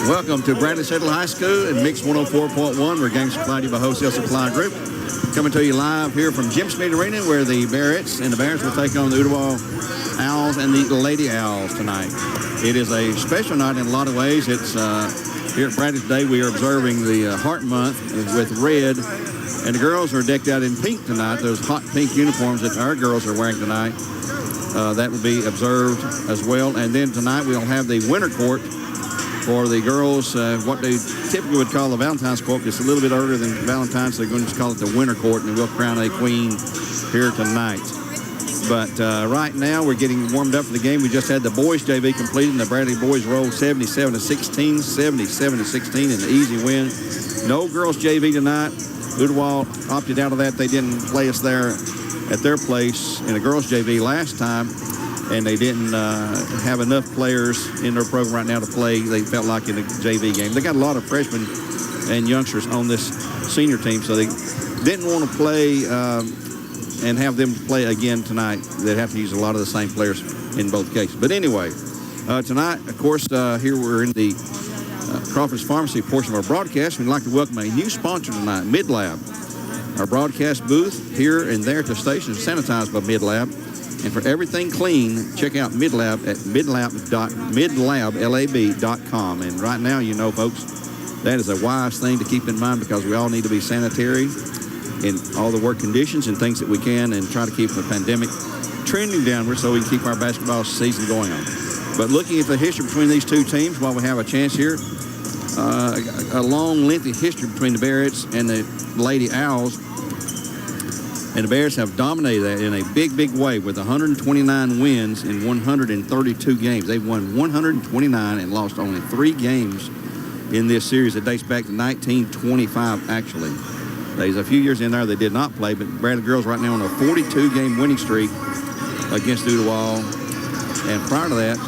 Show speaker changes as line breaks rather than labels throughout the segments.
Welcome to Bradley Central High School and Mix 104.1, where games supplied to you by Wholesale Supply Group. Coming to you live here from Jim Smith Arena, where the Barretts and the Bears will take on the Ooltewah Owls and the Lady Owls tonight. It is a special night in a lot of ways. It's here at Bradley today. We are observing the Heart Month with red, and the girls are decked out in pink tonight. Those hot pink uniforms that our girls are wearing tonight. That will be observed as well. And then tonight we'll have the winter court for the girls, what they typically would call the Valentine's court. It's a little bit earlier than Valentine's, so they're going to just call it the winter court, and we'll crown a queen here tonight. But right now we're getting warmed up for the game. We just had the boys JV completed, and the Bradley boys rolled 77-16, 77-16 in the easy win. No girls JV tonight. Ooltewah opted out of that. They didn't play us there at their place in a girls JV last time, and they didn't have enough players in their program right now to play. They felt like in a JV game. They got a lot of freshmen and youngsters on this senior team, so they didn't want to play and have them play again tonight. They'd have to use a lot of the same players in both cases. But anyway, tonight, of course, here we're in the Crawford's Pharmacy portion of our broadcast. We'd like to welcome a new sponsor tonight, Midlab. Our broadcast booth here and there at the station is sanitized by Midlab. And for everything clean, check out Midlab at midlablab.com. And right now, you know, folks, that is a wise thing to keep in mind, because we all need to be sanitary in all the work conditions and things that we can, and try to keep the pandemic trending downward so we can keep our basketball season going on. But looking at the history between these two teams, while we have a chance here, a long, lengthy history between the Barretts and the Lady Owls. And the Bears have dominated that in a big, big way with 129 wins in 132 games. They've won 129 and lost only 3 games in this series. It dates back to 1925, actually. There's a few years in there they did not play, but Bradley girls right now on a 42-game winning streak against Ooltewah. And prior to that,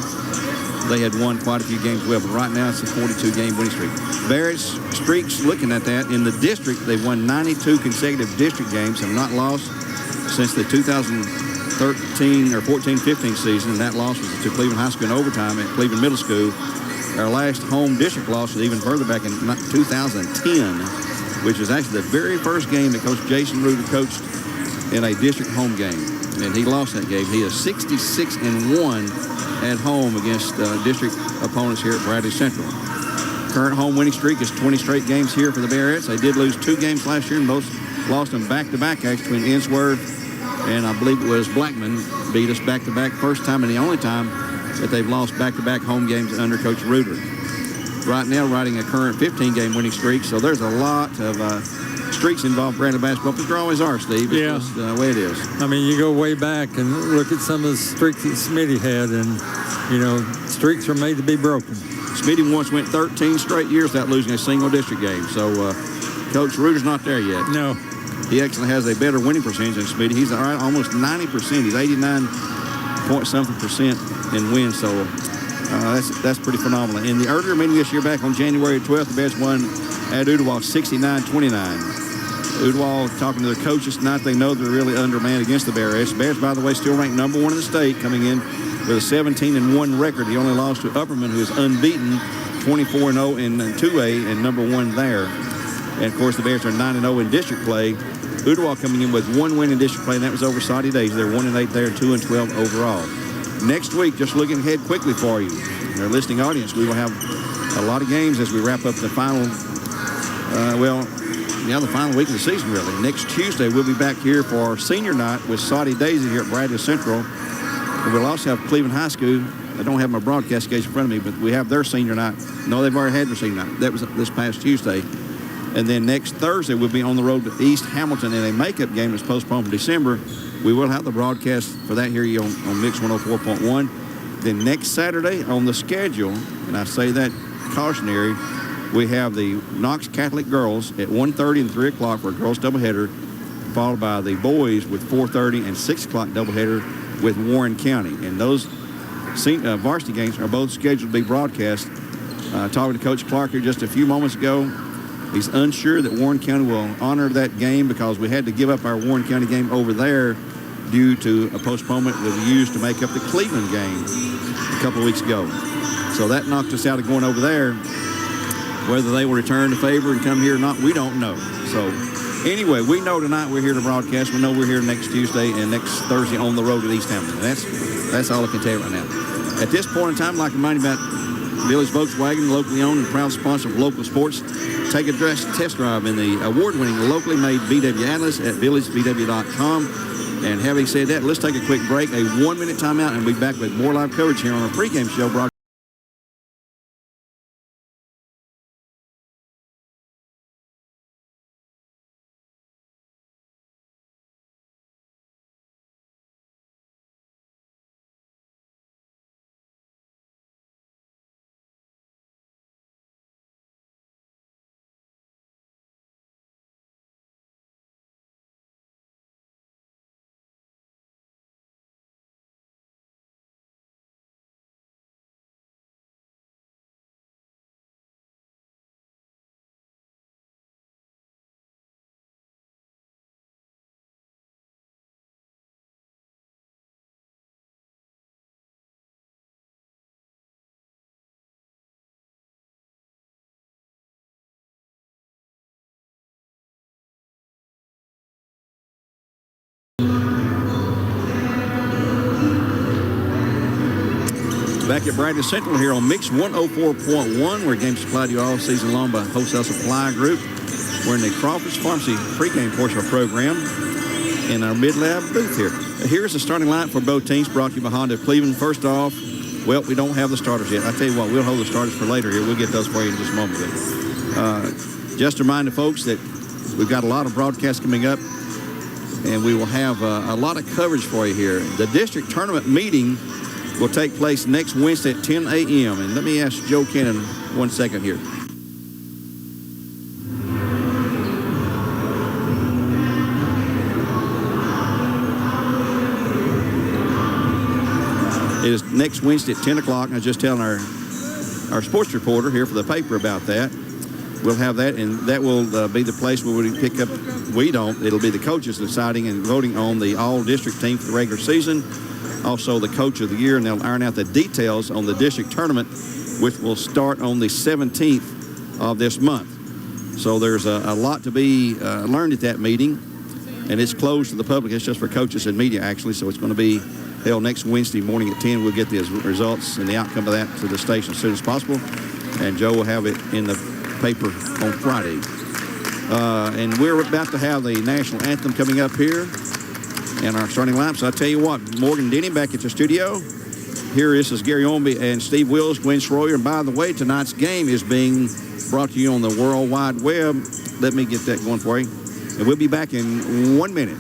they had won quite a few games well, but right now it's a 42-game winning streak. Bears streaks, looking at that, in the district, they've won 92 consecutive district games, have not lost since the 2013 or 14-15 season, and that loss was to Cleveland High School in overtime at Cleveland Middle School. Our last home district loss was even further back in 2010, which was actually the very first game that Coach Jason Reuter coached in a district home game, and he lost that game. He is 66-1 at home against district opponents here at Bradley Central. Current home winning streak is 20 straight games here for the Barretts. They did lose 2 games last year, and both lost them back-to-back, actually, between Innsworth and I believe it was Blackman beat us back-to-back. First time and the only time that they've lost back-to-back home games under Coach Reuter. Right now, riding a current 15-game winning streak, so there's a lot of streaks involved in Bradley basketball, but there always are, Steve. It's just the way it is.
I mean, you go way back and look at some of the streaks that Smitty had, and, you know, streaks are made to be broken.
Smitty once went 13 straight years without losing a single district game, so Coach Reuter's not there yet.
No.
He actually has a better winning percentage than Smitty. He's almost 90%. He's 89-point-something% in wins, so that's pretty phenomenal. In the earlier meeting this year, back on January 12th, the Bears won at Ooltewah 69-29. Ooltewah talking to their coaches tonight. They know they're really undermanned against the Bears. Bears, by the way, still ranked number 1 in the state, coming in with a 17-1 record. He only lost to Upperman, who is unbeaten, 24-0 in 2A and number 1 there. And, of course, the Bears are 9-0 in district play. Ooltewah coming in with 1 win in district play, and that was over Saudi Days. They're 1-8 there, 2-12 overall. Next week, just looking ahead quickly for you, our listening audience, we will have a lot of games as we wrap up the final, the final week of the season, really. Next Tuesday, we'll be back here for our senior night with Saudi Daisy here at Bradley Central. And we'll also have Cleveland High School. I don't have my broadcast schedule in front of me, but we have their senior night. No, they've already had their senior night. That was this past Tuesday. And then next Thursday, we'll be on the road to East Hamilton in a makeup game that's postponed for December. We will have the broadcast for that here on Mix 104.1. Then next Saturday on the schedule, and I say that cautionary, we have the Knox Catholic girls at 1:30 and 3 o'clock for a girls doubleheader, followed by the boys with 4:30 and 6 o'clock doubleheader with Warren County. And those varsity games are both scheduled to be broadcast. Talking to Coach Clark here just a few moments ago, he's unsure that Warren County will honor that game because we had to give up our Warren County game over there due to a postponement that was used to make up the Cleveland game a couple of weeks ago. So that knocked us out of going over there. Whether they will return the favor and come here or not, we don't know. So anyway, we know tonight we're here to broadcast. We know we're here next Tuesday and next Thursday on the road to East Hampton. That's all I can tell you right now. At this point in time, I'd like to remind you about Billy's Volkswagen, locally owned and proud sponsor of local sports. Take a test drive in the award-winning, locally made VW Atlas at billysvw.com. And having said that, let's take a quick break, a 1-minute timeout, and we'll be back with more live coverage here on our pregame show broadcast. Back at Bradley Central here on Mix 104.1, where games supplied to you all season long by Wholesale Supply Group. We're in the Crawford's Pharmacy pregame portion of the program in our mid-lab booth here. Here's the starting line for both teams, brought to you by Honda of Cleveland. First off, well, we don't have the starters yet. I tell you what, we'll hold the starters for later here. We'll get those for you in just a moment. Just to remind the folks that we've got a lot of broadcasts coming up, and we will have a lot of coverage for you here. The district tournament meeting will take place next Wednesday at 10 a.m. And let me ask Joe Cannon 1 second here. It is next Wednesday at 10 o'clock. And I was just telling our sports reporter here for the paper about that. We'll have that, and that will be the place where we pick up. It'll be the coaches deciding and voting on the all-district team for the regular season. Also the coach of the year, and they'll iron out the details on the district tournament, which will start on the 17th of this month. So there's a lot to be learned at that meeting, and it's closed to the public. It's just for coaches and media, actually, so it's going to be held next Wednesday morning at 10. We'll get the results and the outcome of that to the station as soon as possible, and Joe will have it in the paper on Friday. And we're about to have the national anthem coming up here and our starting lineup. So I tell you what, Morgan Denny back at the studio. Here is Gary Omby and Steve Wills, Gwen Schroyer. And by the way, tonight's game is being brought to you on the World Wide Web. Let me get that going for you. And we'll be back in 1 minute.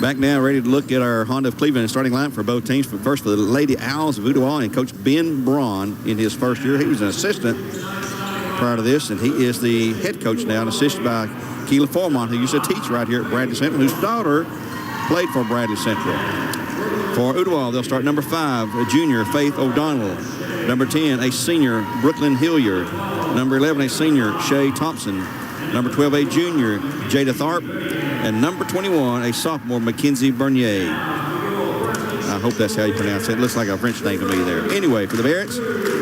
Back now, ready to look at our Honda of Cleveland starting line for both teams. But first, for the Lady Owls of Ooltewah and Coach Ben Braun in his first year. He was an assistant prior to this, and he is the head coach now, and assisted by Keela Foreman, who used to teach right here at Bradley Central, whose daughter played for Bradley Central. For Ooltewah, they'll start number 5, a junior, Faith O'Donnell. Number 10, a senior, Brooklyn Hilliard. Number 11, a senior, Shay Thompson. Number 12, a junior, Jada Tharp. And number 21, a sophomore, Mackenzie Bernier. I hope that's how you pronounce it. It looks like a French name to me there. Anyway, for the Barretts,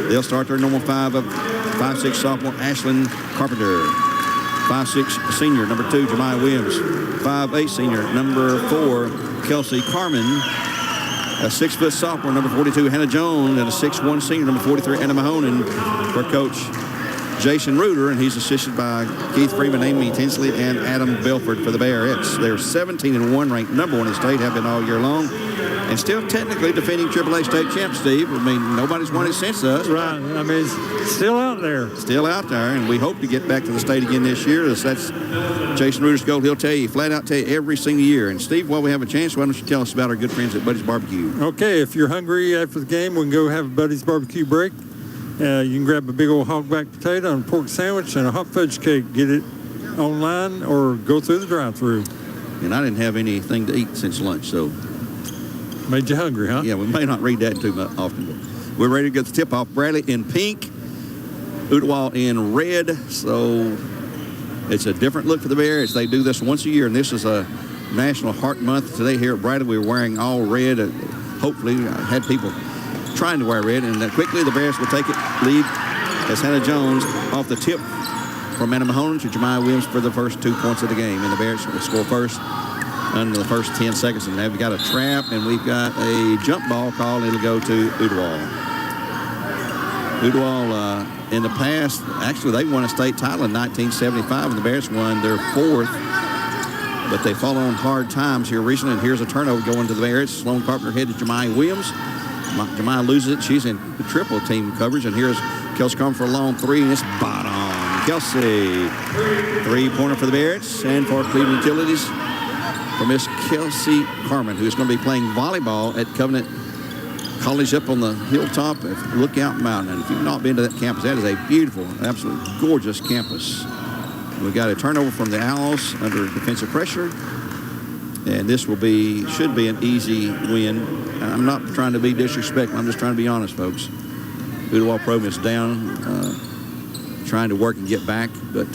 they'll start their normal 5'6" sophomore, Ashlyn Carpenter. 5'6" senior, number 2, Jemiah Williams. 5'8" senior, number 4, Kelsey Carmen. A 6-foot sophomore, number 42, Hannah Jones. And a 6'1" senior, number 43, Anna Mahonen, for Coach Jason Reuter, and he's assisted by Keith Freeman, Amy Tinsley, and Adam Belford for the Barretts. They're 17-1, ranked number 1 in the state, have been all year long, and still technically defending AAA state champs, Steve. I mean, nobody's won it since us.
Right. I mean, it's still out there.
Still out there, and we hope to get back to the state again this year. That's Jason Reuter's goal. He'll tell you, flat out tell you every single year. And Steve, while we have a chance, why don't you tell us about our good friends at Buddy's Barbecue?
Okay, if you're hungry after the game, we can go have a Buddy's Barbecue break. You can grab a big old hogback potato and a pork sandwich and a hot fudge cake. Get it online or go through the drive-thru.
And I didn't have anything to eat since lunch, so.
Made you hungry, huh?
Yeah, we may not read that too much often, but we're ready to get the tip-off. Bradley in pink, Ooltewah in red, so it's a different look for the Bears. They do this once a year, and this is a National Heart Month. Today here at Bradley, we're wearing all red. Hopefully, I had people trying to wear red, and quickly the Bears will take it lead as Hannah Jones off the tip from Anna Mahonen to Jemiah Williams for the first 2 points of the game. And the Bears will score first under the first 10 seconds. And now we've got a trap, and we've got a jump ball call. It'll go to Ooltewah. Ooltewah, in the past, actually, they won a state title in 1975, and the Bears won their 4th. But they fall on hard times here recently, and here's a turnover going to the Bears. Sloan Carpenter head to Jemiah Williams. Jemiah loses it. She's in the triple team coverage. And here's Kelsey Carmen for a long 3, and it's bottom. Kelsey. 3-pointer for the Barretts. And for Cleveland Utilities, for Miss Kelsey Carmen, who's going to be playing volleyball at Covenant College up on the hilltop at Lookout Mountain. And if you've not been to that campus, that is a beautiful, absolutely gorgeous campus. We've got a turnover from the Owls under defensive pressure. And this should be an easy win. I'm not trying to be disrespectful. I'm just trying to be honest, folks. Ooltewah program is down, trying to work and get back. But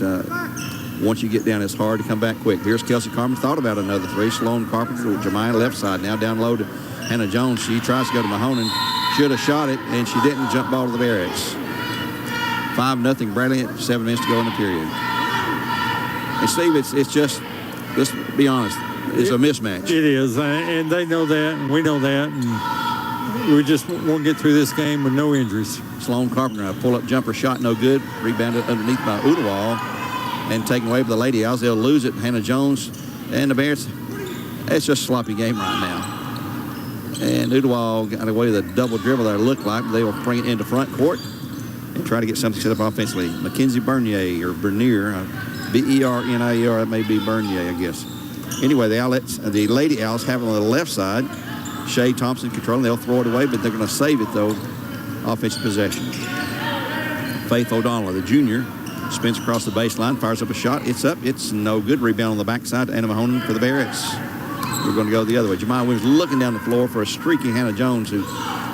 once you get down, it's hard to come back quick. Here's Kelsey Carmen. Thought about another 3. Sloan Carpenter to Jemiah left side. Now down low to Hannah Jones. She tries to go to Mahonen. Should have shot it, and she didn't. Jump ball to the Barretts. 5-0 Bradley. 7 minutes to go in the period. And Steve, it's just, let's be honest. It's a mismatch.
It is, and they know that, and we know that, and we just want to get through this game with no injuries.
Sloan Carpenter, a pull-up jumper shot, no good. Rebounded underneath by Ooltewah and taken away by the Lady Owls. They'll lose it. Hannah Jones and the Bears. It's just a sloppy game right now. And Ooltewah got away with a double dribble there, looked like. They will bring it into front court and try to get something set up offensively. Mackenzie Bernier, or Bernier, B-E-R-N-I-E-R, that may be Bernier, I guess. Anyway, the Lady Owls have it on the left side. Shay Thompson controlling. They'll throw it away, but they're going to save it, though. Offensive possession. Faith O'Donnell, the junior, spins across the baseline, fires up a shot. It's up. It's no good. Rebound on the backside to Anna Mahonen for the Barretts. We're going to go the other way. Jemiah Williams looking down the floor for a streaky Hannah Jones, who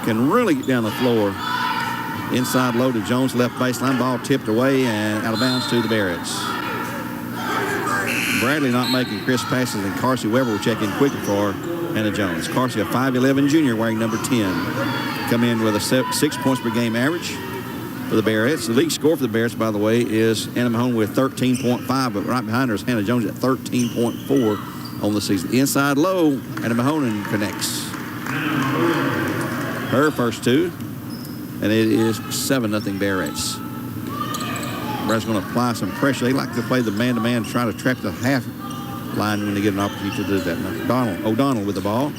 can really get down the floor. Inside low to Jones, left baseline. Ball tipped away and out of bounds to the Barretts. Bradley not making crisp passes, and Carsey Weber will check in quickly for Hannah Jones. Carsey, a 5'11 junior, wearing number 10. Come in with a 6 points per game average for the Barretts. The league score for the Barretts, by the way, is Anna Mahonen with 13.5, but right behind her is Hannah Jones at 13.4 on the season. Inside low, Anna Mahonen connects. Her first 2, and it is 7-0 Barretts. Brad's going to apply some pressure. They like to play the man-to-man, try to trap the half line when they get an opportunity to do that. O'Donnell with the ball.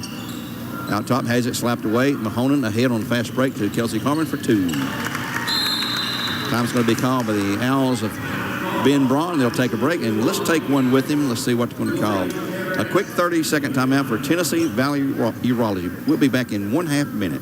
Out top, has it slapped away. Mahonen ahead on the fast break to Kelsey Carmen for 2. Time's going to be called by the Owls of Ben Braun. They'll take a break, and let's take one with him. Let's see what they're going to call. A quick 30-second timeout for Tennessee Valley Urology. We'll be back in 1/2 minute.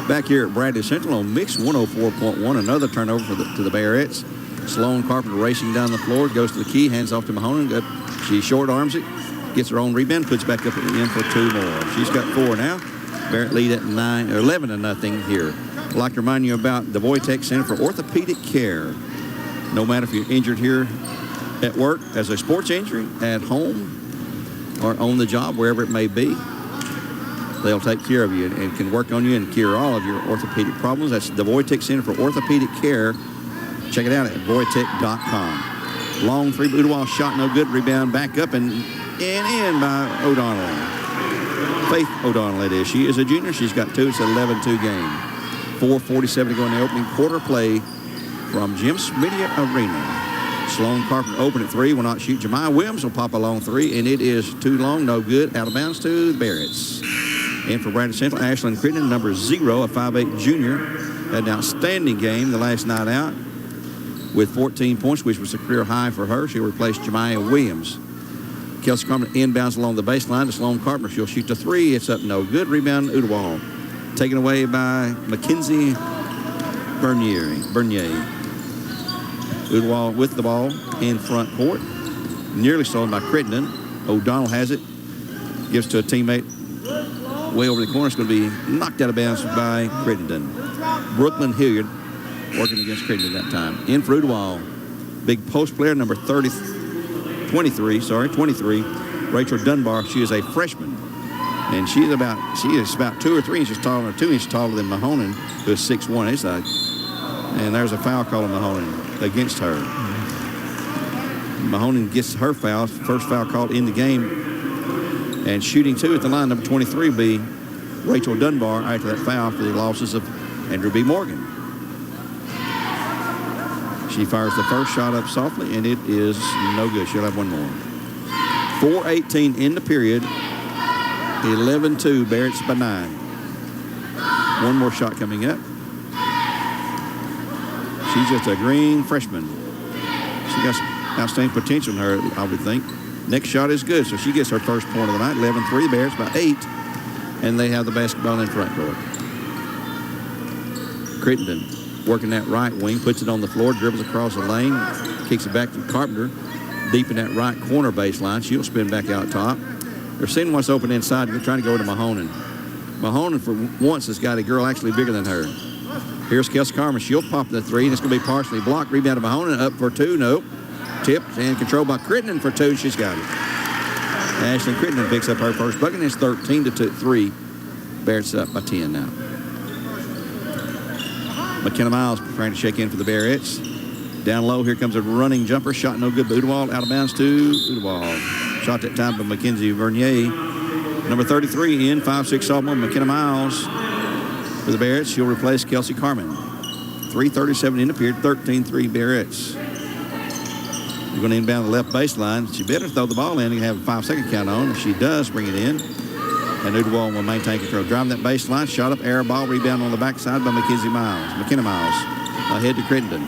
Back here at Bradley Central on Mix 104.1, another turnover to the Bearettes. Sloan Carpenter racing down the floor, goes to the key, hands off to Mahoney. She short arms it, gets her own rebound, puts back up at the end for 2 more. She's got 4 now. Barrett lead at 11-0 here. I'd like to remind you about the Wojtek Center for Orthopedic Care. No matter if you're injured here at work as a sports injury, at home, or on the job, wherever it may be, they'll take care of you and can work on you and cure all of your orthopedic problems. That's the Wojtek Center for Orthopedic Care. Check it out at Wojtek.com. Long three, Udawal shot no good. Rebound back up and in by O'Donnell. Faith O'Donnell, it is. She is a junior. She's got 2. It's an 11-2 game. 4:47 to go in the opening quarter. Play from Jim Smitty Arena. Sloan Carpenter open at 3. Will not shoot. Jemiah Williams will pop a long 3, and it is too long, no good. Out of bounds to the Barretts. And for Bradley Central, Ashlyn Crittenden, number 0, a 5'8 junior. Had an outstanding game the last night out with 14 points, which was a career high for her. She'll replace Jemiah Williams. Kelsey Carpenter inbounds along the baseline to Sloan Carpenter. She'll shoot to 3. It's up no good. Rebound, Udawal. Taken away by Mackenzie Bernier. Udawal with the ball in front court. Nearly stolen by Crittenden. O'Donnell has it. Gives to a teammate way over the corner. It's going to be knocked out of bounds by Crittenden. Brooklyn Hilliard working against Crittenden that time. In for Udawal. Big post player, number 23, Rachel Dunbar. She is a freshman. And she is about 2 or 3 inches taller, or 2 inches taller than Mahoney, who is 6'1". And there's a foul call on Mahoney against her. Mahoney gets her foul, first foul called in the game. And shooting 2 at the line, number 23 will be Rachel Dunbar after that foul for the losses of Andrew B. Morgan. She fires the first shot up softly, and it is no good. She'll have 1 more. 4:18 in the period. 11-2, Barrett's by 9. 1 more shot coming up. She's just a green freshman. She got some outstanding potential in her, I would think. Next shot is good, so she gets her first point of the night. 11-3, the Bears by 8, and they have the basketball in front court. Crittenden working that right wing, puts it on the floor, dribbles across the lane, kicks it back to Carpenter, deep in that right corner baseline. She'll spin back out top. They're seeing what's open inside. They're trying to go to Mahoney. Mahoney, for once, has got a girl actually bigger than her. Here's Kelsey Carmen. She'll pop the 3, and it's going to be partially blocked. Rebound to Mahoney, up for 2. Nope. Tipped and controlled by Crittenden for 2. She's got it. Ashlyn Crittenden picks up her first bucket, and it's 13-3. Barrett's up by 10 now. McKenna Miles preparing to check in for the Barretts. Down low, here comes a running jumper. Shot no good, but Udawal out of bounds to Udawal. Shot that time by Mackenzie Vernier. Number 33 in, 5'6" sophomore, McKenna Miles for the Barretts. She'll replace Kelsey Carmen. 3:37 in the period, 13-3 Barretts. You're going to inbound the left baseline. She better throw the ball in and have a 5-second count on. If she does, bring it in. And Udawal will maintain control. Driving that baseline, shot up, air ball, rebound on the backside by McKenna Miles. Ahead to Crittenden.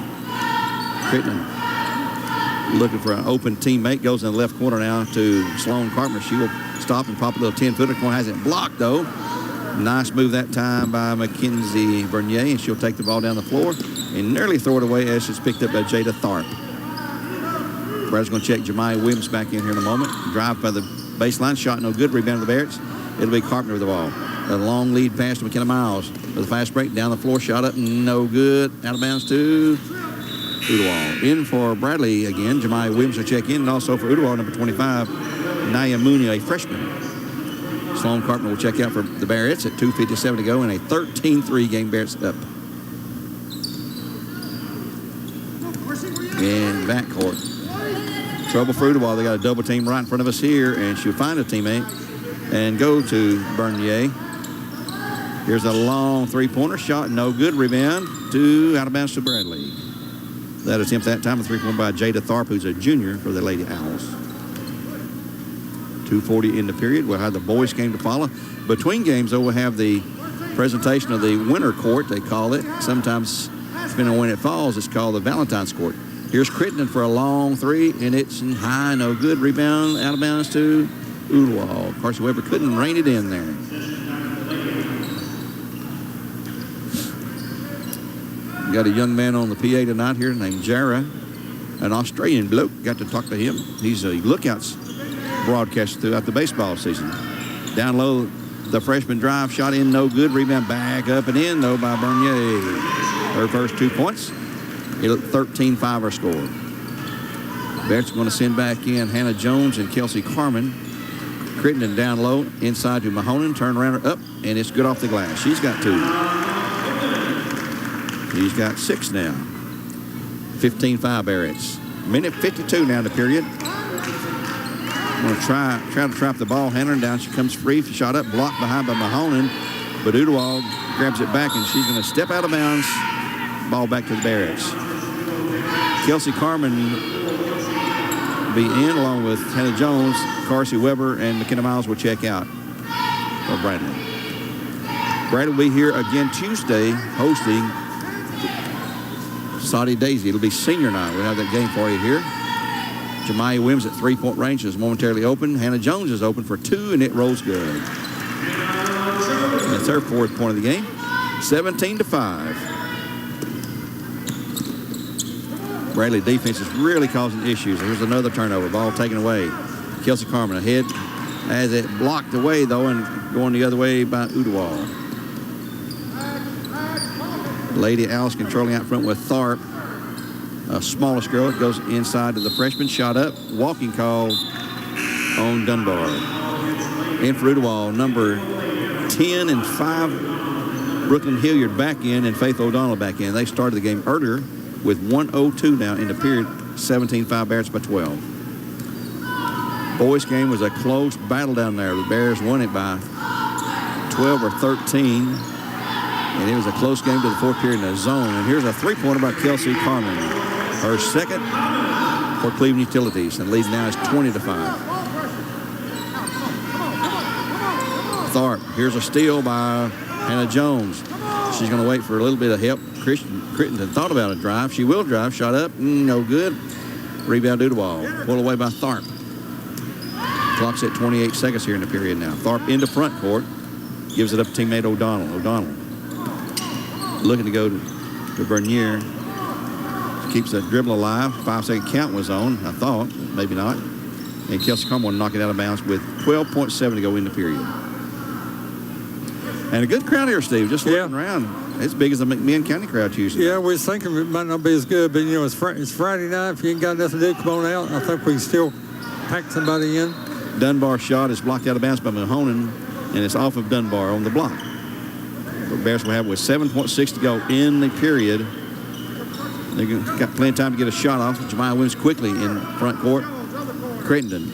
Crittenden looking for an open teammate. Goes in the left corner now to Sloan Carpenter. She will stop and pop a little 10-footer. Has it blocked, though. Nice move that time by Mackenzie Bernier, and she'll take the ball down the floor and nearly throw it away as it's picked up by Jada Tharp. Brad's going to check Jemiah Williams back in here in a moment. Drive by the baseline. Shot no good. Rebound to the Barretts. It'll be Carpenter with the ball. A long lead pass to McKenna Miles. With a fast break down the floor. Shot up. No good. Out of bounds to Udawal. In for Bradley again. Jemiah Williams will check in. And also for Udawal, number 25, Naya Mooney, a freshman. Sloan Carpenter will check out for the Barretts at 2:57 to go in a 13-3 game. Barretts up. backcourt. Trouble for Ooltewah. They got a double team right in front of us here, and she'll find a teammate and go to Bernier. Here's a long three-pointer shot, no good. Rebound to out of bounds to Bradley. That attempt that time, a three-pointer by Jada Tharp, who's a junior for the Lady Owls. 2:40 in the period. We'll have the boys game to follow. Between games, though, we'll have the presentation of the winter court, they call it. Sometimes, depending on when it falls, it's called the Valentine's court. Here's Crittenden for a long three, and it's high, no good. Rebound, out of bounds to Ooltewah. Carson Weber couldn't rein it in there. We got a young man on the PA tonight here named Jara, an Australian bloke. Got to talk to him. He's a Lookouts broadcaster throughout the baseball season. Down low, the freshman drive, shot in, no good. Rebound back up and in, though, by Bernier. Her first 2 points. 13-5 our score. Bear's going to send back in Hannah Jones and Kelsey Carmen. Crittenden down low, inside to Mahonen. Turn around her up, and it's good off the glass. She's got 2. He's got 6 now. 15-5 Barretts. Minute 52 now in the period. Going to try to trap the ball. Handler down. She comes free. Shot up. Blocked behind by Mahonen. But Ooltewah grabs it back, and she's going to step out of bounds. Ball back to the Barretts. Kelsey Carmen be in along with Hannah Jones. Carsey Weber and McKenna Miles will check out for Bradley. Bradley will be here again Tuesday hosting Saudi Daisy. It'll be senior night. We'll have that game for you here. Jemiah Williams at three-point range is momentarily open. Hannah Jones is open for 2, and it rolls good. That's her 4th point of the game. 17-5. Bradley defense is really causing issues. Here's another turnover. Ball taken away. Kelsey Carmen ahead. Has it blocked away, though, and going the other way by Ooltewah. Lady Owls controlling out front with Tharp. A smallest girl. It goes inside to the freshman. Shot up. Walking call on Dunbar. In for Ooltewah, number 10 and 5, Brooklyn Hilliard back in, and Faith O'Donnell back in. They started the game earlier with 1:02 now in the period. 17-5 Bears by 12. Boys game was a close battle down there. The Bears won it by 12 or 13. And it was a close game to the 4th period in the zone. And here's a three-pointer by Kelsey Carmen. Her second for Cleveland Utilities. And the lead now is 20-5. Tharp. Here's a steal by Hannah Jones. She's going to wait for a little bit of help. Crittenden thought about a drive. She will drive. Shot up. No good. Rebound Ooltewah. Pulled away by Tharp. Clock's at 28 seconds here in the period now. Tharp into front court. Gives it up to teammate O'Donnell. O'Donnell looking to go to Bernier. Keeps the dribble alive. 5-second count was on, I thought. Maybe not. And Kelsey Carmen will knock it out of bounds with 12.7 to go in the period. And a good crowd here, Steve. Just looking around. As big as the McMinn County crowd usually.
Yeah, we was thinking it might not be as good, but, you know, it's Friday night. If you ain't got nothing to do, come on out. I think we can still pack somebody in.
Dunbar shot is blocked out of bounds by Mahonen, and it's off of Dunbar on the block. The Bears will have with 7.6 to go in the period. They've got plenty of time to get a shot off. Jemiah Williams quickly in front court. Crittenden.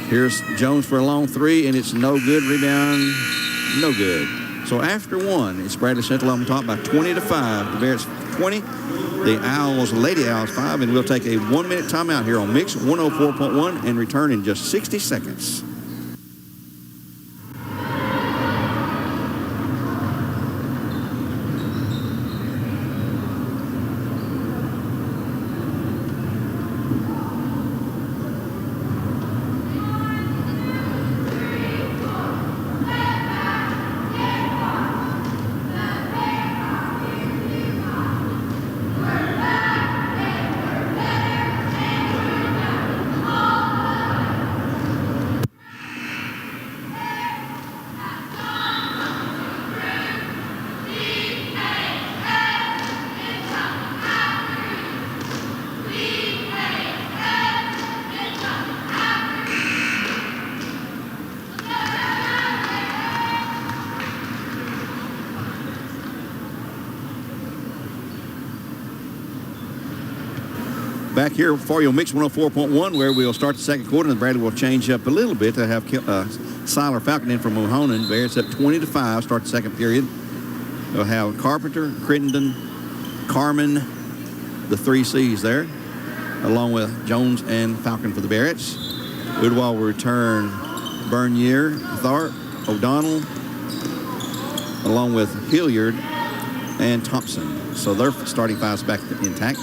Here's Jones for a long 3, and it's no good. Rebound, no good. So after 1, it's Bradley Central on top by 20-5. The Bears 20. The Owls, Lady Owls 5, and we'll take a 1-minute timeout here on Mix 104.1 and return in just 60 seconds. Back here for you on Mix 104.1, where we'll start the second quarter, and Bradley will change up a little bit to have Siler Falcon in from Mahoning. Bears up 20-5, start the second period. We'll have Carpenter, Crittenden, Carmen, the 3 C's there, along with Jones and Falcon for the Barretts. Ooltewah will return Bernier, Tharp, O'Donnell, along with Hilliard and Thompson. So their starting five's back intact.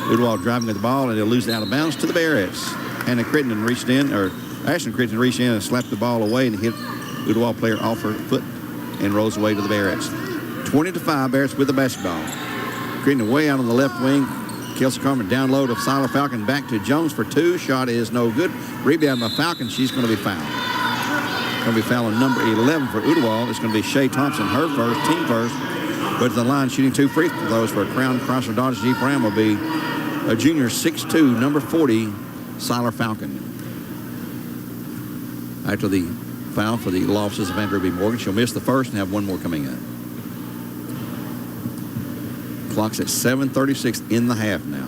Ooltewah driving with the ball, and they'll lose it out of bounds to the Barretts. Hannah Crittenden reached in, or Ashton Crittenden reached in and slapped the ball away and hit Ooltewah player off her foot and rolls away to the Barretts. 20-5, Barretts with the basketball. Crittenden way out on the left wing. Kelsey Carmen down low to Siler Falcon, back to Jones for 2. Shot is no good. Rebound by Falcon. She's going to be fouled. Going to be fouling number 11 for Ooltewah. It's going to be Shay Thompson, her first, team first. But to the line, shooting 2 free throws for a Crown Chrysler Dodge Jeep Ram will be a junior 6'2", number 40, Siler Falcon. After the foul for the losses of Andrew B. Morgan, she'll miss the first and have one more coming up. Clock's at 7:36 in the half now.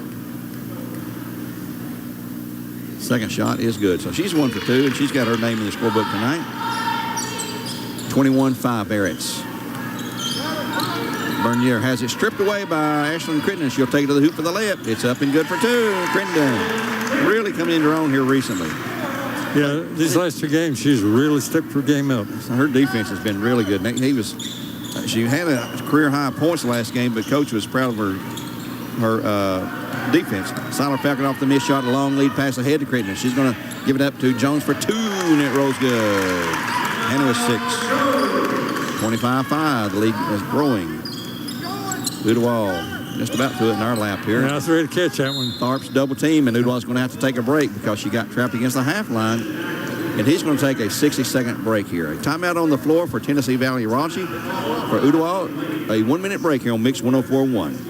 Second shot is good. So she's 1 for 2, and she's got her name in the scorebook tonight. 21-5 Barretts. Bernier has it stripped away by Ashlyn Crittenden. She'll take it to the hoop for the layup. It's up and good for 2. Crittenden really coming into her own here recently.
Yeah, these last 2 games, she's really stepped her game up.
So her defense has been really good. She had a career-high points last game, but Coach was proud of her defense. Siler Falcon off the missed shot, a long lead pass ahead to Crittenden. She's going to give it up to Jones for 2, and it rolls good. And it was 6. 25-5. The lead is growing. Ooltewah just about to it in our lap here.
Yeah, I was ready to catch that one.
Tharp's double team, and Ooltewah's going to have to take a break because she got trapped against the half line. And he's going to take a 60-second break here. A timeout on the floor for Tennessee Valley Raji. For Ooltewah, a 1-minute break here on Mix 104.1.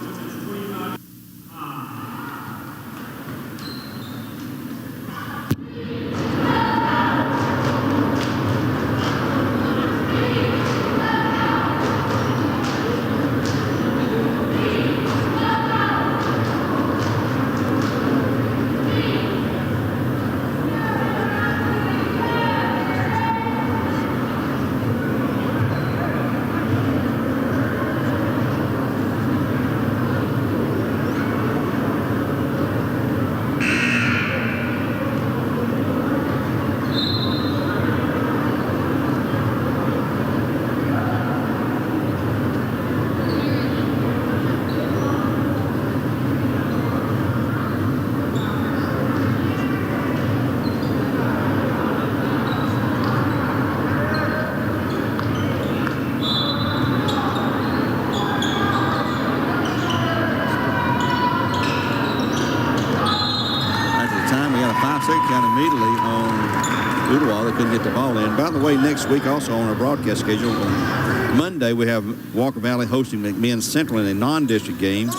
Next week also on our broadcast schedule, on Monday we have Walker Valley hosting McMinn Central in a non-district game,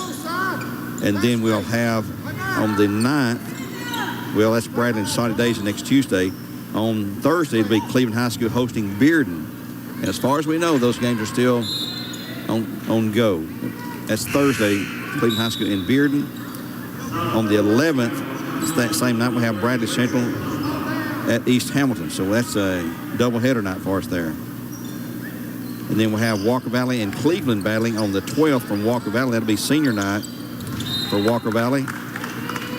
and then we'll have on the 9th, well, that's Bradley and Saudi Days next Tuesday. On Thursday it'll be Cleveland High School hosting Bearden, and as far as we know those games are still on go. That's Thursday, Cleveland High School in Bearden. On the 11th, that same night, we have Bradley Central at East Hamilton, so that's a doubleheader night for us there. And then we'll have Walker Valley and Cleveland battling on the 12th from Walker Valley. That'll be senior night for Walker Valley.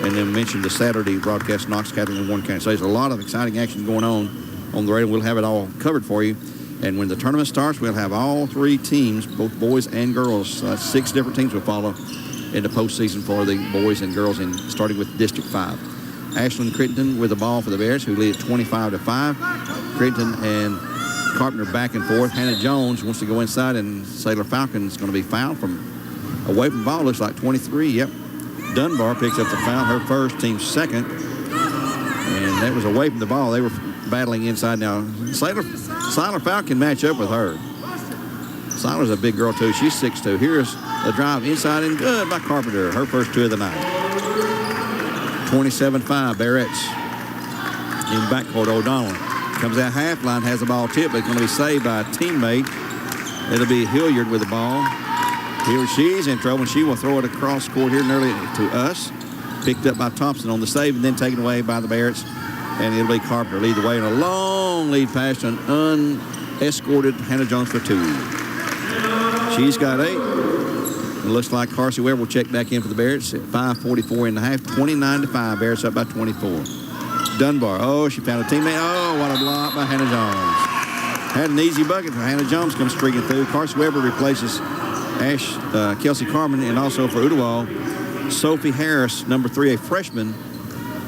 And then mention the Saturday broadcast, Knox Catholic in Warren County. So there's a lot of exciting action going on the radio. We'll have it all covered for you. And when the tournament starts, we'll have all 3 teams, both boys and girls. 6 different teams will follow in the postseason for the boys and girls, starting with District 5. Ashlyn Crittenden with the ball for the Bears, who lead at 25-5. Crittenden and Carpenter back and forth. Hannah Jones wants to go inside, and Siler Falcon is going to be fouled from away from the ball. Looks like 23. Yep. Dunbar picks up the foul, her first, team second. And that was away from the ball. They were battling inside now. Siler Falcon can match up with her. Siler's a big girl, too. She's 6'2". Here's a drive inside and good by Carpenter. Her first 2 of the night. 27-5, Barretts in backcourt. O'Donnell comes out half line, has the ball tipped, but it's going to be saved by a teammate. It'll be Hilliard with the ball. Here she's in trouble, and she will throw it across court here nearly to us. Picked up by Thompson on the save and then taken away by the Barretts. And it'll be Carpenter lead the way in a long lead pass to an unescorted Hannah Jones for 2. She's got 8. It looks like Carsey Weber will check back in for the Barretts at 5:44 in the half. 29-5. Barretts up by 24. Dunbar. Oh, she found a teammate. Oh, what a block by Hannah Jones. Had an easy bucket for Hannah Jones comes streaking through. Carsey Weber replaces Kelsey Carmen, and also for Ottawa, Sophie Harris, number 3, a freshman,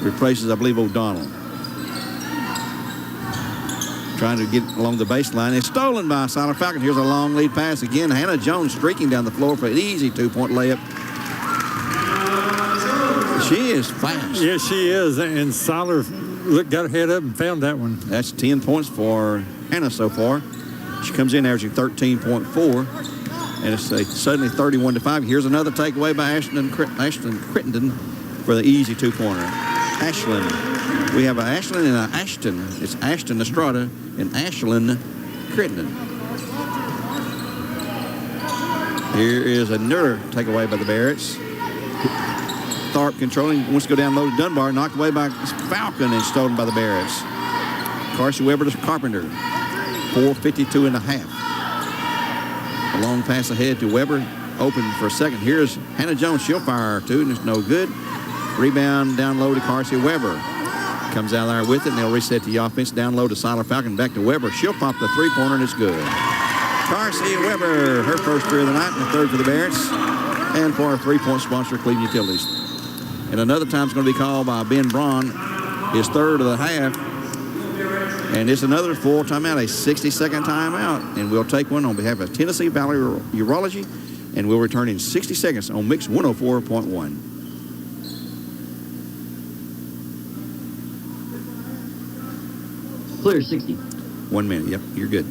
replaces, I believe, O'Donnell. Trying to get along the baseline. It's stolen by Siler Falcon. Here's a long lead pass again. Hannah Jones streaking down the floor for an easy 2-point layup. She is fast.
Yeah, she is. And Siler got her head up and found that one.
That's 10 points for Hannah so far. She comes in averaging 13.4. And it's suddenly 31-5. Here's another takeaway by Ashton Crittenden for the easy 2-pointer. Ashland. We have an Ashland and an Ashton. It's Ashton Estrada and Ashlyn Crittenden. Here is another takeaway by the Barretts. Tharp controlling, wants to go down low to Dunbar, knocked away by Falcon and stolen by the Barretts. Carsey Weber to Carpenter. 4:52 in the half. A long pass ahead to Weber. Open for a second. Here's Hannah Jones. She'll fire 2, and it's no good. Rebound down low to Carsey Weber. Comes out there with it, and they'll reset the offense. Down low to Siler Falcon. Back to Weber. She'll pop the 3-pointer, and it's good. Carsey Weber, her first 3 of the night, and the 3rd for the Barretts. And for our 3-point sponsor, Cleveland Utilities. And another time it's going to be called by Ben Braun, his 3rd of the half. And it's another full timeout, a 60-second timeout. And we'll take one on behalf of Tennessee Valley Urology. And we'll return in 60 seconds on Mix 104.1.
Clear 60.
1 minute. Yep, you're good.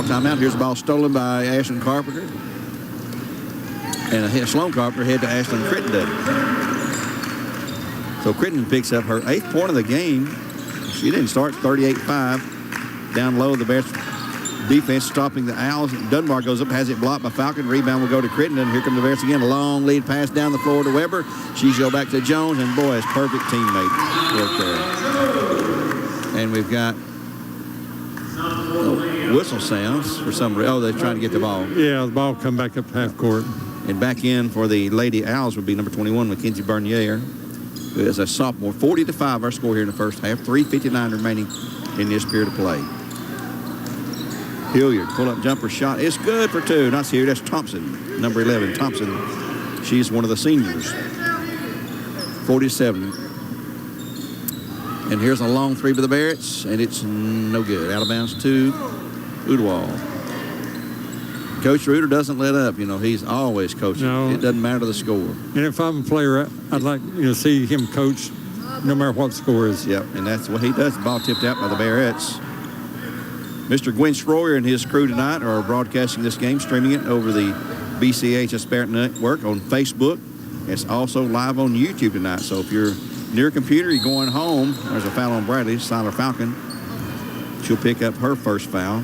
Timeout. Here's the ball stolen by Ashton Carpenter. And Sloan Carpenter head to Ashton Crittenden. So Crittenden picks up her 8th point of the game. She didn't start. 38-5. Down low, the Bears defense stopping the Owls. Dunbar goes up, has it blocked by Falcon. Rebound will go to Crittenden. Here come the Bears again. A long lead pass down the floor to Weber. She's go back to Jones, and boy, it's perfect teammate work there. And we've got whistle sounds for some reason. Oh, they're trying to get the ball.
Yeah, the ball come back up half court.
And back in for the Lady Owls would be number 21, Mackenzie Bernier, who is a sophomore. 40-5 our score here in the first half. 3:59 remaining in this period of play. Hilliard, pull-up jumper shot. It's good for 2. Not here. That's Thompson, number 11. Thompson, she's one of the seniors. 47. And here's a long 3 for the Barretts, and it's no good. Out of bounds to Udwall. Coach Reuter doesn't let up. You know, he's always coaching.
No.
It doesn't matter the score.
And if I'm a player, I'd like to see him coach no matter what the score is.
Yep, and that's what he does. The ball tipped out by the Barretts. Mr. Gwen Stroyer and his crew tonight are broadcasting this game, streaming it over the BCHS Barrett Network on Facebook. It's also live on YouTube tonight. So if you're near a computer, you're going home, there's a foul on Bradley, Siler Falcon. She'll pick up her first foul.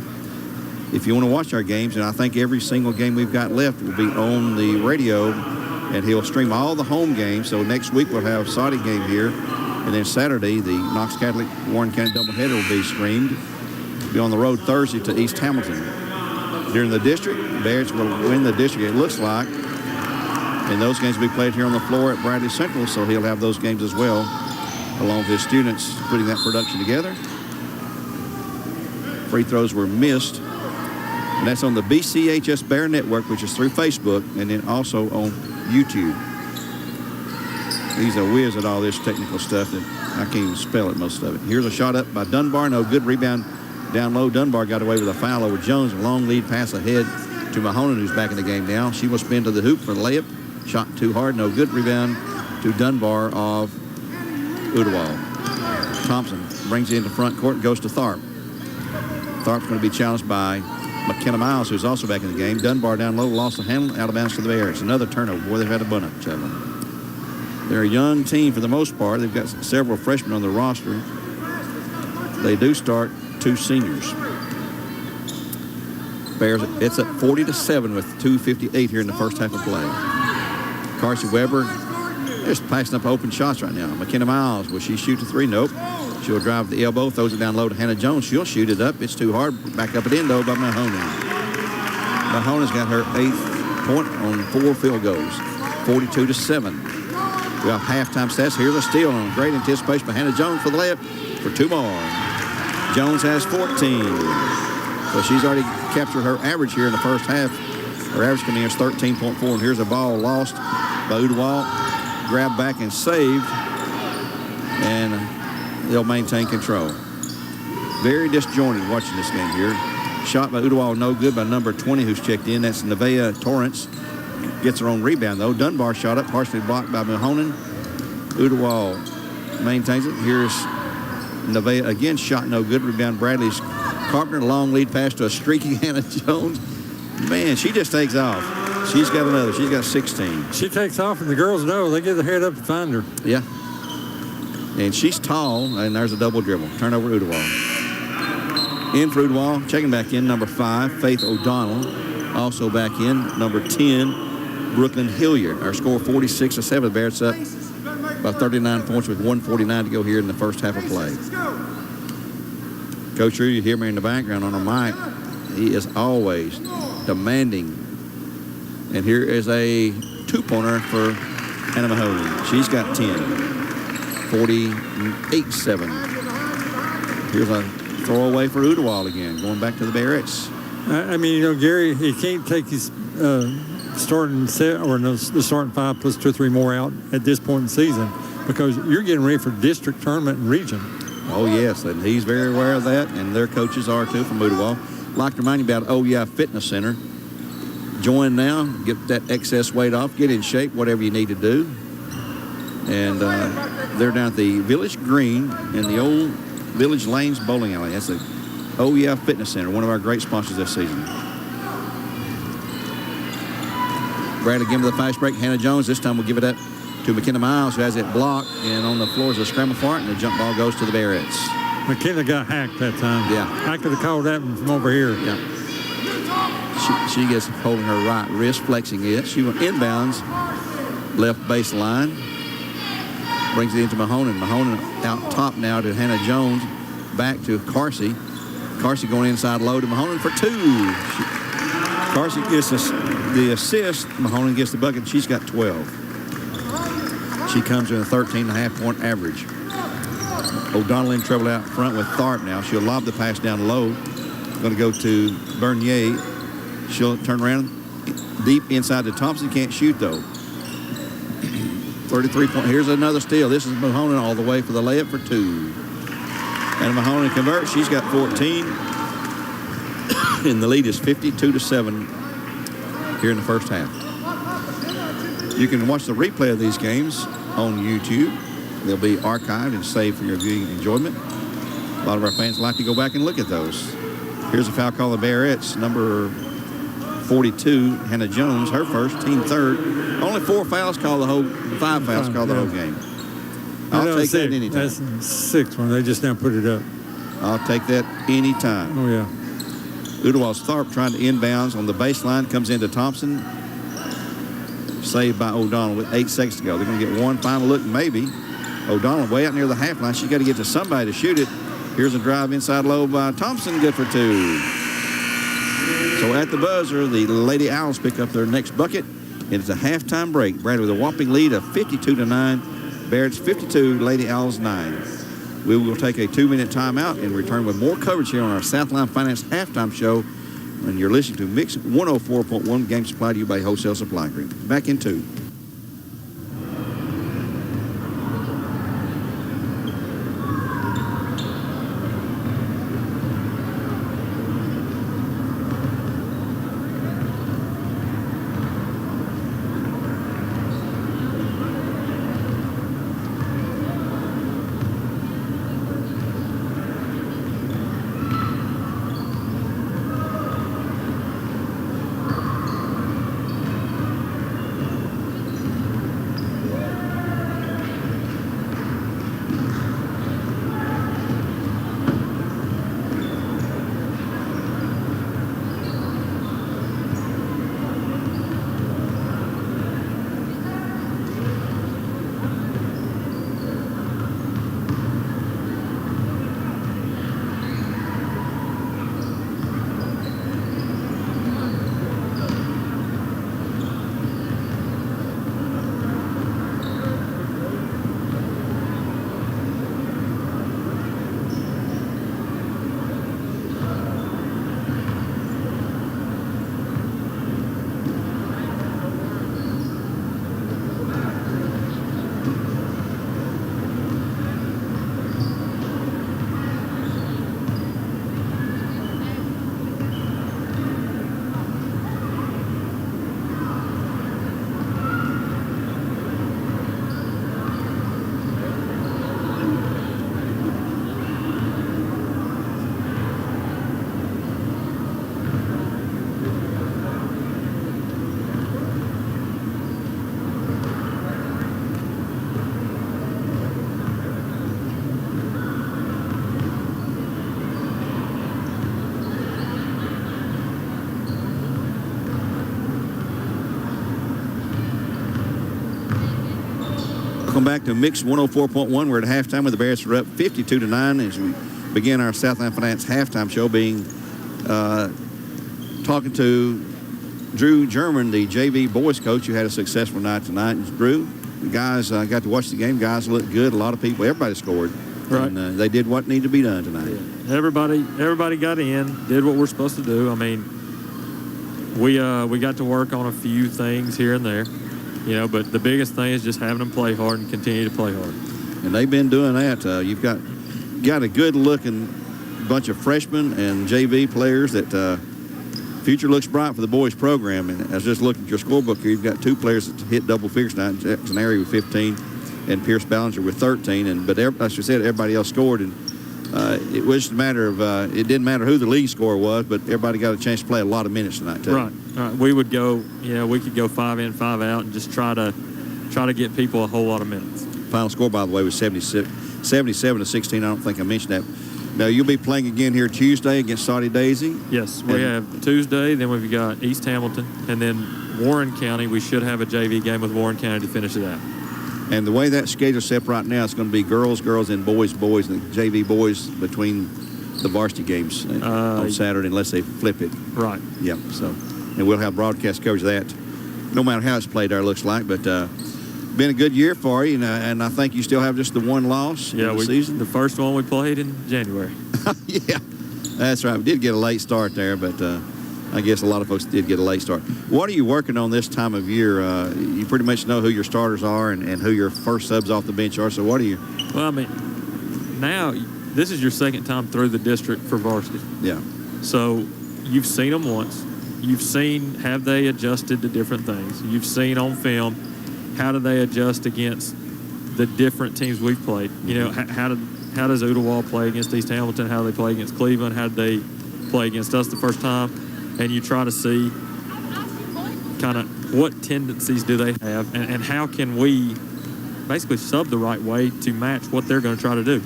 If you want to watch our games, and I think every single game we've got left will be on the radio, and he'll stream all the home games. So next week we'll have Saudi game here, and then Saturday the Knox Catholic Warren County doubleheader will be streamed. Be on the road Thursday to East Hamilton. During the district, Bears will win the district, it looks like. And those games will be played here on the floor at Bradley Central, so he'll have those games as well, along with his students putting that production together. Free throws were missed And that's on the BCHS Bear Network, which is through Facebook, and then also on YouTube. He's a whiz at all this technical stuff that I can't even spell it, most of it. Here's a shot up by Dunbar. No good. Rebound down low. Dunbar got away with a foul over Jones. A long lead pass ahead to Mahonen, who's back in the game now. She will spin to the hoop for the layup. Shot too hard. No good. Rebound to Dunbar of Udawal. Thompson brings it into front court and goes to Tharp. Tharp's going to be challenged by McKenna Miles, who's also back in the game. Dunbar down low, lost the handle, out of bounds to the Bears. Another turnover. Boy, they've had a bunch of them. They're a young team for the most part. They've got several freshmen on the roster. They do start 2 seniors. Bears, it's at 40-7 with 2:58 here in the first half of play. Carsey Weber just passing up open shots right now. McKenna Miles, will she shoot the 3? Nope. She'll drive the elbow, throws it down low to Hannah Jones. She'll shoot it up. It's too hard. Back up at end, though, by Mahonen. Mahonen's got her 8th point on 4 field goals. 42-7. We have halftime stats. Here's a steal on great anticipation by Hannah Jones for the layup for 2 more. Jones has 14. So she's already captured her average here in the first half. Her average coming in is 13.4. And here's a ball lost by Udawal. Grabbed back and saved. And they'll maintain control. Very disjointed watching this game here. Shot by Udawal, no good by number 20 who's checked in. That's Nevaeh Torrance. Gets her own rebound, though. Dunbar shot up, partially blocked by Mahonen. Udawal maintains it. Here's Nevaeh again, shot no good. Rebound Bradley's Carpenter. Long lead pass to a streaky Hannah Jones. Man, she just takes off. She's got another. She's got 16.
She takes off, and the girls know. They get their head up to find her.
Yeah. And she's tall, and there's a double dribble. Turnover Udawal. In for Udawal. Checking back in, number 5, Faith O'Donnell. Also back in, number 10, Brooklyn Hilliard. Our score 46-7. The Bears up by 39 points with 1:49 to go here in the first half of play. Coach Drew, you hear me in the background on the mic. He is always demanding. And here is a 2-pointer for Hannah Mahonen. She's got 10. 48-7. Here's a throwaway for Udawal again, going back to the Bearettes.
I mean, Gary, he can't take his starting set or the starting 5 plus 2 or 3 more out at this point in the season because you're getting ready for district tournament and region.
Oh, yes, and he's very aware of that, and their coaches are, too, from Udawal. I'd like to remind you about Fitness Center. Join now, get that excess weight off, get in shape, whatever you need to do. And they're down at the Village Green in the old Village Lanes Bowling Alley. That's the Fitness Center, one of our great sponsors this season. Bradley again with a fast break. Hannah Jones, this time we'll give it up to McKenna Miles, who has it blocked, and on the floor is a scramble for it, and the jump ball goes to the Bearettes.
McKenna got hacked that time.
Yeah.
I could have called that one from over here.
Yeah. She gets holding her right wrist, flexing it. She went inbounds, left baseline. Brings it into Mahonen. Mahonen out top now to Hannah Jones. Back to Carsey. Carsey going inside low to Mahonen for 2. Carsey gets the assist. Mahonen gets the bucket. She's got 12. She comes in a 13.5 point average. O'Donnell in trouble out front with Tharp now. She'll lob the pass down low. Going to go to Bernier. She'll turn around deep inside to Thompson. Can't shoot, though. 33 point. Here's another steal. This is Mahonen all the way for the layup for 2. And Mahonen converts. She's got 14. And the lead is 52-7 here in the first half. You can watch the replay of these games on YouTube. They'll be archived and saved for your viewing enjoyment. A lot of our fans like to go back and look at those. Here's a foul call of the Bearettes. Number 42, Hannah Jones, her first, team third. Only 4 fouls called the whole, 5 fouls called the whole game. I'll take that anytime.
That's the 6th one. They just now put it up.
I'll take that anytime.
Oh, yeah.
Udawal's Tharp trying to inbounds on the baseline. Comes into Thompson. Saved by O'Donnell with 8 seconds to go. They're going to get one final look, maybe. O'Donnell way out near the half line. She's got to get to somebody to shoot it. Here's a drive inside low by Thompson. Good for 2. So at the buzzer, the Lady Owls pick up their next bucket. And it's a halftime break. Bradley with a whopping lead of 52-9. Barrett's 52, Lady Owls 9. We will take a 2-minute timeout and return with more coverage here on our Southline Finance halftime show And you're listening to Mix 104.1, game supplied to you by Wholesale Supply Group. Back in 2. Welcome back to Mix 104.1. We're at halftime with the Bears are up 52-9 as we begin our Southland Finance halftime show, being talking to Drew German, the JV boys coach, who had a successful night tonight. And Drew, the guys got to watch the game. Guys looked good. A lot of people, everybody scored.
Right.
And they did what needed to be done tonight.
Yeah. Everybody got in, did what we're supposed to do. I mean, we got to work on a few things here and there, but the biggest thing is just having them play hard and continue to play hard. And
they've been doing that. You've got a good-looking bunch of freshmen and JV players that future looks bright for the boys program. And I was just looking at your scorebook here. You've got 2 players that hit double figures tonight. Jackson Airy with 15 and Pierce Ballinger with 13. But as you said, everybody else scored. And it was a matter of it didn't matter who the lead scorer was, but everybody got a chance to play a lot of minutes tonight too.
Right. We would go, we could go 5 in, 5 out, and just try to get people a whole lot of minutes.
Final score, by the way, was 77-16. I don't think I mentioned that. Now you'll be playing again here Tuesday against Saudi Daisy.
Yes, we have Tuesday. Then we've got East Hamilton, and then Warren County. We should have a JV game with Warren County to finish it out.
And the way that schedule's set up right now, it's going to be girls, and boys, and JV boys between the varsity games on Saturday, unless they flip it.
Right.
Yep. So, and we'll have broadcast coverage of that, no matter how it's played there, it looks like. But been a good year for you, and I think you still have just the one loss in the season.
The first one we played in January.
Yeah, that's right. We did get a late start there, but I guess a lot of folks did get a late start. What are you working on this time of year? You pretty much know who your starters are and who your first subs off the bench are. So what are you?
Well, I mean, now this is your second time through the district for varsity.
Yeah.
So you've seen them once. You've seen, have they adjusted to different things? You've seen on film, how do they adjust against the different teams we've played? How does Ooltewah play against East Hamilton? How do they play against Cleveland? How did they play against us the first time? And you try to see kind of what tendencies do they have, and how can we basically sub the right way to match what they're going to try to do.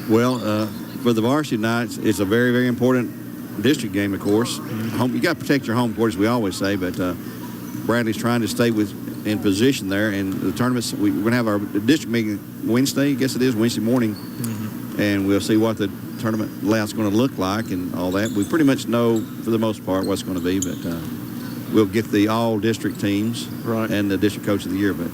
Well, for the varsity nights, it's a very, very important district game, of course. Mm-hmm. You got to protect your home court, as we always say, but Bradley's trying to stay in position there. And the tournaments, we're going to have our district meeting Wednesday, I guess it is, Wednesday morning, and we'll see what the tournament layout's going to look like and all that. We pretty much know, for the most part, what's going to be, but we'll get the all-district teams and the district coach of the year. But,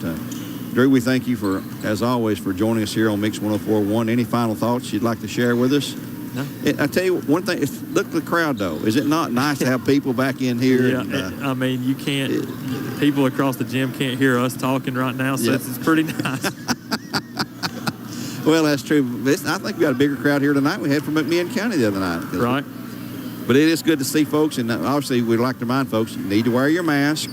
Drew, we thank you, as always, for joining us here on Mix 104.1. Any final thoughts you'd like to share with us? I tell you one thing. Look at the crowd, though. Is it not nice to have people back in here?
Yeah,
And,
I mean, you can't. People across the gym can't hear us talking right now, so it's pretty nice.
Well, that's true. I think we got a bigger crowd here tonight we had from McMinn County the other night.
Right.
But it is good to see folks, and obviously we'd like to remind folks, you need to wear your mask,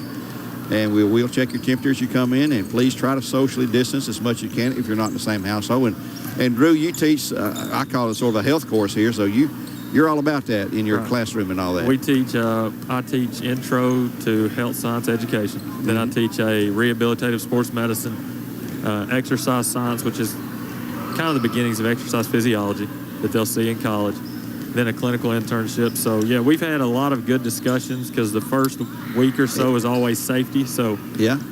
and we'll check your temperature as you come in, and please try to socially distance as much as you can if you're not in the same household. And Drew, you teach, I call it sort of a health course here, so you're all about that in your classroom and all that.
We teach, I teach intro to health science education. Then I teach a rehabilitative sports medicine, exercise science, which is kind of the beginnings of exercise physiology that they'll see in college. Then a clinical internship. So, yeah, we've had a lot of good discussions because the first week or so is always safety. So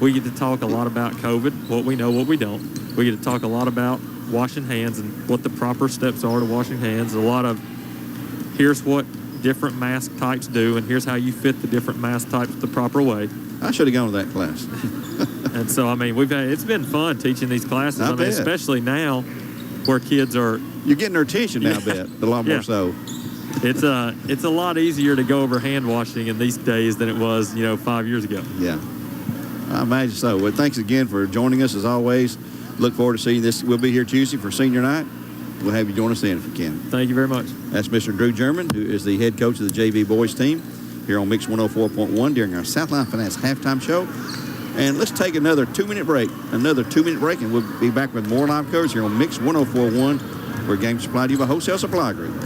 we get to talk a lot about COVID, what we know, what we don't. We get to talk a lot about washing hands and what the proper steps are to washing hands. A lot of here's what different mask types do, and here's how you fit the different mask types the proper way.
I should have gone to that class.
And so, I mean, it's been fun teaching these classes. I mean, especially now where kids are.
You're getting their attention now, I bet, a lot more so.
It's a lot easier to go over hand washing in these days than it was, 5 years ago.
Yeah, I imagine so. Well, thanks again for joining us as always. Look forward to seeing this. We'll be here Tuesday for senior night. We'll have you join us then if you can.
Thank you very much.
That's Mr. Drew German, who is the head coach of the JV boys team here on Mix 104.1 during our Southline Finance halftime show. And let's take another 2-minute break. And we'll be back with more live coverage here on Mix 104.1, where games supplied to you by Wholesale Supply Group.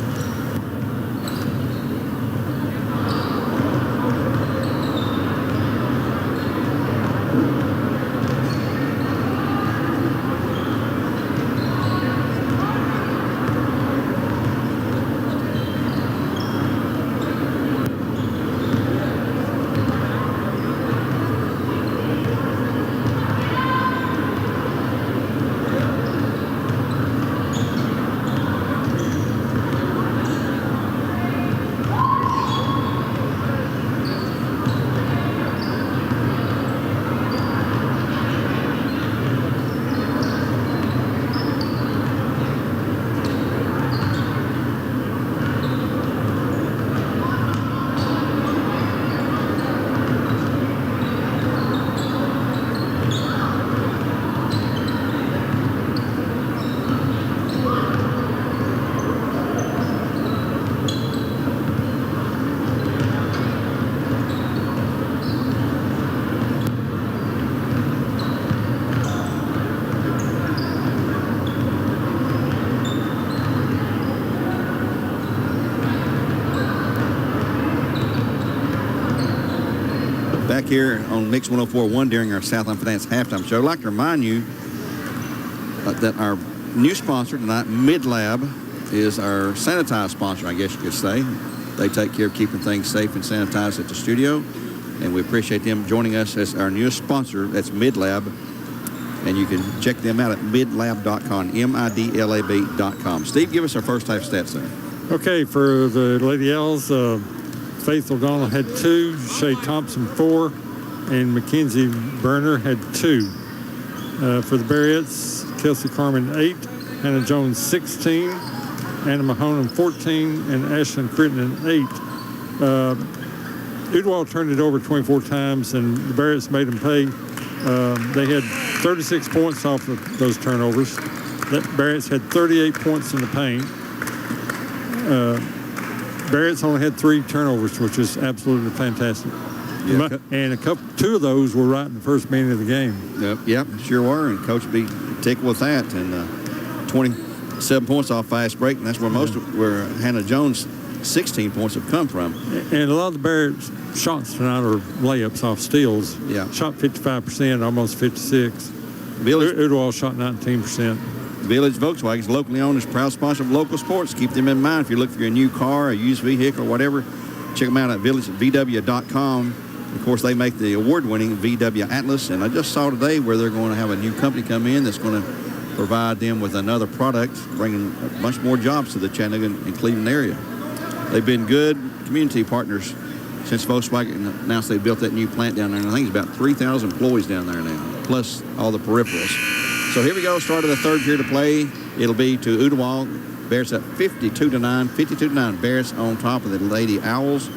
Back here on Mix 104.1 during our Southland Finance halftime show. I'd like to remind you that our new sponsor tonight, MidLab, is our sanitized sponsor, I guess you could say. They take care of keeping things safe and sanitized at the studio, and we appreciate them joining us as our newest sponsor. That's MidLab, and you can check them out at midlab.com, midlab.com. Steve, give us our first half stats there.
Okay, for the Lady Owls, Faith O'Donnell had 2, Shay Thompson 4, and Mackenzie Berner had 2. For the Barretts, Kelsey Carmen 8, Hannah Jones 16, Anna Mahonen 14, and Ashlyn Crittenden 8. Udwall turned it over 24 times, and the Barretts made them pay. They had 36 points off of those turnovers. The Barretts had 38 points in the paint. Barrett's only had 3 turnovers, which is absolutely fantastic. Yeah. And 2 of those were right in the first minute of the game.
Yep, sure were. And Coach be tickled with that. And 27 points off fast break, and that's where Hannah Jones' 16 points have come from.
And a lot of the Barrett's shots tonight are layups off steals.
Yeah.
Shot 55%, almost 56. Udwall shot 19%.
Village Volkswagen is locally owned, is proud sponsor of local sports. Keep them in mind if you look for a new car, a used vehicle, or whatever. Check them out at villagevw.com. Of course, they make the award-winning VW Atlas, and I just saw today where they're going to have a new company come in that's going to provide them with another product, bringing a bunch more jobs to the Chattanooga and Cleveland area. They've been good community partners since Volkswagen announced they built that new plant down there, and I think it's about 3,000 employees down there now, plus all the peripherals. So here we go, start of the third period of play. It'll be to Udawal. Bears up 52-9. 52-9. Bears on top of the Lady Owls.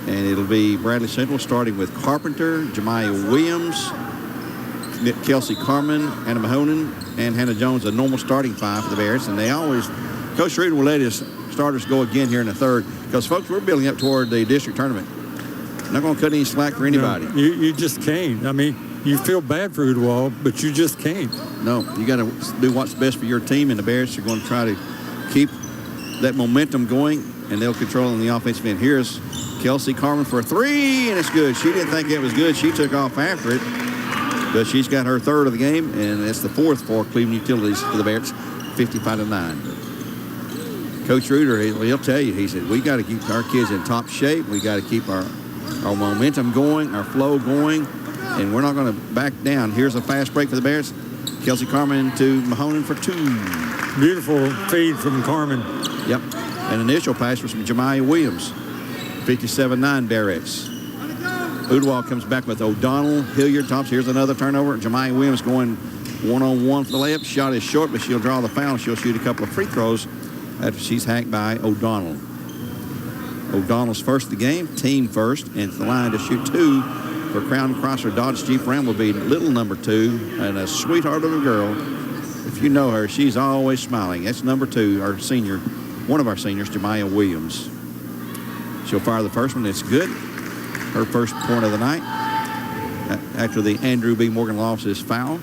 And it'll be Bradley Central starting with Carpenter, Jemiah Williams, Kelsey Carmen, Anna Mahonen, and Hannah Jones, a normal starting five for the Bears. And they always, Coach Reed will let his starters go again here in the third because, folks, we're building up toward the district tournament. Not going to cut any slack for anybody.
No, you just can't. I mean, you feel bad for Ooltewah, but you just can't.
No, you got to do what's best for your team, and the Bears are going to try to keep that momentum going, and they'll control on the offensive end. Here's Kelsey Carmen for a three, and it's good. She didn't think it was good. She took off after it, but she's got her third of the game, and it's the fourth for Cleveland Utilities for the Bears, 55-9. Coach Reuter, he'll tell you, he said, we got to keep our kids in top shape. We got to keep our momentum going, our flow going, and we're not going to back down. Here's a fast break for the Bears. Kelsey Carmen to Mahonen for two.
Beautiful feed from Carmen.
Yep. An initial pass was from Jemiah Williams. 57-9 Barrettes. Ooltewah comes back with O'Donnell. Hilliard tops. Here's another turnover. Jemiah Williams going one-on-one for the layup. Shot is short, but she'll draw the foul. She'll shoot a couple of free throws after she's hacked by O'Donnell. O'Donnell's first of the game, team first, and the line to shoot two for Crown Crosser Dodge Jeep Ram will be little number two, and a sweetheart of a girl. If you know her, she's always smiling. That's number two, our senior, one of our seniors, Jemiah Williams. She'll fire the first one. It's good. Her first point of the night after the Andrew B. Morgan lost his foul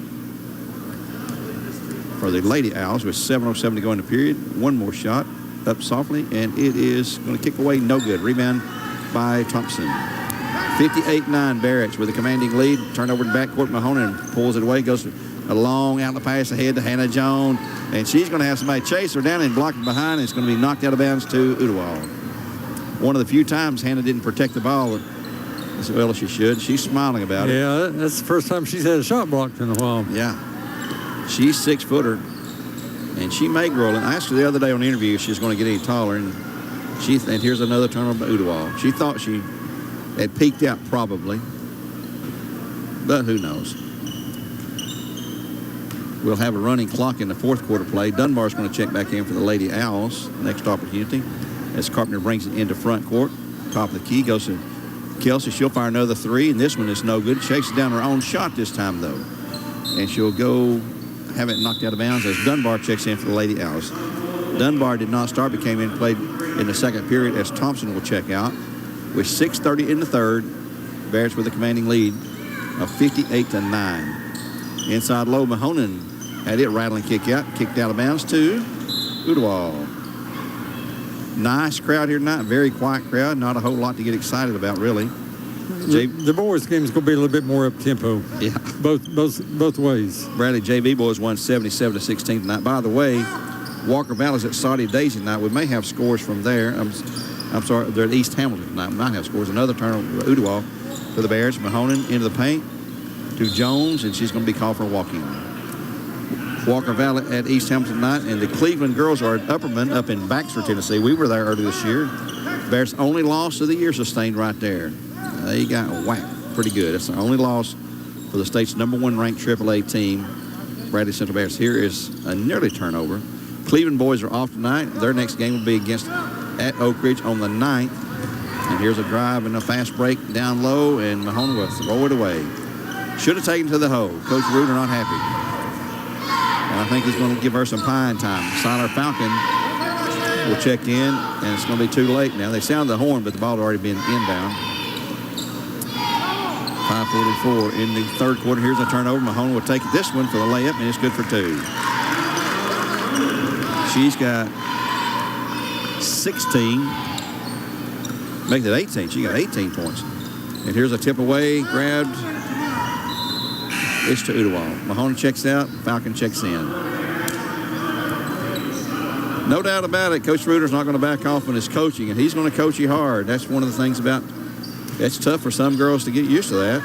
for the Lady Owls with 7:07 to go in the period. One more shot up softly, and it is going to kick away. No good. Rebound by Thompson. 58-9 Barrett's with a commanding lead. Turnover to backcourt. Mahonen pulls it away. Goes a long out the pass ahead to Hannah Jones, and she's going to have somebody chase her down and block it behind. And it's going to be knocked out of bounds to Ooltewah. One of the few times Hannah didn't protect the ball as well as she should. She's smiling about it.
Yeah, that's the first time she's had a shot blocked in a while.
Yeah. She's 6-footer, and she may grow. And I asked her the other day on the interview if she's going to get any taller, and here's another turnover by Ooltewah. She thought she had peaked out probably, but who knows. We'll have a running clock in the fourth quarter play. Dunbar's going to check back in for the Lady Owls. Next opportunity as Carpenter brings it into front court. Top of the key goes to Kelsey. She'll fire another three, and this one is no good. Chases down her own shot this time, though. And she'll go have it knocked out of bounds as Dunbar checks in for the Lady Owls. Dunbar did not start, but came in and played in the second period as Thompson will check out. With 6:30 in the third, Bears with a commanding lead of 58-9. Inside low, Mahonen had it rattling kick out, kicked out of bounds to Ooltewah. Nice crowd here tonight, very quiet crowd, not a whole lot to get excited about really.
The boys' game is going to be a little bit more up tempo. Yeah, both ways.
Bradley JV boys won 77-16 tonight. By the way, Walker Valley's at Saudi Daisy tonight. We may have scores from there. I'm sorry, they're at East Hamilton tonight. We might have scores. Another turnover, Ooltewah for the Bears. Mahonen into the paint to Jones, and she's going to be called for walking. Walker Valley at East Hamilton tonight, and the Cleveland girls are at Upperman up in Baxter, Tennessee. We were there earlier this year. Bears' only loss of the year sustained right there. They got whacked pretty good. That's the only loss for the state's #1 ranked AAA team, Bradley Central Bears. Here is a nearly turnover. Cleveland boys are off tonight. Their next game will be at Oak Ridge on the 9th. And here's a drive and a fast break down low, and Mahoney will throw it away. Should have taken to the hole. Coach Reuter not happy. And I think he's going to give her some pine time. Siler Falcon will check in, and it's going to be too late now. They sounded the horn, but the ball had already been inbound. 5:44 in the third quarter. Here's a turnover. Mahoney will take this one for the layup, and it's good for two. She's got 16. Make that 18. She got 18 points. And here's a tip away, grabbed. It's to Ooltewah. Mahoney checks out. Falcon checks in. No doubt about it, Coach Reuter's not going to back off on his coaching, and he's going to coach you hard. That's one of the things about it's tough for some girls to get used to that.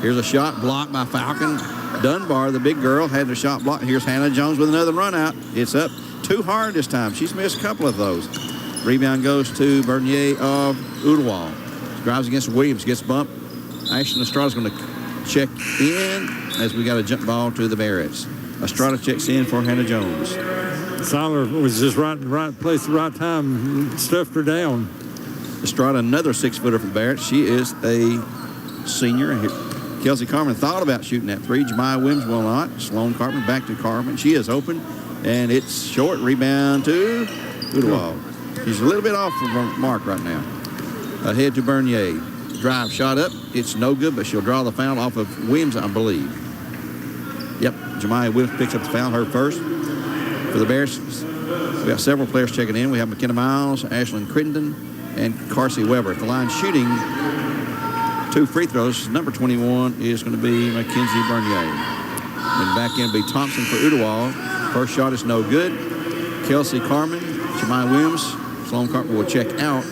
Here's a shot blocked by Falcon. Dunbar, the big girl, had the shot blocked. Here's Hannah Jones with another run out. It's up too hard this time. She's missed a couple of those. Rebound goes to Bernier of Ooltewah. Drives against Williams, gets bumped. Ashton Estrada's going to check in as we got a jump ball to the Barretts. Estrada checks in for Hannah Jones.
Seiler was just right in the right place at the right time, stuffed her down.
Estrada, another 6-footer from Barrett. She is a senior. Kelsey Carmen thought about shooting that three. Jemiah Williams will not. Sloan Carmen back to Carmen. She is open, and it's short. Rebound to Udawal. She's a little bit off from her mark right now. Ahead to Bernier. Drive shot up. It's no good, but she'll draw the foul off of Williams, I believe. Yep, Jemiah Williams picks up the foul, her first. For the Bears, we got several players checking in. We have McKenna Miles, Ashlyn Crittenden, and Carsey Weber. At the line shooting 2 free throws. Number 21 is going to be Mackenzie Bernier. And back in will be Thompson for Udawal. First shot is no good. Kelsey Carmen, Jemiah Williams, Sloan Carmen will check out.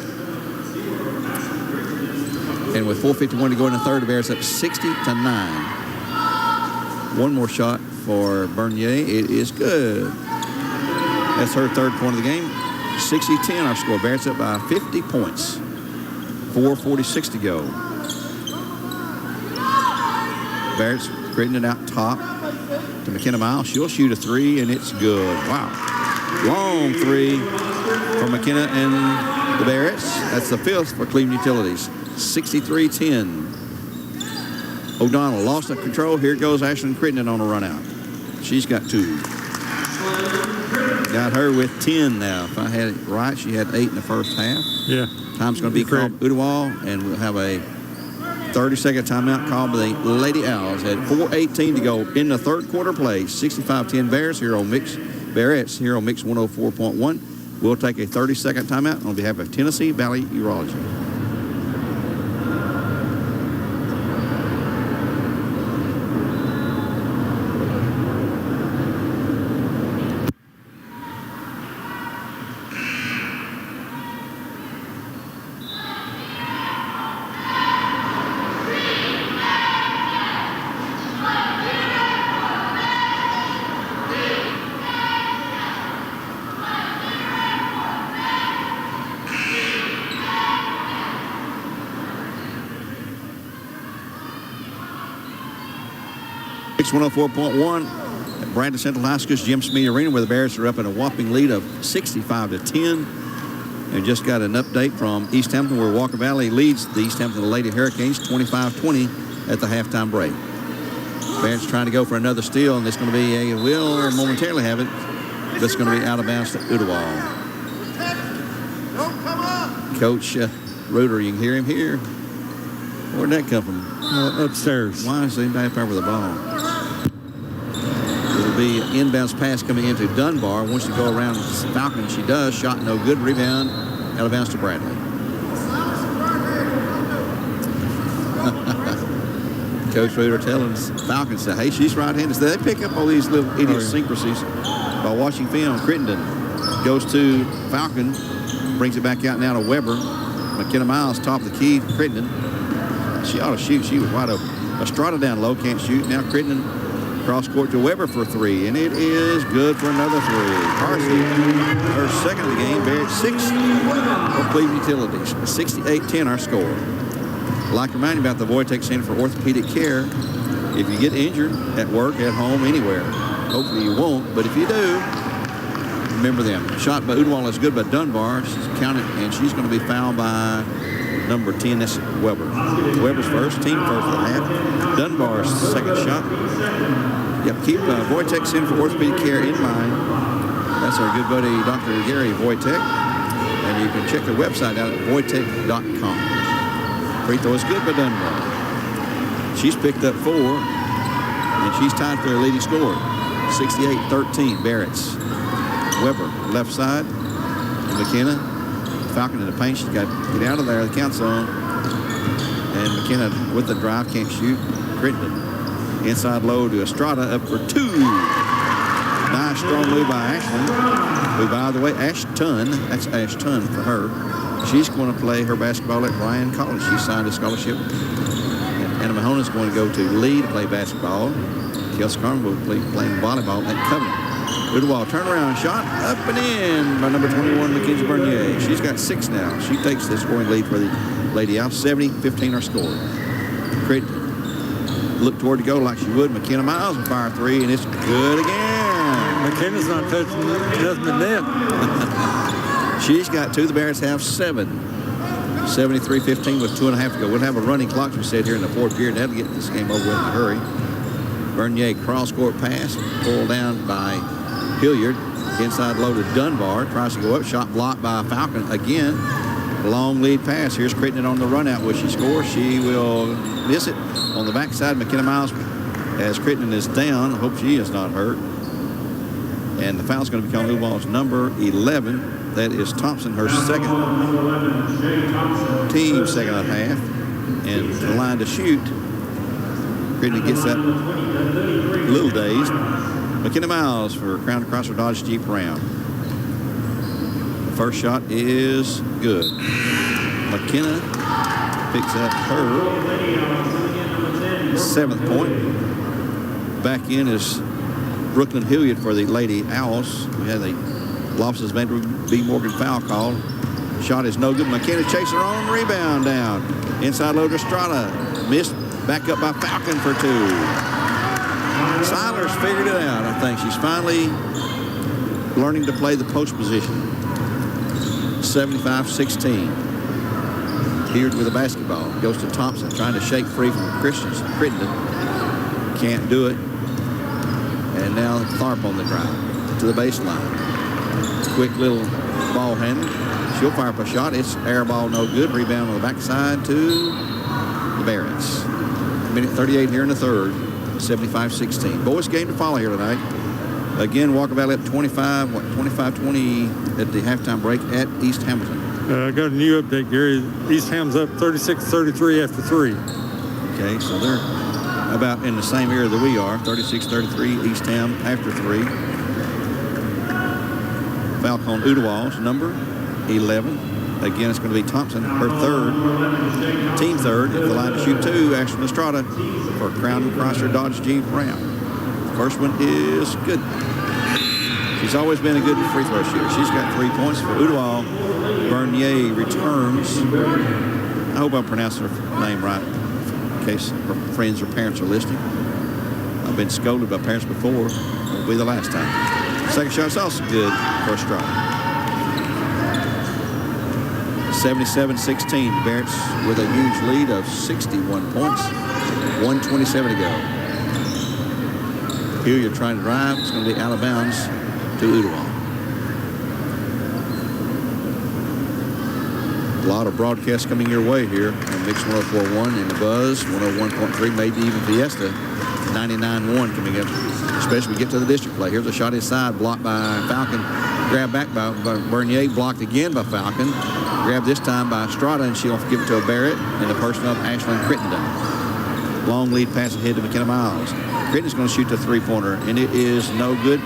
And with 4:51 to go in the third, the Bears up 60-9. One more shot for Bernier. It is good. That's her third point of the game. 60-10 our score. Bears up by 50 points. 4:46 to go. Barrett's Crittenden out top to McKenna Miles. She'll shoot a three, and it's good. Wow. Long three for McKenna and the Barretts. That's the fifth for Cleveland Utilities. 63-10. O'Donnell lost the control. Here goes Ashlyn Crittenden on a run out. She's got 2. Got her with 10 now. If I had it right, she had 8 in the first half.
Yeah.
Time's going to be called Udawal, and we'll have a 30-second timeout called by the Lady Owls at 4:18 to go in the third quarter play. 65-10 Bears here on Mix. Barrett's here on Mix 104.1. We'll take a 30-second timeout on behalf of Tennessee Valley Urology. Mix 104.1 at Brandon Central High School's Jim Smee Arena, where the Bears are up in a whopping lead of 65-10. And just got an update from East Hampton, where Walker Valley leads the East Hampton Lady Hurricanes 25-20 at the halftime break. Bears trying to go for another steal, and it's going to be will momentarily have it. That's going to be out of bounds to Udawal. Coach Reuter, you can hear him here. Where'd that come from?
Upstairs.
Why is anybody up over the ball? It'll be an inbounds pass coming into Dunbar. Wants to go around Falcon. She does. Shot no good. Rebound out of bounds to Bradley. Coach Reuter telling Falcons, say, hey, she's right-handed. So they pick up all these little idiosyncrasies by watching film. Crittenden goes to Falcon, brings it back out now to Weber. McKenna Miles, top of the key. Crittenden. She ought to shoot. She was wide open. Estrada down low, can't shoot. Now Crittenden cross court to Weber for 3, and it is good for another 3. Carsey, her second of the game, Barrett 6 for Cleveland Utilities. 68-10 our score. I'd like to remind you about the Wojtek Center for Orthopedic Care. If you get injured at work, at home, anywhere, hopefully you won't, but if you do, remember them. Shot by Udawal is good by Dunbar. She's counted, and she's going to be fouled by number 10, that's Weber. Weber's first, team first of the half. Dunbar's second shot. Yep, keep Wojtek Center for Orthopedic Care in mind. That's our good buddy, Dr. Gary Wojtek. And you can check the website out at wojtek.com. Free throw is good by Dunbar. She's picked up 4, and she's tied for their leading scorer. 68-13, Barrett's. Weber, left side. And McKenna. Falcon in the paint. She's got to get out of there. The count's on. And McKenna with the drive can't shoot. Crittenden inside low to Estrada up for 2. Nice strong move by Ashton. Who, by the way, Ashton. That's Ashton for her. She's going to play her basketball at Bryan College. She signed a scholarship. And Anna Mahona's going to go to Lee to play basketball. Kelsey Carmen will be playing volleyball at Covenant. Udawal turnaround shot up and in by number 21, Mackenzie Bernier. She's got 6 now. She takes the scoring lead for the Lady Owls. 70-15 our score. Crittenden look toward to go like she would. McKenna Miles will fire 3, and it's good again.
McKenna's not touching nothing but net.
She's got 2. The Bears have 7. 73-15 with 2.5 to go. We'll have a running clock, we said, here in the fourth period. That'll get this game over with in a hurry. Bernier cross-court pass, pulled down by Hilliard. Inside low to Dunbar. Tries to go up. Shot blocked by Falcon again. Long lead pass. Here's Crittenden on the run out. Will she score? She will miss it. On the backside, McKenna Miles, as Crittenden is down. I hope she is not hurt. And the foul's going to be called Udall's number 11. That is Thompson, her second. Team second and a half. And the line to shoot. Crittenden gets that a little dazed. McKenna Miles for Crown Chrysler Dodge Jeep Ram. The first shot is good. McKenna picks up her 7th point. Back in is Brooklyn Hilliard for the Lady Owls. We had the Lobsters Van B. Morgan foul called. Shot is no good. McKenna chasing her own rebound down. Inside low to Estrada. Missed. Back up by Falcon for 2. Siler's figured it out, I think. She's finally learning to play the post position. 75-16. Here with the basketball. Goes to Thompson, trying to shake free from Crittenden. Can't do it. And now Tharp on the drive to the baseline. Quick little ball handle. She'll fire up a shot. It's air ball, no good. Rebound on the backside to the Barretts. Minute 38 here in the third. 75-16. Boys game to follow here tonight. Again, Walker Valley up 25-20 at the halftime break at East Hamilton.
I got a new update, Gary. East Ham's up 36-33 after 3.
Okay, so they're about in the same area that we are. 36-33 East Ham after 3. Falcon Udawal's number 11. Again, it's going to be Thompson, her third, team third, at the line to shoot 2. Ashton Estrada for Crown Chrysler Dodge Jeep Ram. First one is good. She's always been a good free throw shooter. She's got 3 points for Udawal. Bernier returns. I hope I'm pronouncing her name right in case her friends or parents are listening. I've been scolded by parents before. It'll be the last time. Second shot's also good for Estrada. 77-16. Barretts with a huge lead of 61 points. 1:27 to go. Hilliard trying to drive. It's going to be out of bounds to Udawal. A lot of broadcasts coming your way here on Mix 104.1 and the Buzz 101.3, maybe even Fiesta 99.1 coming up. Especially we get to the district play. Here's a shot inside, blocked by Falcon. Grabbed back by Bernier, blocked again by Falcon. Grabbed this time by Estrada, and she'll give it to a Barrett and the person of Ashlyn Crittenden. Long lead pass ahead to McKenna Miles. Crittenden's going to shoot the three-pointer, and it is no good.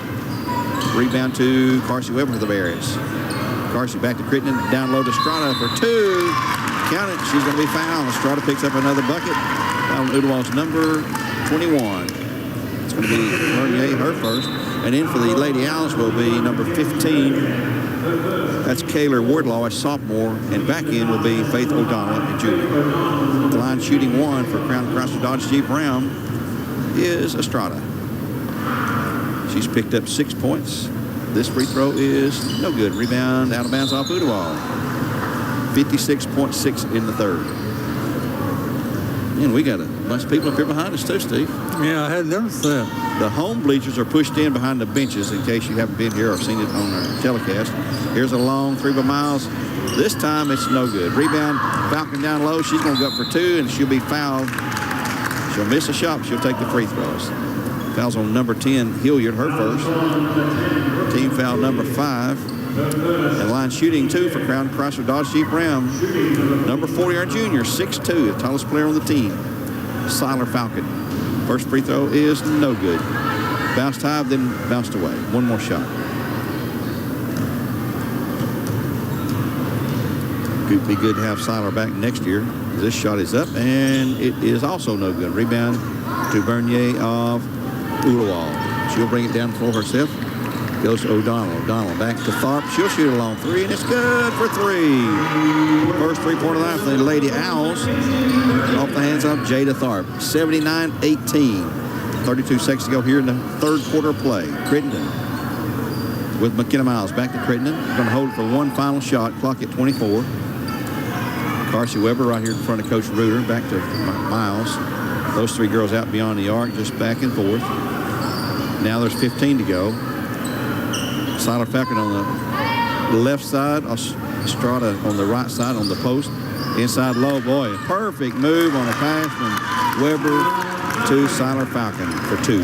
Rebound to Carsey Weber for the Barretts. Carsey back to Crittenden, down low to Estrada for 2. Count it, she's going to be fouled. Estrada picks up another bucket. Foul on Udawal's number 21. It's going to be Bernier, her first. And in for the Lady Owls will be number 15. That's Kaylor Wardlaw, a sophomore. And back in will be Faith O'Donnell, a junior. The line shooting 1 for Crown Chrysler Dodge Jeep Ram is Estrada. She's picked up 6 points. This free throw is no good. Rebound out of bounds off Udawal. 56.6 in the third. And we got a bunch of people up here behind us too, Steve.
Yeah, I hadn't noticed that.
The home bleachers are pushed in behind the benches in case you haven't been here or seen it on our telecast. Here's a long 3 by Miles. This time it's no good. Rebound, Falcon down low. She's going to go up for 2, and she'll be fouled. She'll miss a shot. She'll take the free throws. Fouls on number 10, Hilliard, her first. Team foul number 5. And line shooting 2 for Crown Chrysler Dodge Jeep Ram. Number 40, our junior, 6'2", the tallest player on the team, Siler Falcon. First free throw is no good. Bounced high, then bounced away. One more shot. Could be good to have Siler back next year. This shot is up, and it is also no good. Rebound to Bernier of Udawal. She'll bring it down the floor herself. Goes to O'Donnell. O'Donnell back to Tharp. She'll shoot a long 3, and it's good for 3. First three-pointer line for the Lady Owls. Off the hands of Jada Tharp. 79-18. 32 seconds to go here in the third quarter play. Crittenden with McKenna Miles. Back to Crittenden. Going to hold it for one final shot. Clock at 24. Carsey Weber right here in front of Coach Reuter. Back to Miles. Those three girls out beyond the arc, just back and forth. Now there's 15 to go. Siler Falcon on the left side. Estrada on the right side on the post. Inside low, boy. Perfect move on a pass from Weber to Siler Falcon for 2.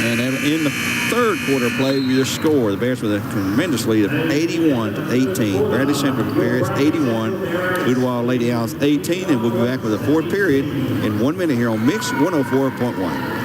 And in the third quarter play, your score, the Bears with a tremendous lead of 81-18. Bradley Central Bears 81, Ooltewah Lady Owls 18, and we'll be back with a fourth period in 1 minute here on Mix 104.1.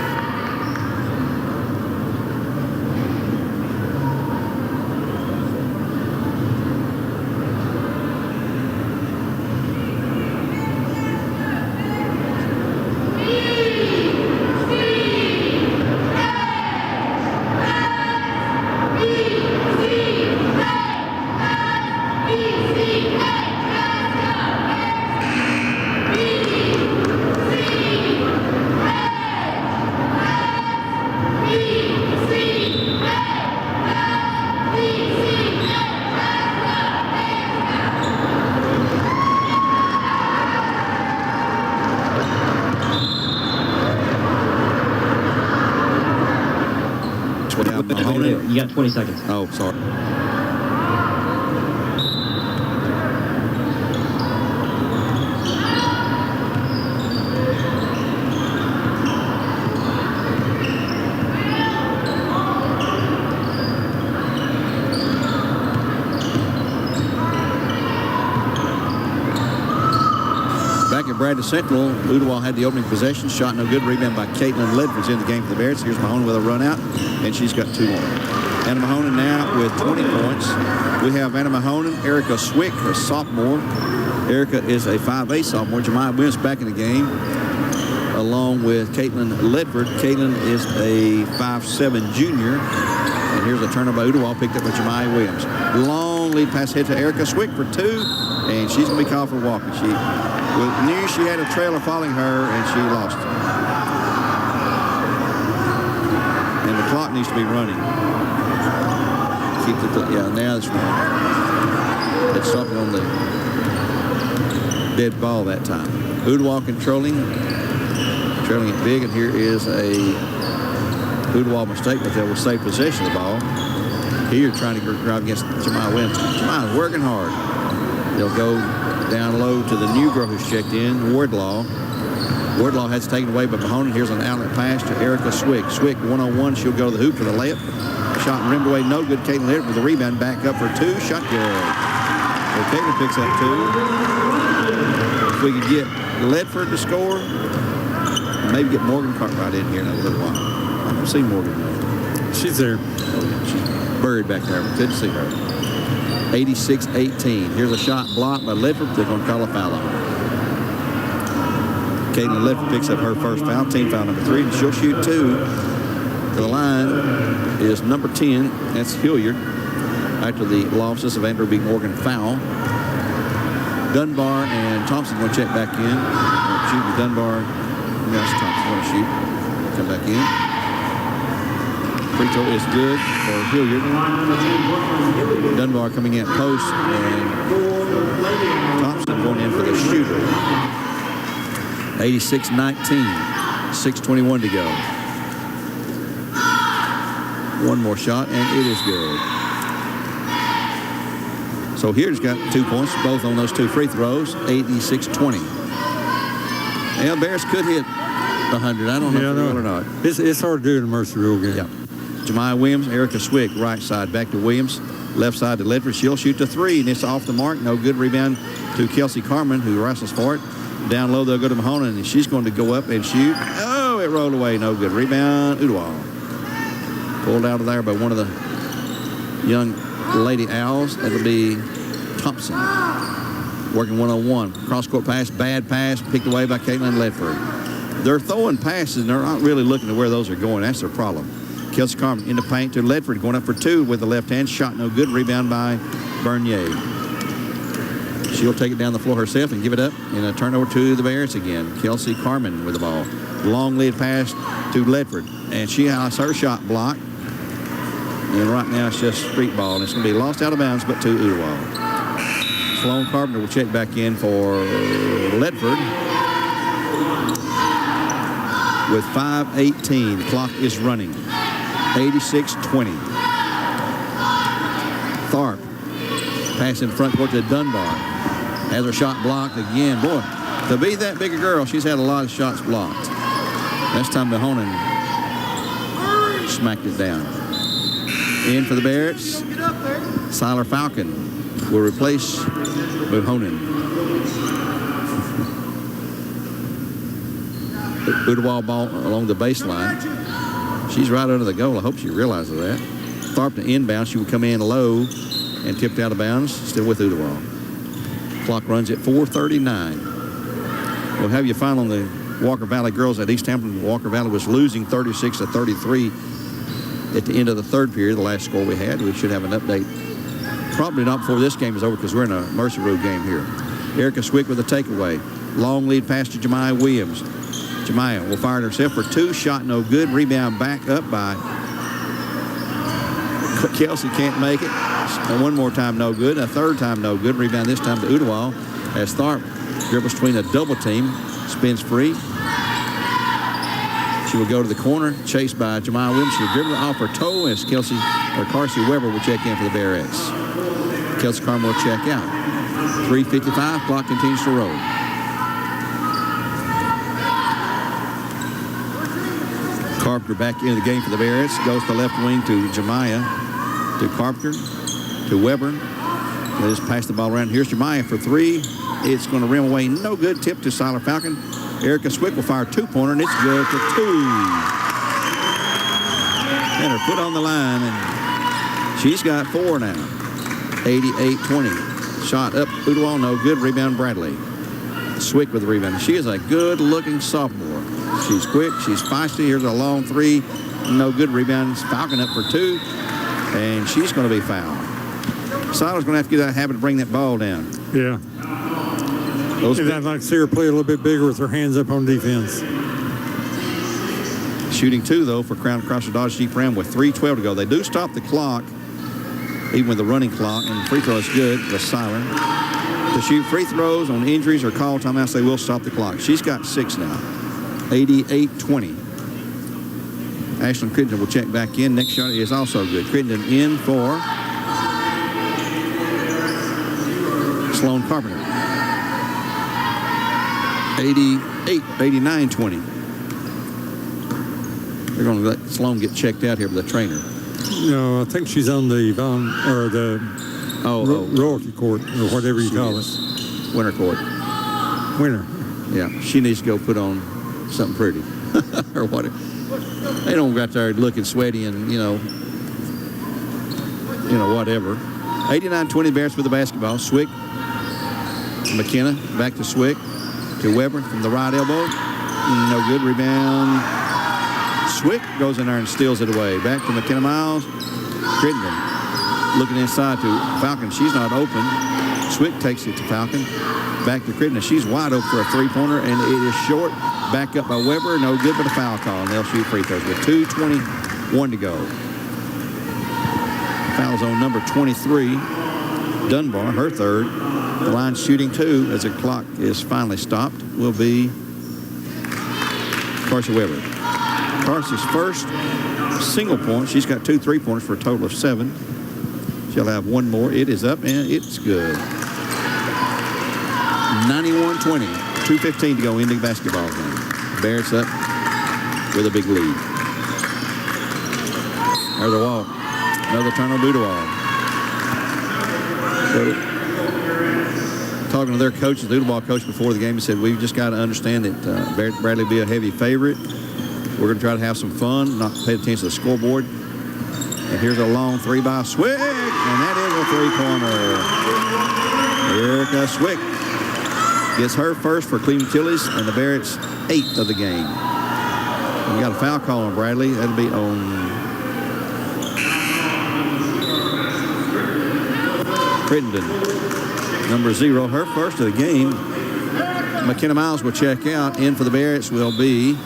You got 20 seconds.
Oh, sorry. Back at Bradley Central, Ooltewah had the opening possession. Shot no good. Rebound by Caitlin Ledford's in the game for the Bears. Here's Mahoney with a run out, and she's got 2 more. Anna Mahoney now with 20 points. We have Anna Mahoney, Erica Swick, a sophomore. Erica is a 5A sophomore. Jemiah Williams back in the game, along with Caitlin Ledford. Caitlin is a 5'7" junior. And here's a turnover by Ooltewah, picked up by Jemiah Williams. Long lead pass ahead to Erica Swick for 2, and she's going to be called for walking. She knew she had a trailer following her, and she lost it. And the clock needs to be running. Yeah, now it's running. It's something on the dead ball that time. Ooltewah trailing it big, and here is a Ooltewah mistake, but they will save possession of the ball. Here trying to drive against Jemiah Williams. Jemiah's working hard. They'll go down low to the new girl who's checked in, Wardlaw. Wardlaw has taken away by Mahoney. Here's an outlet pass to Erica Swick. Swick 1-on-1. She'll go to the hoop for the layup. Shot and rimmed away, no good. Caitlin Ledford with the rebound, back up for 2. Shot good. So Caitlin picks up 2. If we could get Ledford to score, maybe get Morgan Cartwright in here in a little while. I don't see Morgan.
She's there.
She's buried back there. We couldn't see her. 86-18. Here's a shot blocked by Ledford. They're going to call a foul on her. Caitlin Ledford picks up her first foul, team foul number 3, and she'll shoot 2. To the line is number 10. That's Hilliard. After the losses of Andrew B. Morgan foul. Dunbar and Thompson going to check back in. Shoot with Dunbar. Yes, Thompson going to shoot. Come back in. Free throw is good for Hilliard. Dunbar coming in at post, and Thompson going in for the shooter. 86-19. 6:21 to go. One more shot, and it is good. So here's got 2 points, both on those 2 free throws, 86-20. And Bears could hit 100. I don't know if they will or not.
It's hard to do in a Mercer Rule game.
Yeah. Jemiah Williams, Erica Swick, right side, back to Williams. Left side to Ledford. She'll shoot to 3, and it's off the mark. No good. Rebound to Kelsey Carmen, who wrestles for it. Down low, they'll go to Mahoney, and she's going to go up and shoot. Oh, it rolled away. No good. Rebound, Ooltewah. Pulled out of there by one of the young Lady Owls. That'll be Thompson. Working 1-on-1. Cross-court pass, bad pass, picked away by Caitlin Ledford. They're throwing passes, and they're not really looking to where those are going. That's their problem. Kelsey Carmen in the paint to Ledford, going up for 2 with the left hand. Shot no good. Rebound by Bernier. She'll take it down the floor herself and give it up in a turnover to the Bears again. Kelsey Carmen with the ball. Long lead pass to Ledford, and she has her shot blocked. And right now it's just street ball, and it's going to be lost out of bounds, but to Ooltewah. Sloan Carpenter will check back in for Ledford. With 5:18, clock is running. 86-20. Tharp pass in front court to Dunbar. Has her shot blocked again. Boy, to be that big a girl, she's had a lot of shots blocked. This time Mahonen smacked it down. In for the Barretts, Siler Falcon will replace Mahonen. Ooltewah ball along the baseline. She's right under the goal. I hope she realizes that. Tharp to inbound. She would come in low and tipped out of bounds. Still with Ooltewah. Clock runs at 4:39. We'll have you final on the Walker Valley girls at East Hampton. Walker Valley was losing 36-33 at the end of the third period, the last score we had. We should have an update probably not before this game is over because we're in a Mercy Road game here. Erica Swick with a takeaway. Long lead pass to Jemiah Williams. Jemiah will fire it herself for two. Shot no good. Rebound back up by Kelsey. Can't make it. And one more time no good. A third time no good. Rebound this time to Ooltewah as Tharp dribbles between a double team. Spins free. She will go to the corner. Chased by Jemiah Williams. She'll dribble it off her toe as Carsey Weber will check in for the Barretts. Kelsey Carmel will check out. 3:55. Clock continues to roll. Carpenter back into the game for the Barretts. Goes to the left wing to Jemiah. To Carpenter. To Weber. They just pass the ball around. Here's Jemiah for three. It's going to rim away. No good. Tip to Siler Falcon. Erica Swick will fire a two-pointer, and it's good for two. And her foot on the line, and she's got four now. 88-20. Shot up. Ooltewah, no good. Rebound Bradley. Swick with the rebound. She is a good-looking sophomore. She's quick. She's feisty. Here's a long three. No good. Rebound. Falcon up for two. And she's going to be fouled. Siler's going to have to get that habit to bring that ball down.
Yeah. And I'd like to see her play a little bit bigger with her hands up on defense.
Shooting two, though, for Crown Crosser Dodge Jeep Ram with 3:12 to go. They do stop the clock, even with the running clock, and free throw is good. The Siler. To shoot free throws on injuries or call timeouts, they will stop the clock. She's got 6 now. 88-20. Ashlyn Crittenden will check back in. Next shot is also good. Crittenden in for Sloan Carpenter. 89-20. They're going to let Sloan get checked out here with the trainer.
No, I think she's on the royalty court or whatever you call it.
Winter court.
Winter.
Yeah, she needs to go put on something pretty or whatever. They don't got there looking sweaty and whatever. 89-20 Bears with the basketball. Swick, McKenna back to Swick. To Weber from the right elbow. No good. Rebound. Swick goes in there and steals it away. Back to McKenna Miles. Crittenden looking inside to Falcon. She's not open. Swick takes it to Falcon. Back to Crittenden. She's wide open for a three-pointer, and it is short. Back up by Weber. No good, but a foul call, and they'll shoot free throws with 2:21 to go. Foul zone number 23. Dunbar, her third. The line shooting two as the clock is finally stopped will be Carsey Weber. Carsey's first single point. She's got 2 3-pointers for a total of 7. She'll have one more. It is up and it's good. 91-20. 2:15 to go in the basketball game. Barrett's up with a big lead. There's the wall. Another turnover to wall. So, talking to their coach, the Ooltewah coach before the game, he said, we've just got to understand that Bradley will be a heavy favorite. We're going to try to have some fun, not pay attention to the scoreboard. And here's a long three by Swick, and that is a three-pointer. Erica Swick gets her first for Cleveland Tillies, and the Barretts' 8th of the game. We got a foul call on Bradley. That'll be on Crittenden. Number 0, her first of the game. McKenna Miles will check out. In for the Barretts will be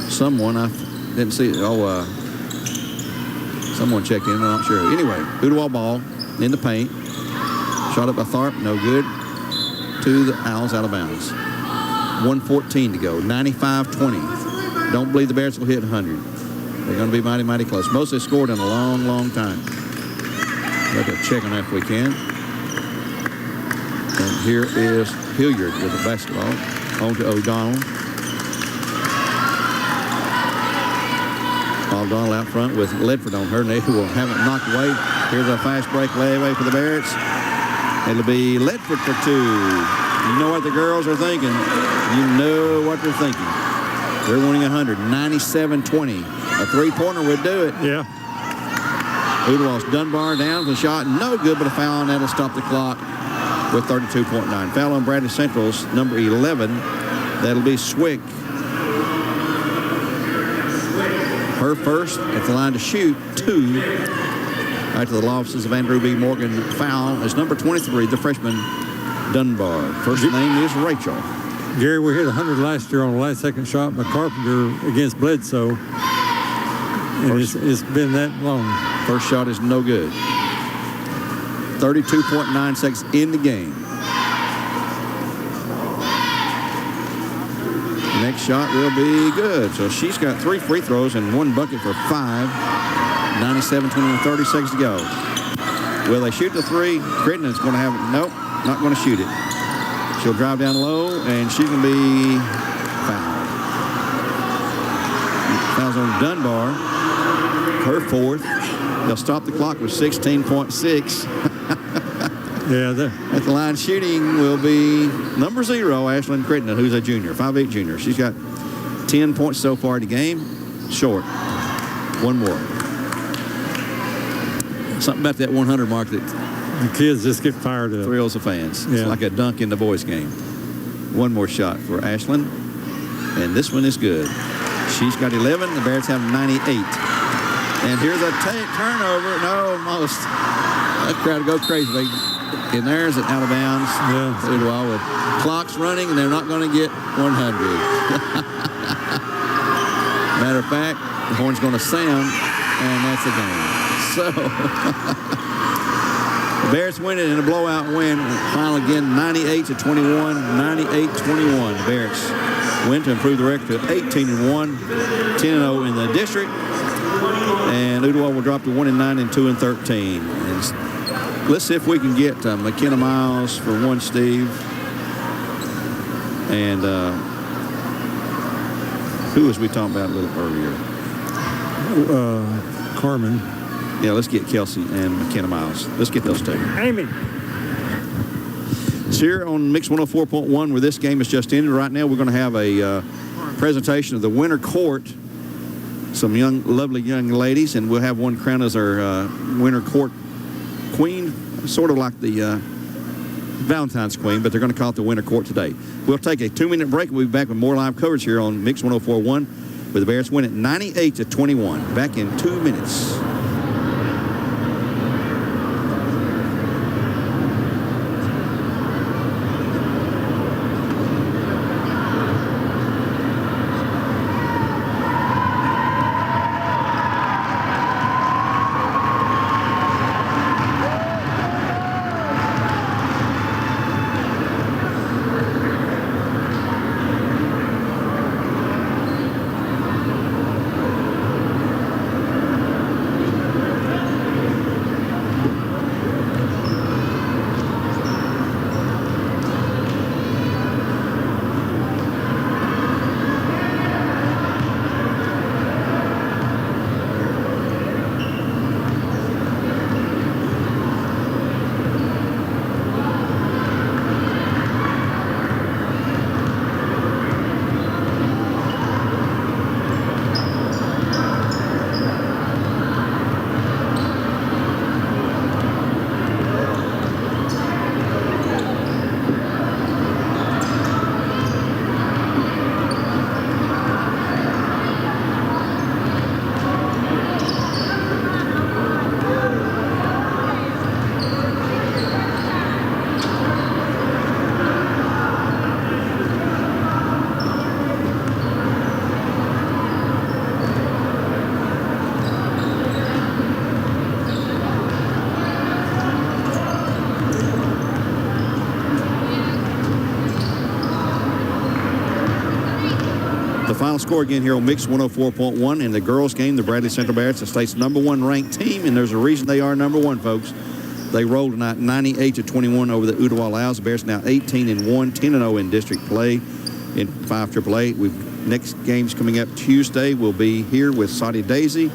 someone I didn't see. Someone checked in, I'm not sure. Anyway, Ooltewah ball in the paint. Shot up by Tharp, no good. To the Owls, out of bounds. 1:14 to go, 95-20. Don't believe the Bears will hit 100. They're going to be mighty, mighty close. Most they scored in a long, long time. Let us check on that if we can. And here is Hilliard with the basketball. On to O'Donnell. O'Donnell out front with Ledford on her. They will have it knocked away. Here's a fast break layaway for the Barretts. It'll be Ledford for 2. You know what the girls are thinking. You know what they're thinking. They're winning 100, 97-20. A three-pointer would do it.
Yeah.
Ooltewah's Dunbar down for the shot. No good, but a foul, and that'll stop the clock with 32.9. Foul on Bradley Central's number 11. That'll be Swick. Her first at the line to shoot, 2. Back to the losses of Andrew B. Morgan. Foul is number 23, the freshman Dunbar. First name is Rachel.
Gary, we hit 100 last year on the last second shot by Carpenter against Bledsoe. And it's been that long.
First shot is no good. 32.9 seconds in the game. The next shot will be good. So she's got 3 free throws and 1 bucket for 5. 97-21, 30 seconds to go. Will they shoot the 3? Crittenden's going to have it. Nope, not going to shoot it. She'll drive down low, and she's going to be fouled. Fouls on Dunbar. Her 4th. They'll stop the clock with 16.6.
Yeah.
At the line shooting will be number 0, Ashlyn Crittenden, who's a junior, 5'8" junior. She's got 10 points so far in the game. Short. 1 more. Something about that 100 mark that
The kids just get fired up.
thrills the fans.
Yeah.
It's like a dunk in the boys' game. 1 more shot for Ashlyn. And this one is good. She's got 11. The Bears have 98. And here's a turnover. No, almost. That crowd will go crazy. And there's it out of bounds.
Yeah.
Ooltewah with clocks running, and they're not going to get 100. Matter of fact, the horn's going to sound, and that's the game. So the Bears win it in a blowout win. Final again, 98-21, 98-21. The Bears win to improve the record to 18-1, 10-0 in the district. And Ooltewah will drop to 1-9 and 2-13. And let's see if we can get McKenna Miles for 1, Steve. And who was we talking about a little earlier?
Carmen.
Yeah, let's get Kelsey and McKenna Miles. Let's get those 2.
Amy.
It's here on Mix 104.1 where this game has just ended. Right now we're going to have a presentation of the winter court. Some lovely young ladies, and we'll have one crowned as our winter court queen, sort of like the Valentine's Queen, but they're going to call it the winter court today. We'll take a 2-minute break. We'll be back with more live coverage here on Mix 104.1 with the Bears win at 98-21. Back in 2 minutes. final score again here on Mix 104.1. In the girls' game, the Bradley Central Bears, the state's #1 ranked team, and there's a reason they are #1, folks. They rolled tonight 98-21 over the Ooltewah Owls. The Bears now 18-1, 10-0 in district play in 5 AAA. Next games coming up Tuesday will be here with Saudi Daisy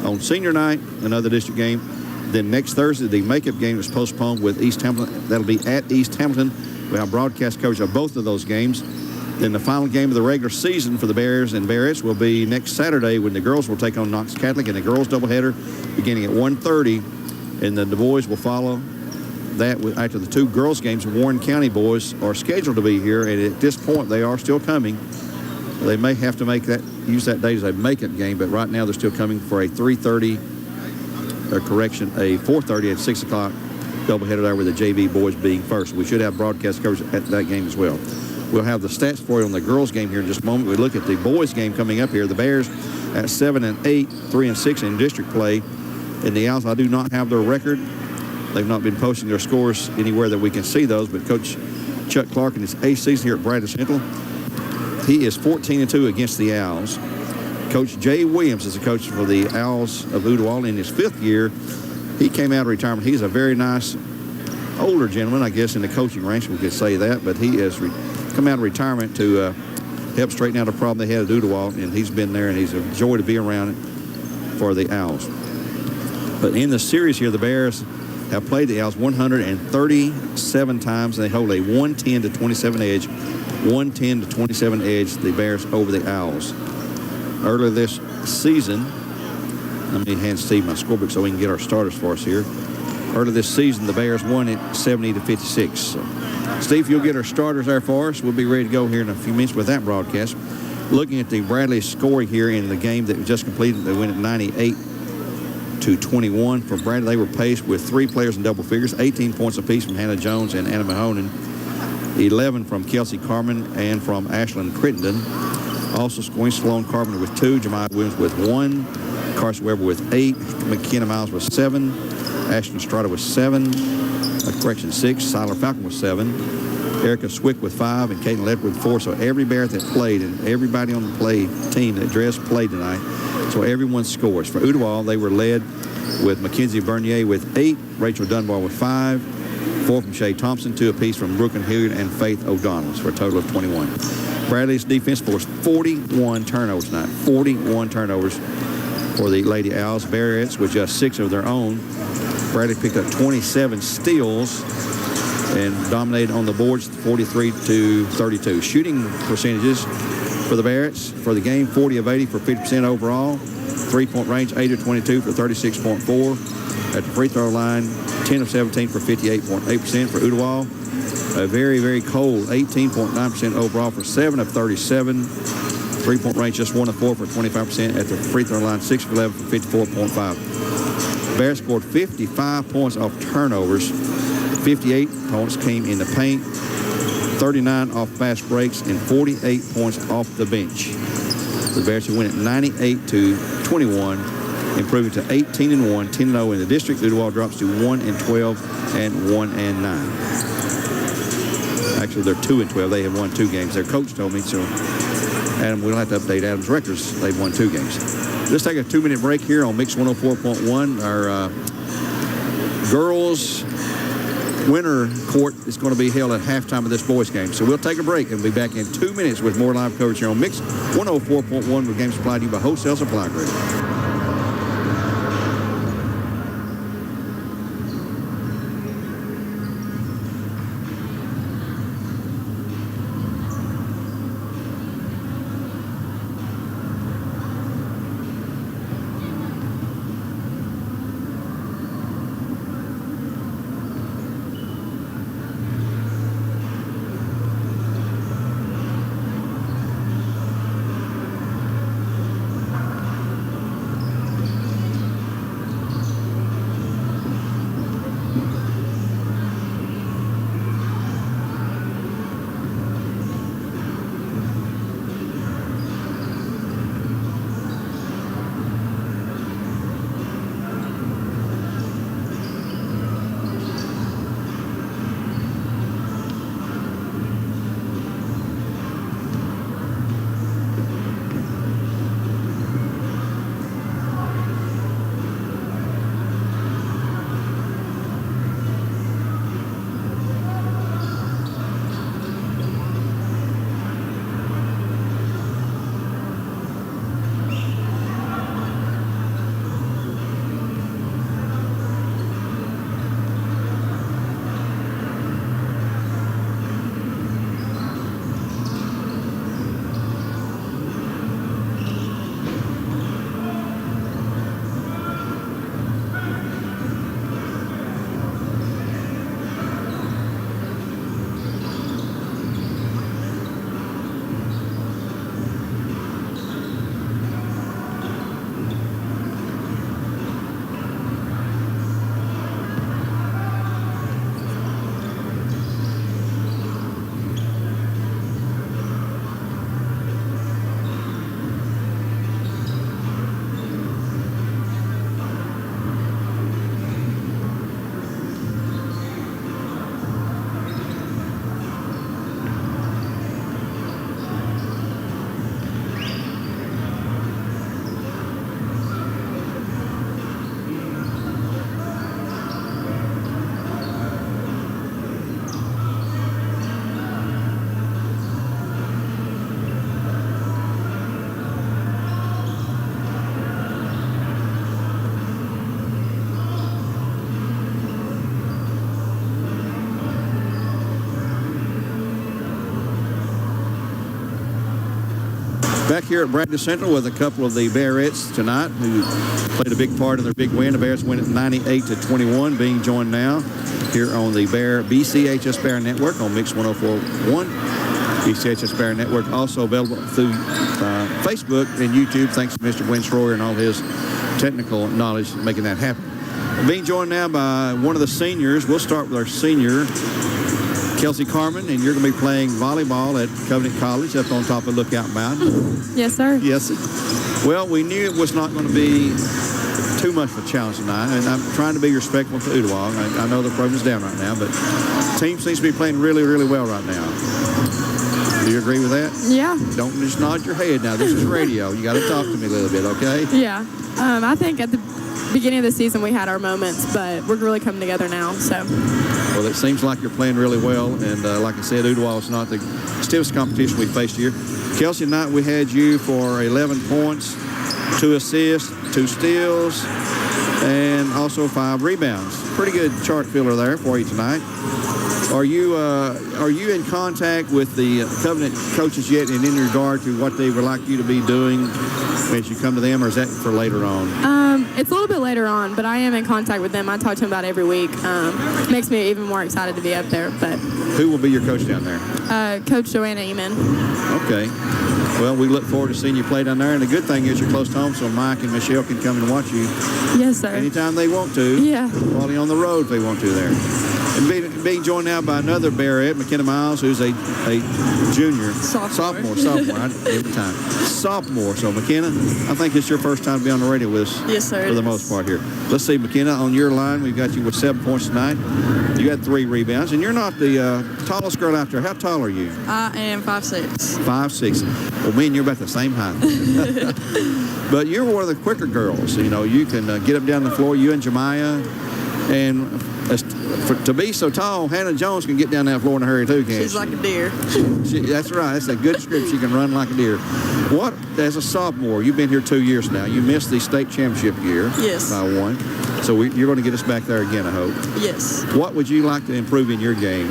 on senior night, another district game. Then next Thursday, the makeup game is postponed with East Hamilton. That'll be at East Hamilton. We'll have broadcast coverage of both of those games. Then the final game of the regular season for the Bears and Bearettes will be next Saturday when the girls will take on Knox Catholic in the girls doubleheader beginning at 1:30. And the boys will follow that after the 2 girls games. Warren County boys are scheduled to be here, and at this point they are still coming. They may have to use that date as a makeup game, but right now they're still coming for a 3:30, a 4:30 at 6 o'clock doubleheader there with the JV boys being first. We should have broadcast coverage at that game as well. We'll have the stats for you on the girls game here in just a moment. We look at the boys game coming up here. The Bears at 7-8, 3-6 in district play. And the Owls, I do not have their record. They've not been posting their scores anywhere that we can see those, but Coach Chuck Clark in his 8th season here at Bradley Central, he is 14-2 against the Owls. Coach Jay Williams is the coach for the Owls of Ooltewah in his 5th year. He came out of retirement. He's a very nice older gentleman, I guess, in the coaching ranks, we could say that, but he has come out of retirement to help straighten out a problem they had at Ooltewah, and he's been there, and he's a joy to be around for the Owls. But in the series here, the Bears have played the Owls 137 times, and they hold a 110-27 edge. 110-27 edge, the Bears over the Owls. Earlier this season, let me hand Steve my scorebook so we can get our starters for us here. Earlier this season, the Bears won it 70-56. So, Steve, you'll get our starters there for us. We'll be ready to go here in a few minutes with that broadcast. Looking at the Bradley scoring here in the game that was just completed, they win at 98-21. For Bradley, they were paced with 3 players in double figures, 18 points apiece from Hannah Jones and Anna Mahonen, 11 from Kelsey Carmen and from Ashlyn Crittenden. Also scoring, Sloan Carpenter with 2, Jemiah Williams with 1, Carson Weber with 8, McKenna Miles with 7, Ashton Strada with 7, 6, Siler Falcon with 7, Erica Swick with 5, and Caitlin Ledford with 4. So every Bear that played and everybody on the play team that dressed played tonight. So everyone scores. For Ooltewah, they were led with Mackenzie Bernier with 8, Rachel Dunbar with 5, 4 from Shay Thompson, 2 apiece from Brooke and Hilliard and Faith O'Donnell, for a total of 21. Bradley's defense forced 41 turnovers tonight, 41 turnovers for the Lady Owls. Bearettes with just 6 of their own. Bradley picked up 27 steals and dominated on the boards 43-32. Shooting percentages for the Bearettes for the game, 40 of 80 for 50% overall. 3-point range, 8 of 22 for 36.4. At the free throw line, 10 of 17 for 58.8% for Ooltewah. A very, very cold 18.9% overall for 7 of 37. 3-point range, just 1 of 4 for 25%. At the free throw line, 6 of 11 for 54.5. Bears scored 55 points off turnovers. 58 points came in the paint, 39 off fast breaks, and 48 points off the bench. The Bears win at 98-21, improving to 18-1, 10-0 in the district. Ooltewah drops to 1-12 and 1-9. Actually, they're 2-12. They have won 2 games. Their coach told me so. Adam, we'll have to update Adam's records. They've won 2 games. Let's take a 2-minute break here on Mix 104.1. Our girls winter court is going to be held at halftime of this boys game. So we'll take a break and be back in 2 minutes with more live coverage here on Mix 104.1 with games supplied to you by Wholesale Supply Group. back here at Bradley Central with a couple of the Bearettes tonight who played a big part of their big win. The Bears win at 98-21, being joined now here on the BCHS Bear Network on Mix 104.1. BCHS Bear Network also available through Facebook and YouTube, thanks to Mr. Glenn Schroyer and all his technical knowledge making that happen. Being joined now by one of the seniors. We'll start with our senior, Kelsey Carmen, and you're going to be playing volleyball at Covenant College up on top of Lookout Mountain.
Yes, sir.
Yes. Well, we knew it was not going to be too much of a challenge tonight, and I'm trying to be respectful to Ooltewah. I know the program's down right now, but the team seems to be playing really, really well right now. Do you agree with that?
Yeah.
Don't just nod your head now. This is radio. You got to talk to me a little bit, okay?
Yeah. I think at the beginning of the season we had our moments, but we're really coming together now. So.
Well, it seems like you're playing really well, and like I said, Ooltewah is not the stiffest competition we faced here. Kelsey, tonight we had you for 11 points, 2 assists, 2 steals, and also 5 rebounds. Pretty good chart filler there for you tonight. Are you in contact with the Covenant coaches yet, and in regard to what they would like you to be doing as you come to them, or is that for later on?
It's a little bit later on, but I am in contact with them. I talk to them about every week. Makes me even more excited to be up there. But
who will be your coach down there?
Coach Joanna Eman.
Okay. Well, we look forward to seeing you play down there, and the good thing is you're close to home, so Mike and Michelle can come and watch you.
Yes, sir.
Anytime they want to.
Yeah.
While they're on the road if they want to there. And being joined now by another Bearette, McKenna Miles, who's a junior. Sophomore. Every time. Sophomore. So, McKenna, I think it's your first time to be on the radio with us.
Yes, sir.
For the most part here. Let's see, McKenna, on your line, we've got you with 7 points tonight. You had 3 rebounds, and you're not the tallest girl out there. How tall are you?
I am 5'6".
5'6". Well, me and you're about the same height. But you're one of the quicker girls. You know, you can get up down the floor, you and Jemiah. And to be so tall, Hannah Jones can get down that floor in a hurry, too, can't she?
She's like a deer.
That's right. That's a good description. She can run like a deer. What, as a sophomore, you've been here 2 years now. You missed the state championship year.
Yes.
By 1. So you're going to get us back there again, I hope.
Yes.
What would you like to improve in your game?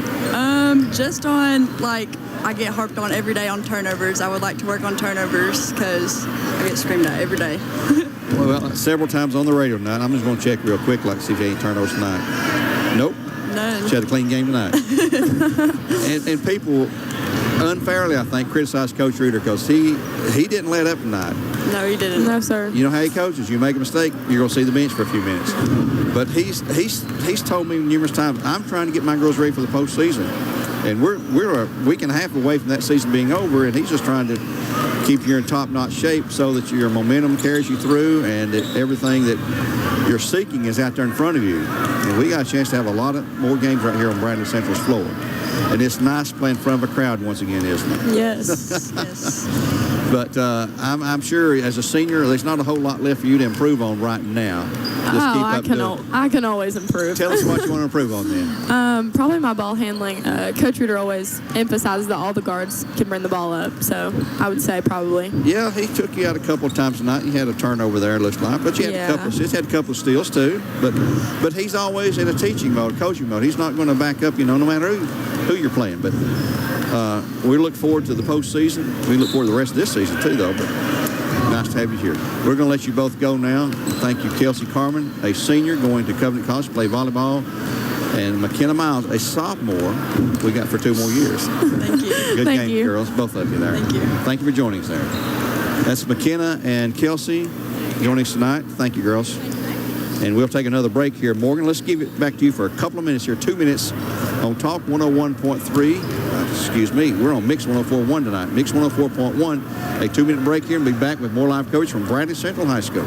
Just on, like, I get harped on every day on turnovers. I would like to work on turnovers because I get screamed at every day.
Well, several times on the radio tonight. I'm just going to check real quick, like, see if you ain't turnovers tonight. Nope.
None.
She had a clean game tonight. and people unfairly, I think, criticize Coach Reuter because he didn't let up tonight.
No, he didn't. No, sir.
You know how he coaches. You make a mistake, you're going to see the bench for a few minutes. But he's told me numerous times, I'm trying to get my girls ready for the postseason. And we're a week and a half away from that season being over, and he's just trying to keep you in top-notch shape so that your momentum carries you through and that everything that you're seeking is out there in front of you. And we got a chance to have a lot of more games right here on Bradley Central's floor. And it's nice playing in front of a crowd once again, isn't it?
Yes. Yes.
But I'm sure as a senior, there's not a whole lot left for you to improve on right now. Just keep up
I can always improve.
Tell us what you want to improve on then.
Probably my ball handling. Coach Reuter always emphasizes that all the guards can bring the ball up. So I would say probably.
Yeah, he took you out a couple of times tonight. You had a turnover there, it looks like. But you had a couple of assists, had a couple of steals too. But he's always in a teaching mode, coaching mode. He's not going to back up, no matter who you're playing. But we look forward to the postseason. We look forward to the rest of this season too, though. But nice to have you here. We're going to let you both go now. Thank you, Kelsey Carmen, a senior going to Covenant College to play volleyball, and McKenna Miles, a sophomore, we got for 2 more years.
Thank you.
Good
Thank
game,
you.
girls, both of you there.
Thank you.
Thank you for joining us there. That's McKenna and Kelsey joining us tonight. Thank you, girls. And we'll take another break here. Morgan, let's give it back to you for a couple of minutes here, 2 minutes on Talk 101.3. We're on Mix 104.1 tonight. Mix 104.1, a 2-minute break here, and be back with more live coverage from Bradley Central High School.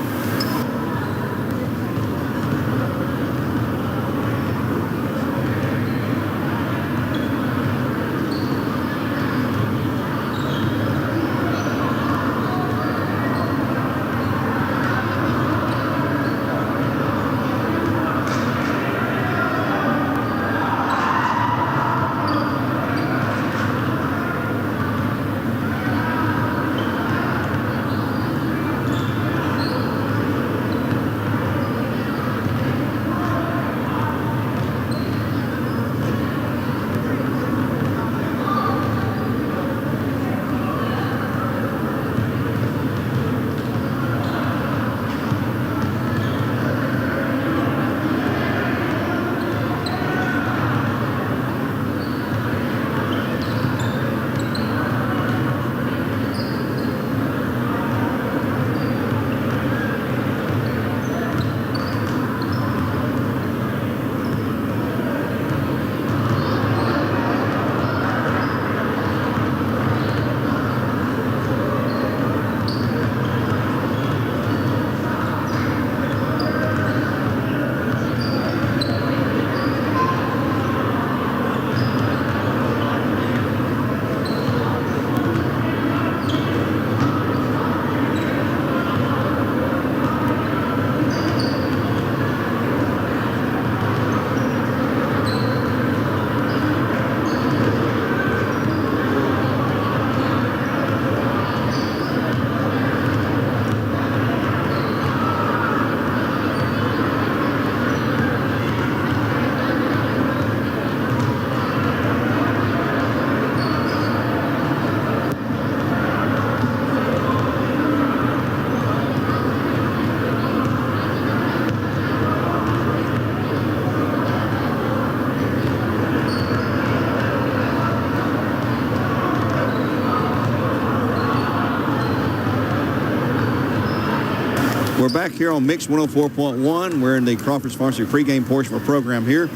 We're back here on Mix 104.1. We're in the Crawford's Pharmacy pregame portion of our program here.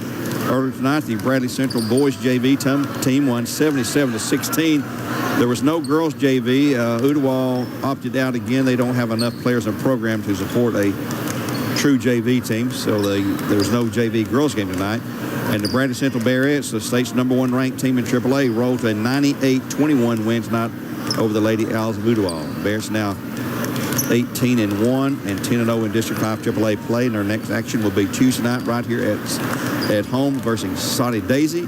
Earlier tonight, the Bradley Central boys JV team won 77-16. There was no girls JV. Ooltewah opted out again. They don't have enough players in the program to support a true JV team, so there was no JV girls game tonight. And the Bradley Central Bearettes, the state's #1 ranked team in AAA, rolled to a 98-21 win tonight over the Lady Owls of Ooltewah. Bears now 18-1 and 10-0 in District 5 AAA play. And their next action will be Tuesday night right here at home versus Soddy Daisy.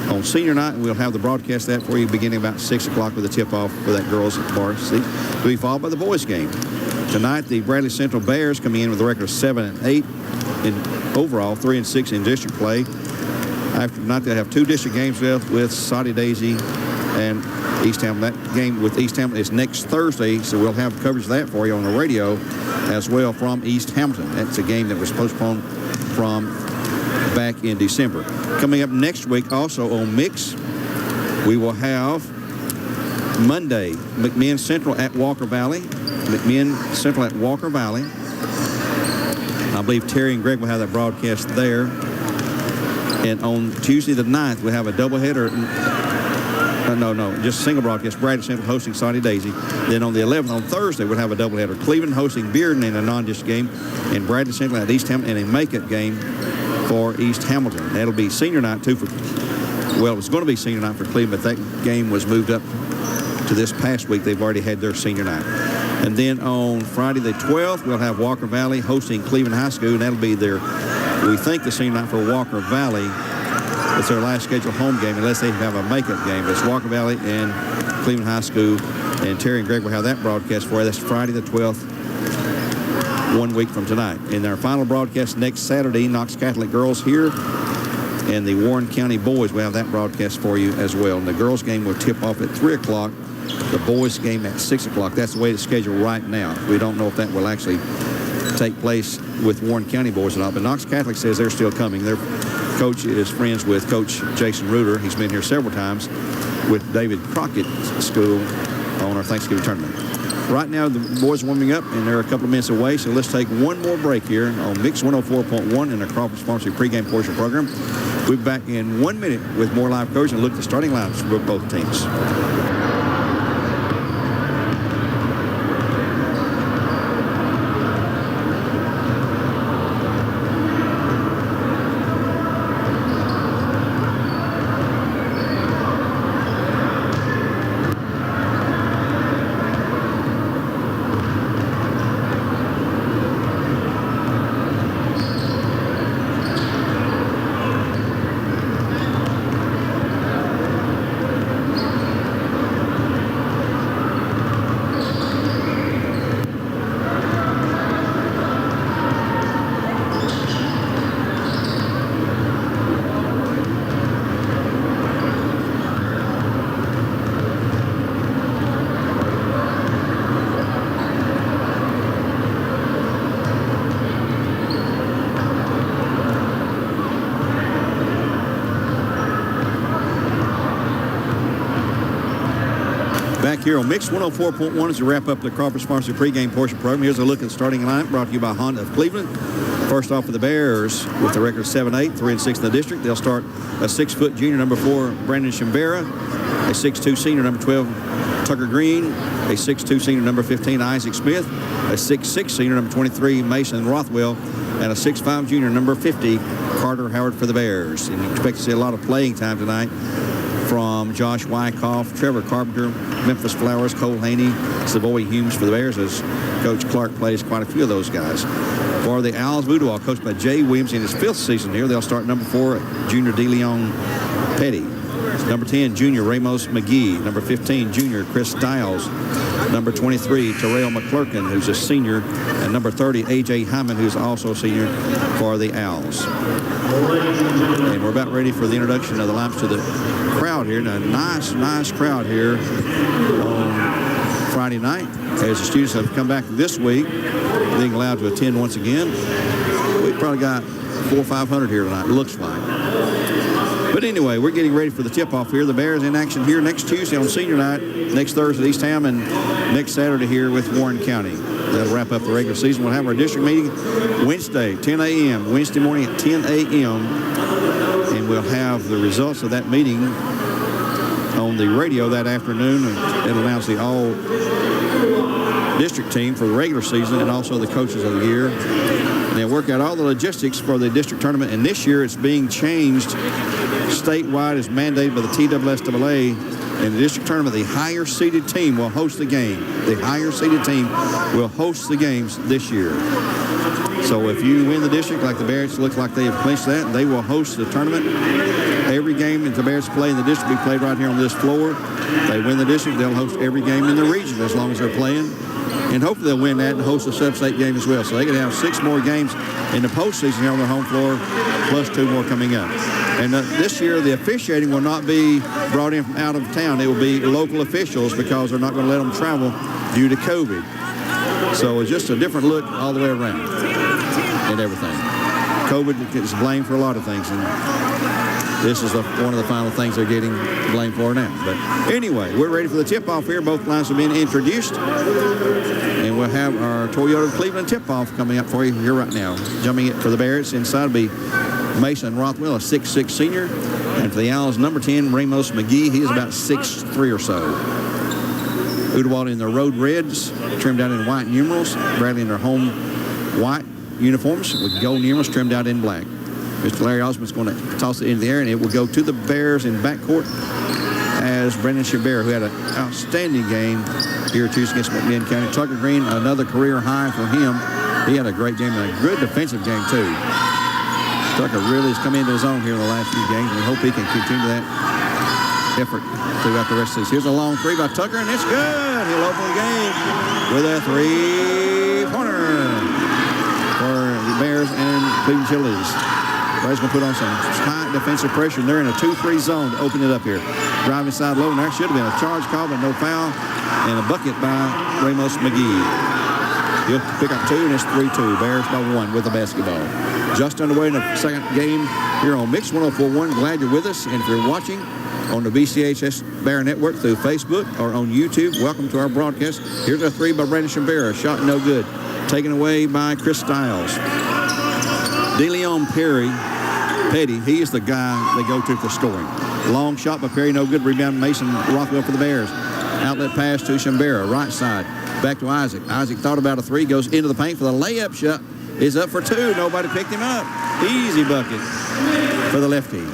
On senior night, we'll have the broadcast that for you beginning about 6 o'clock with a tip-off for that girls' varsity to be followed by the boys' game. Tonight, the Bradley Central Bears coming in with a record of 7-8 in overall, 3-6 in district play. After tonight, they'll have 2 district games left with Soddy Daisy and East Hamilton. That game with East Hamilton is next Thursday, so we'll have coverage of that for you on the radio as well from East Hamilton. That's a game that was postponed from back in December. Coming up next week, also on Mix, we will have Monday, McMinn Central at Walker Valley. McMinn Central at Walker Valley. I believe Terry and Greg will have that broadcast there. And on Tuesday the 9th, we'll have a doubleheader. Just a single broadcast. Bradley Central hosting Soddy Daisy. Then on the 11th, on Thursday, we'll have a doubleheader. Cleveland hosting Bearden in a non-district game, and Bradley Central at East Hamilton in a make-up game for East Hamilton. That'll be senior night, too. Well, it's going to be senior night for Cleveland, but that game was moved up to this past week. They've already had their senior night. And then on Friday the 12th, we'll have Walker Valley hosting Cleveland High School, and that'll be we think, the senior night for Walker Valley. It's their last scheduled home game unless they have a makeup game. It's Walker Valley and Cleveland High School, and Terry and Greg will have that broadcast for you. That's Friday the 12th, 1 week from tonight. In our final broadcast next Saturday, Knox Catholic girls here, and the Warren County boys will have that broadcast for you as well. And the girls game will tip off at 3 o'clock. The boys game at 6 o'clock. That's the way it's scheduled right now. We don't know if that will actually take place with Warren County boys or not, but Knox Catholic says they're still coming. Their coach is friends with Coach Jason Reuter. He's been here several times with David Crockett's school on our Thanksgiving tournament. Right now, the boys are warming up, and they're a couple of minutes away, so let's take one more break here on Mix 104.1 in the Crawford Pharmacy pregame portion program. We'll be back in 1 minute with more live coverage and look at the starting lineups for both teams. Here on Mix 104.1 as we wrap up the Crawford's Pharmacy pregame portion program. Here's a look at the starting lineup brought to you by Honda of Cleveland. First off for the Bears with the record 7-8, 3-6 in the district. They'll start a 6-foot junior, number 4, Brandon Shimbera, a 6'2 senior, number 12, Tucker Green, a 6'2 senior, number 15, Isaac Smith, a 6'6 senior, number 23, Mason Rothwell, and a 6'5 junior, number 50, Carter Howard for the Bears. And you expect to see a lot of playing time tonight from Josh Wyckoff, Trevor Carpenter, Memphis Flowers, Cole Haney, Savoy Humes for the Bears, as Coach Clark plays quite a few of those guys. For the Owls of Ooltewah, coached by Jay Williams in his 5th season here, they'll start number 4, junior DeLeon Petty. Number 10, junior Ramos McGee. Number 15, junior Chris Stiles. Number 23, Terrell McClurkin, who's a senior. And number 30, A.J. Hyman, who's also a senior for the Owls. And we're about ready for the introduction of the lineups to the crowd here. Now, nice crowd here on Friday night as the students have come back this week, being allowed to attend once again. We've probably got 400 or 500 here tonight, looks like. But anyway, we're getting ready for the tip-off here. The Bears in action here next Tuesday on senior night, next Thursday at East Ham, and next Saturday here with Warren County. that'll wrap up the regular season. We'll have our district meeting Wednesday, 10 a.m., Wednesday morning at 10 a.m., and we'll have the results of that meeting on the radio that afternoon, and it'll announce the all-district team for the regular season and also the coaches of the year. And they'll work out all the logistics for the district tournament, and this year it's being changed statewide as mandated by the TSSAA. In the district tournament, the higher-seeded team will host the game. The higher-seeded team will host the games this year. So if you win the district, like the Bears looks like they have clinched that, they will host the tournament. Every game that the Bears play in the district will be played right here on this floor. If they win the district, they'll host every game in the region as long as they're playing. And hopefully they'll win that and host a sub-state game as well. So they can have 6 more games in the postseason here on their home floor, plus 2 more coming up. And this year, the officiating will not be brought in from out of town. It will be local officials because they're not going to let them travel due to COVID. So it's just a different look all the way around and everything. COVID is blamed for a lot of things, and this is one of the final things they're getting blamed for now. But anyway, we're ready for the tip-off here. Both lines have been introduced, and we'll have our Toyota Cleveland tip-off coming up for you here right now. Jumping it for the Bears inside will be Mason Rothwell, a 6'6 senior. And for the Owls, number 10, Ramos McGee. He is about 6'3 or so. Ooltewah in their road reds, trimmed out in white numerals. Bradley in their home white uniforms with gold numerals trimmed out in black. Mr. Larry Osmond's going to toss it in the air, and it will go to the Bears in backcourt as Brendan Chabert, who had an outstanding game here Tuesday against McMinn County. Tucker Green, another career high for him. He had a great game and a good defensive game, too. Tucker really has come into his own here in the last few games, and we hope he can continue that effort throughout the rest of this. Here's a long 3 by Tucker, and it's good. He'll open the game with a 3-pointer for the Bears and Cleveland Chili's. Bears going to put on some high defensive pressure, and they're in a 2-3 zone to open it up here. Driving side low, and there should have been a charge call, but no foul, and a bucket by Ramos McGee. He'll pick up 2, and it's 3-2. Bears by 1 with the basketball. Just underway in the second game here on Mix 104.1. Glad you're with us. And if you're watching on the BCHS Bear Network through Facebook or on YouTube, welcome to our broadcast. Here's a 3 by Brandon Chabert. Shot no good. Taken away by Chris Stiles. DeLeon Petty, he is the guy they go to for scoring. Long shot by Perry, no good. Rebound Mason Rothwell for the Bears. Outlet pass to Chambera, right side. Back to Isaac. Isaac thought about a 3, goes into the paint for the layup shot. Is up for 2. Nobody picked him up. Easy bucket for the lefty.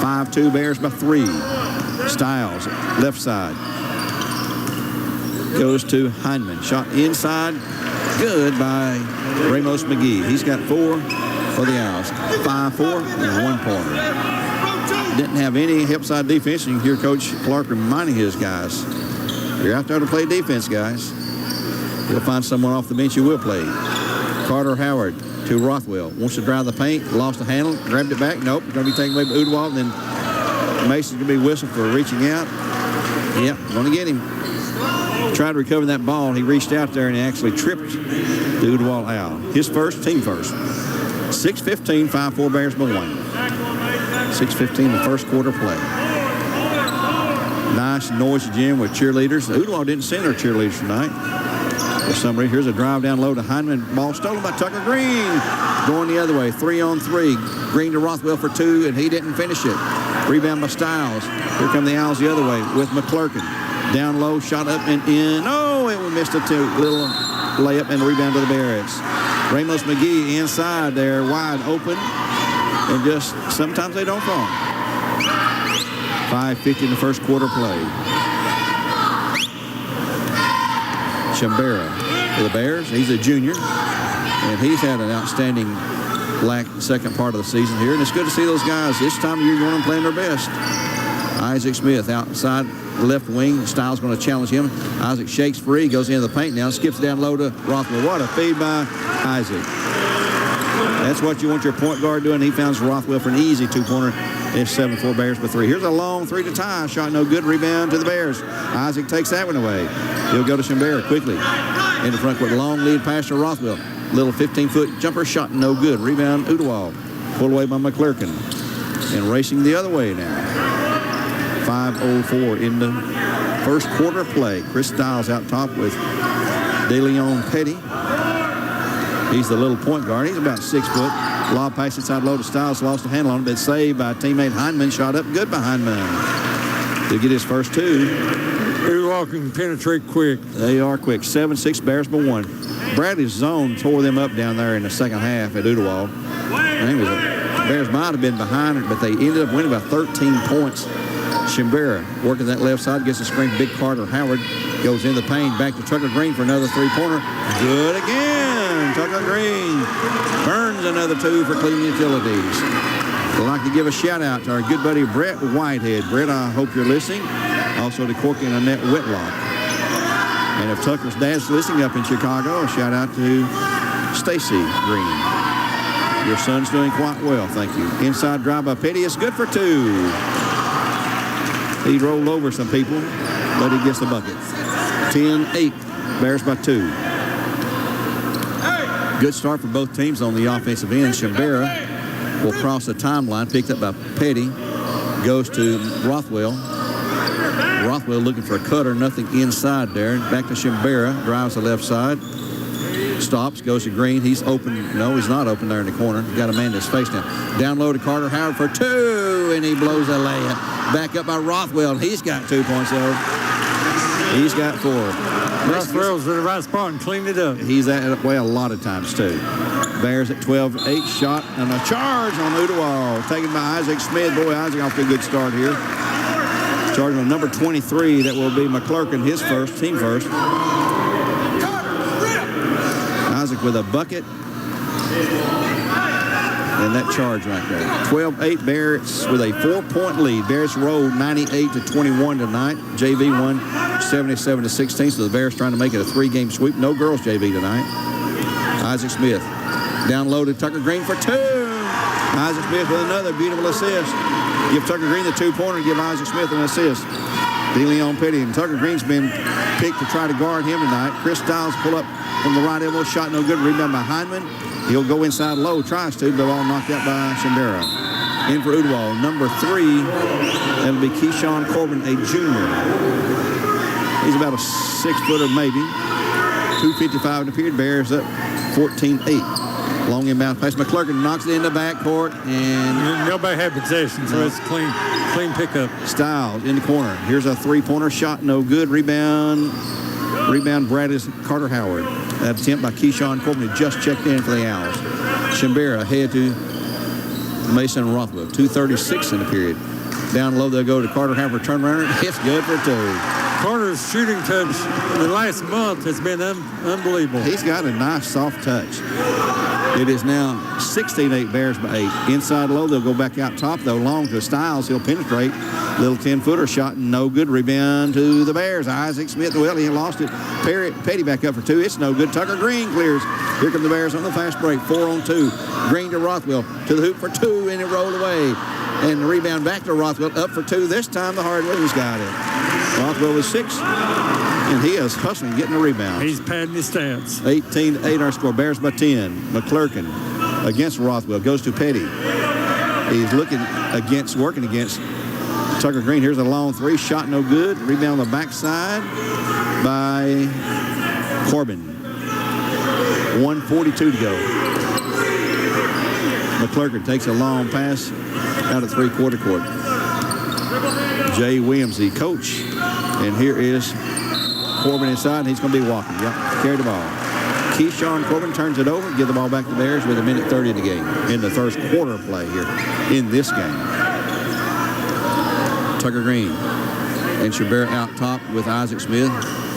5-2 Bears by 3. Stiles, left side. Goes to Hindman. Shot inside. Good by Ramos McGee. He's got 4 for the Owls. 5-4 and 1-pointer. Didn't have any help side defense. You can hear Coach Clark reminding his guys, you're out there to play defense, guys. You'll find someone off the bench who will play. Carter Howard to Rothwell. Wants to drive the paint. Lost the handle. Grabbed it back. Nope. Going to be taken away by Ooltewah. Then Mason's going to be whistled for reaching out. Yep. Going to get him. Tried to recover that ball. He reached out there and he actually tripped the Ooltewah out. His first, team first. 6:15, 5-4 Bears by 1. 6:15 the first quarter play. Nice noisy gym with cheerleaders. Ooltewah didn't send their cheerleaders tonight. For some reason, here's a drive down low to Hindman. Ball stolen by Tucker Green. Going the other way, 3-on-3. Green to Rothwell for 2, and he didn't finish it. Rebound by Stiles. Here come the Owls the other way with McClurkin. Down low, shot up and in. Oh, it missed a little layup and rebound to the Bears. Ramos McGee inside there, wide open. And just, sometimes they don't fall. 5:50 in the first quarter play. Chambera for the Bears. He's a junior, and he's had an outstanding second part of the season here, and it's good to see those guys this time of year going and playing their best. Isaac Smith outside left wing. Stiles going to challenge him. Isaac shakes free, goes into the paint now, skips down low to Rothwell. What a feed by Isaac. That's what you want your point guard doing. He found Rothwell for an easy 2-pointer. It's 7-4 Bears by 3. Here's a long 3 to tie. Shot no good. Rebound to the Bears. Isaac takes that one away. He'll go to Chambera quickly. In the front court. Long lead pass to Rothwell. Little 15-foot jumper shot no good. Rebound Ooltewah. Pulled away by McClurkin. And racing the other way now. 5:04 in the first quarter play. Chris Stiles out top with DeLeon Petty. He's the little point guard. He's about 6 foot. Lob pass inside low to Styles. Lost a handle on it, but saved by teammate Hindman. Shot up good by Hindman to get his first 2.
Oolawk can penetrate quick.
They are quick. 7-6 Bears by 1. Bradley's zone tore them up down there in the second half at Oolawk. I think Bears might have been behind, but they ended up winning by 13 points. Shimbera working that left side, gets a screen. Big Carter Howard goes in the paint. Back to Tucker Green for another 3-pointer. Good again. Tucker Green burns another 2 for Cleveland Utilities. I'd like to give a shout out to our good buddy Brett Whitehead. Brett, I hope you're listening. Also to Corky and Annette Whitlock. And if Tucker's dad's listening up in Chicago, a shout out to Stacy Green. Your son's doing quite well, thank you. Inside drive by Petty is good for 2. He rolled over some people, but he gets the bucket. 10-8, Bears by 2. Good start for both teams on the offensive end. Shimbera will cross the timeline, picked up by Petty, goes to Rothwell. Rothwell looking for a cutter, nothing inside there. Back to Shimbera, drives the left side. Stops, goes to Green. He's open. No, he's not open there in the corner. Got a man that's face down. Down low to Carter Howard for 2, and he blows a layup. Back up by Rothwell. He's got 2 points, though. He's got 4.
Rothwell's in the right spot and cleaned it up.
He's that way a lot of times, too. Bears at 12-8. Shot and a charge on Oolawk. Taken by Isaac Smith. Boy, Isaac off to a good start here. Charging on number 23. That will be McClurkin, his first, team first. Isaac with a bucket. And that charge right there. 12-8 Bears with a 4-point lead. Bears rolled 98-21 tonight. JV won 77-16. So the Bears trying to make it a 3-game sweep. No girls JV tonight. Isaac Smith down low to Tucker Green for 2. Isaac Smith with another beautiful assist. Give Tucker Green the 2-pointer and give Isaac Smith an assist. DeLeon Petty and Tucker Green's been picked to try to guard him tonight. Chris Styles pull up from the right elbow. Shot no good. Rebound by Hindman. He'll go inside low. Tries to, but all knocked out by Shimbera. In for Oolawk, number 3. That'll be Keyshawn Corbin, a junior. He's about a 6-footer maybe. 2:55 in the period. Bears up 14-8. Long inbound pass. McClurkin knocks it in the backcourt, and
nobody had possession, so it's clean pickup.
Styles in the corner. Here's a 3-pointer shot, no good. Rebound Bradley's Carter Howard. That attempt by Keyshawn Corbin, who just checked in for the Owls. Shimbera ahead to Mason Rothwell. 2:36 in the period. Down low, they'll go to Carter Howard. Turnaround. It's good for 2.
Carter's shooting touch in the last month has been unbelievable.
He's got a nice soft touch. It is now 16-8 Bears by 8. Inside low, they'll go back out top, though. Long to Styles. He'll penetrate. Little 10-footer shot, no good. Rebound to the Bears. Isaac Smith, well, he lost it. Petty back up for 2. It's no good. Tucker Green clears. Here come the Bears on the fast break. 4-on-2. Green to Rothwell. To the hoop for 2, and it rolled away. And the rebound back to Rothwell. Up for 2. This time the Hardway's got it. Rothwell was 6, and he is hustling, getting a rebound.
He's padding his stats.
18-8 our score. Bears by 10. McClurkin against Rothwell. Goes to Petty. He's working against Tucker Green. Here's a long 3. Shot no good. Rebound on the backside by Corbin. 1:42 to go. McClurkin takes a long pass out of three-quarter court. Jay Williams, the coach. And here is Corbin inside, and he's going to be walking. Yep, carry the ball. Keyshawn Corbin turns it over, give the ball back to the Bears with 1:30 in the game. In the first quarter of play here in this game. Tucker Green and Shimbera out top with Isaac Smith.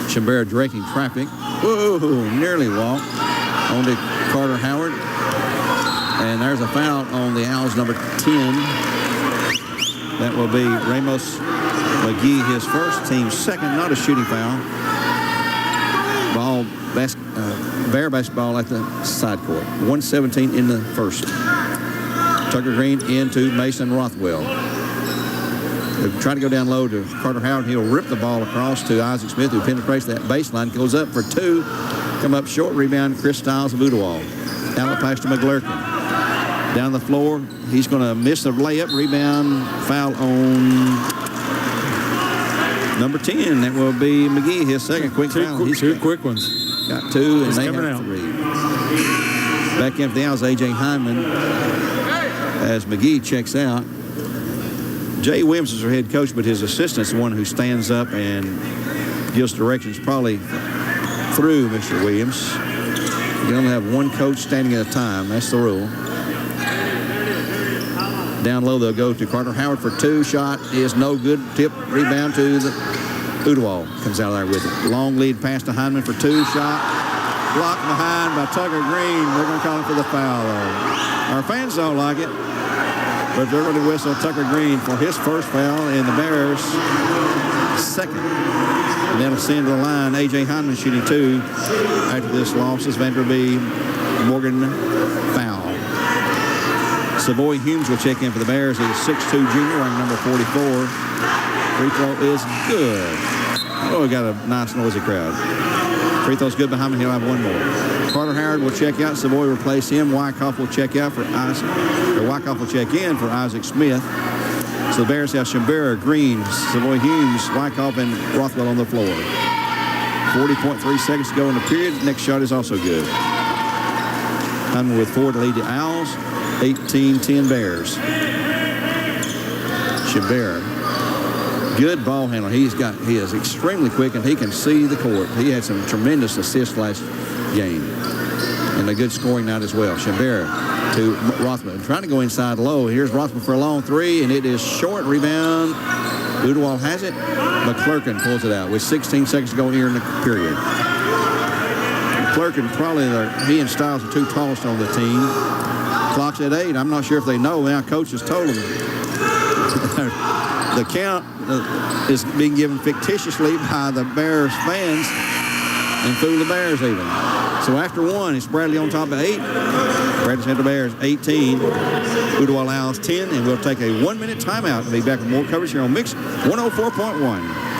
Shimbera directing traffic. Whoa, nearly walked on to Carter Howard. And there's a foul on the Owls, number 10. That will be Ramos McGee, his first, team second, not a shooting foul. Bear basketball at the side court. 1:17 in the first. Tucker Green into Mason Rothwell. They'll try to go down low to Carter Howard. He'll rip the ball across to Isaac Smith, who penetrates that baseline, goes up for 2. Come up short, rebound Chris Styles of Oolawk. Outlet pass to McClurkin. Down the floor, he's going to miss the layup. Rebound, foul on number 10. That will be McGee, his second quick foul.
Two quick ones.
got 2, and
He's
they
coming
have
out.
3. Back in for the Owls, A.J. Hyman, as McGee checks out. Jay Williams is our head coach, but his assistant's the one who stands up and gives directions probably through Mr. Williams. You only have one coach standing at a time. That's the rule. Down low, they'll go to Carter Howard for 2. Shot is no good. Tip, rebound to the Udawal. Comes out of there with it. Long lead pass to Hyman for 2. Shot blocked behind by Tucker Green. They're going to call him for the foul, though. Our fans don't like it, but they're going to whistle Tucker Green for his first foul and the Bears' second. And that'll send to the line A.J. Hyman shooting 2 after this loss is Vanderbilt Morgan foul. Savoy Humes will check in for the Bears. He's a 6'2 junior, ranked number 44. Free throw is good. Oh, we got a nice noisy crowd. Free throw's good behind him. He'll have one more. Carter Howard will check out. Savoy will replace him. Wyckoff will check out for Isaac. Or Wyckoff will check in for Isaac Smith. So the Bears have Shambera, Green, Savoy Humes, Wyckoff, and Rothwell on the floor. 40.3 seconds to go in the period. Next shot is also good. Hyman with 4 to lead the Owls. 18-10 Bears. Shambera. Good ball handler. He is extremely quick, and he can see the court. He had some tremendous assists last game. And a good scoring night as well. Shambera to Rothman. Trying to go inside low. Here's Rothman for a long 3, and it is short. Rebound. Udawal has it. McClurkin pulls it out with 16 seconds to go here in the period. McClurkin probably, he and Stiles are 2 tallest on the team. Clock's at 8. I'm not sure if they know. Now coach has told them. The count is being given fictitiously by the Bears fans and fool the Bears even. So after 1, it's Bradley on top of 8. Bradley Central Bears 18. Udawal Owls 10. And we'll take a 1-minute timeout and be back with more coverage here on Mix 104.1.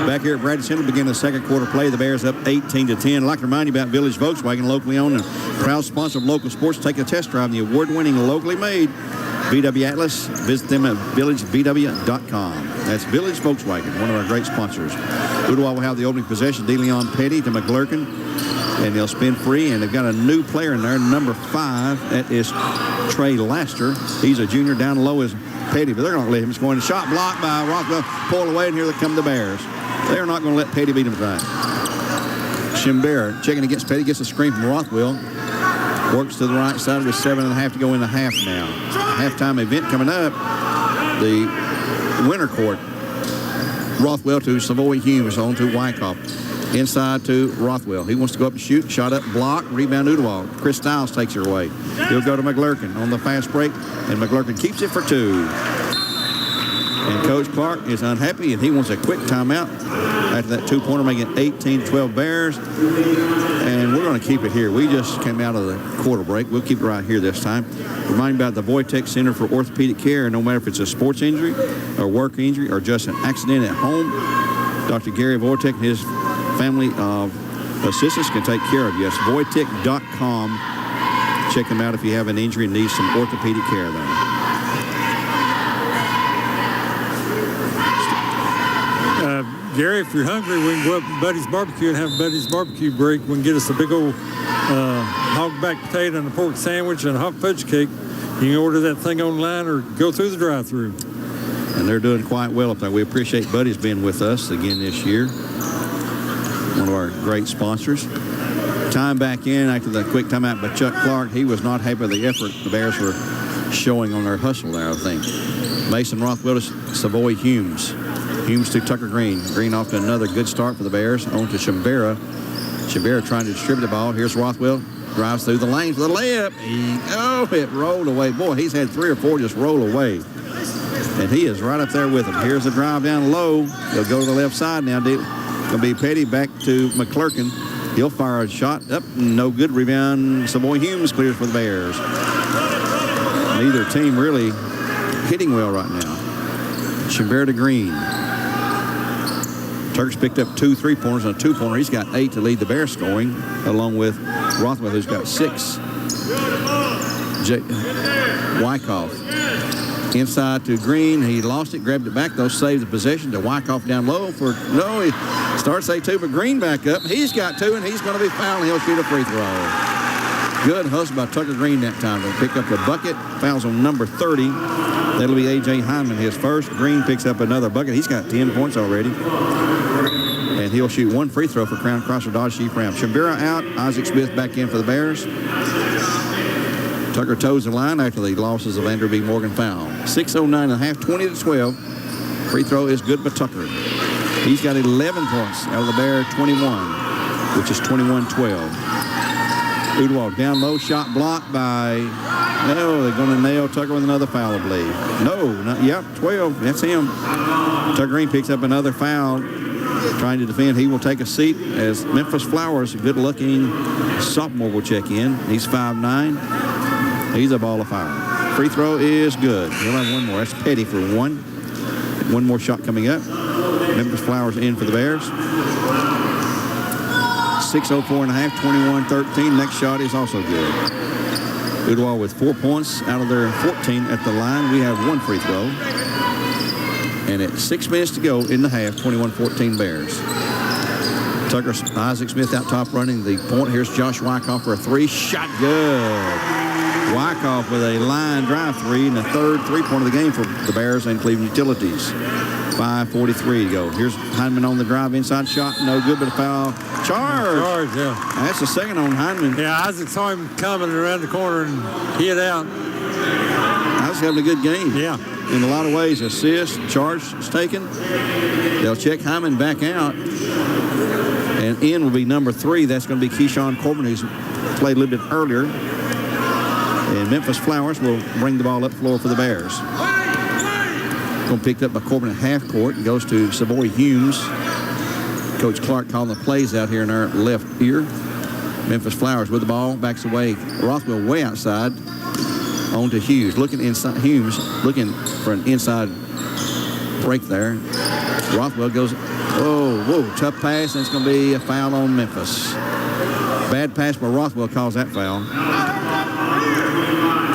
Back here at Bradley Center, begin the second quarter play. The Bears up 18-10. I'd like to remind you about Village Volkswagen, locally owned and proud sponsor of local sports. Take a test drive the award-winning, locally made VW Atlas. Visit them at villagevw.com. That's Village Volkswagen, one of our great sponsors. Udawal will have the opening possession. DeLeon Petty to McClurkin, and they'll spin free. And they've got a new player in there, number 5. That is Trey Laster. He's a junior. Down low is Petty, but they're not going to let him. It's going to shot blocked by Rothwell. Pull away, and here they come the Bears. They're not going to let Petty beat him tonight. Shambera checking against Petty, gets a screen from Rothwell. Works to the right side with 7.5 to go in the half now. Halftime event coming up. The winter court. Rothwell to Savoy Humes, on to Wyckoff. Inside to Rothwell. He wants to go up and shoot. Shot up, block, rebound Udawal. Chris Stiles takes it away. He'll go to McClurkin on the fast break, and McClurkin keeps it for 2. And Coach Clark is unhappy, and he wants a quick timeout after that 2-pointer, making 18-12 Bears. And we're going to keep it here. We just came out of the quarter break. We'll keep it right here this time. Remind you about the Voitech Center for Orthopedic Care. No matter if it's a sports injury or work injury or just an accident at home, Dr. Gary Voitech and his family of assistants can take care of you. It's Voitech.com. Check them out if you have an injury and need some orthopedic care there.
Gary, if you're hungry, we can go up to Buddy's Barbecue and have Buddy's Barbecue break. We can get us a big old hog-back potato and a pork sandwich and a hot fudge cake. You can order that thing online or go through the drive-thru.
And they're doing quite well up there. We appreciate Buddy's being with us again this year. One of our great sponsors. Time back in after the quick timeout by Chuck Clark. He was not happy with the effort the Bears were showing on their hustle there, I think. Mason Rothwell to Savoy Humes. Humes to Tucker Green. Green off to another good start for the Bears. On to Shambera. Shambera trying to distribute the ball. Here's Rothwell. Drives through the lane for the layup. It rolled away. Boy, he's had 3 or 4 just roll away. And he is right up there with him. Here's the drive down low. He'll go to the left side now. Going to be Petty back to McClurkin. He'll fire a shot. Up, no good. Rebound. Savoy Humes clears for the Bears. Neither team really hitting well right now. Shambera to Green. Turks picked up 2 3-pointers and a 2-pointer. He's got 8 to lead the Bears scoring, along with Rothwell, who's got 6. Wyckoff inside to Green. He lost it, grabbed it back, though, saved the possession to Wyckoff down low he starts a 2, but Green back up. He's got 2, and he's going to be fouled. He'll shoot a free throw. Good hustle by Tucker Green that time to pick up the bucket. Fouls on number 30. That'll be A.J. Hyman, his first. Green picks up another bucket. He's got 10 points already. And he'll shoot 1 free throw for Crown Crosser Dodge Sheep Ram. Shambera out. Isaac Smith back in for the Bears. Tucker toes the line after the losses of Andrew B. Morgan foul. 6:09 and a half, 20-12. Free throw is good by Tucker. He's got 11 points out of the Bear 21, which is 21-12. Udwald down low, shot blocked by, they're going to nail Tucker with another foul, I believe. 12, that's him. Tucker Green picks up another foul, trying to defend. He will take a seat as Memphis Flowers, a good-looking sophomore, will check in. He's 5'9". He's a ball of fire. Free throw is good. He'll have 1 more. That's Petty for 1. 1 more shot coming up. Memphis Flowers in for the Bears. 6:04 and a half, 21-13. Next shot is also good. Udwall with 4 points out of their 14 at the line. We have 1 free throw. And at 6 minutes to go in the half, 21-14 Bears. Tucker, Isaac Smith out top running the point. Here's Josh Wyckoff for a 3. Shot good. Wyckoff with a line drive 3 and the third 3-pointer of the game for the Bears and Cleveland Utilities. 5:43 to go. Here's Hyman on the drive, inside shot, no good, but a foul. Charge, yeah. That's the second on Hyman.
Yeah, Isaac saw him coming around the corner and hit out.
Isaac's having a good game.
Yeah.
In a lot of ways, assist, charge is taken. They'll check Hyman back out. And in will be number 3. That's going to be Keyshawn Corbin, who's played a little bit earlier. And Memphis Flowers will bring the ball up floor for the Bears. Going picked up by Corbin at half court. It goes to Savoy Humes. Coach Clark calling the plays out here in our left ear. Memphis Flowers with the ball, backs away. Rothwell way outside. On to Hughes. Looking inside. Humes looking for an inside break there. Rothwell goes, tough pass, and it's going to be a foul on Memphis. Bad pass by Rothwell calls that foul.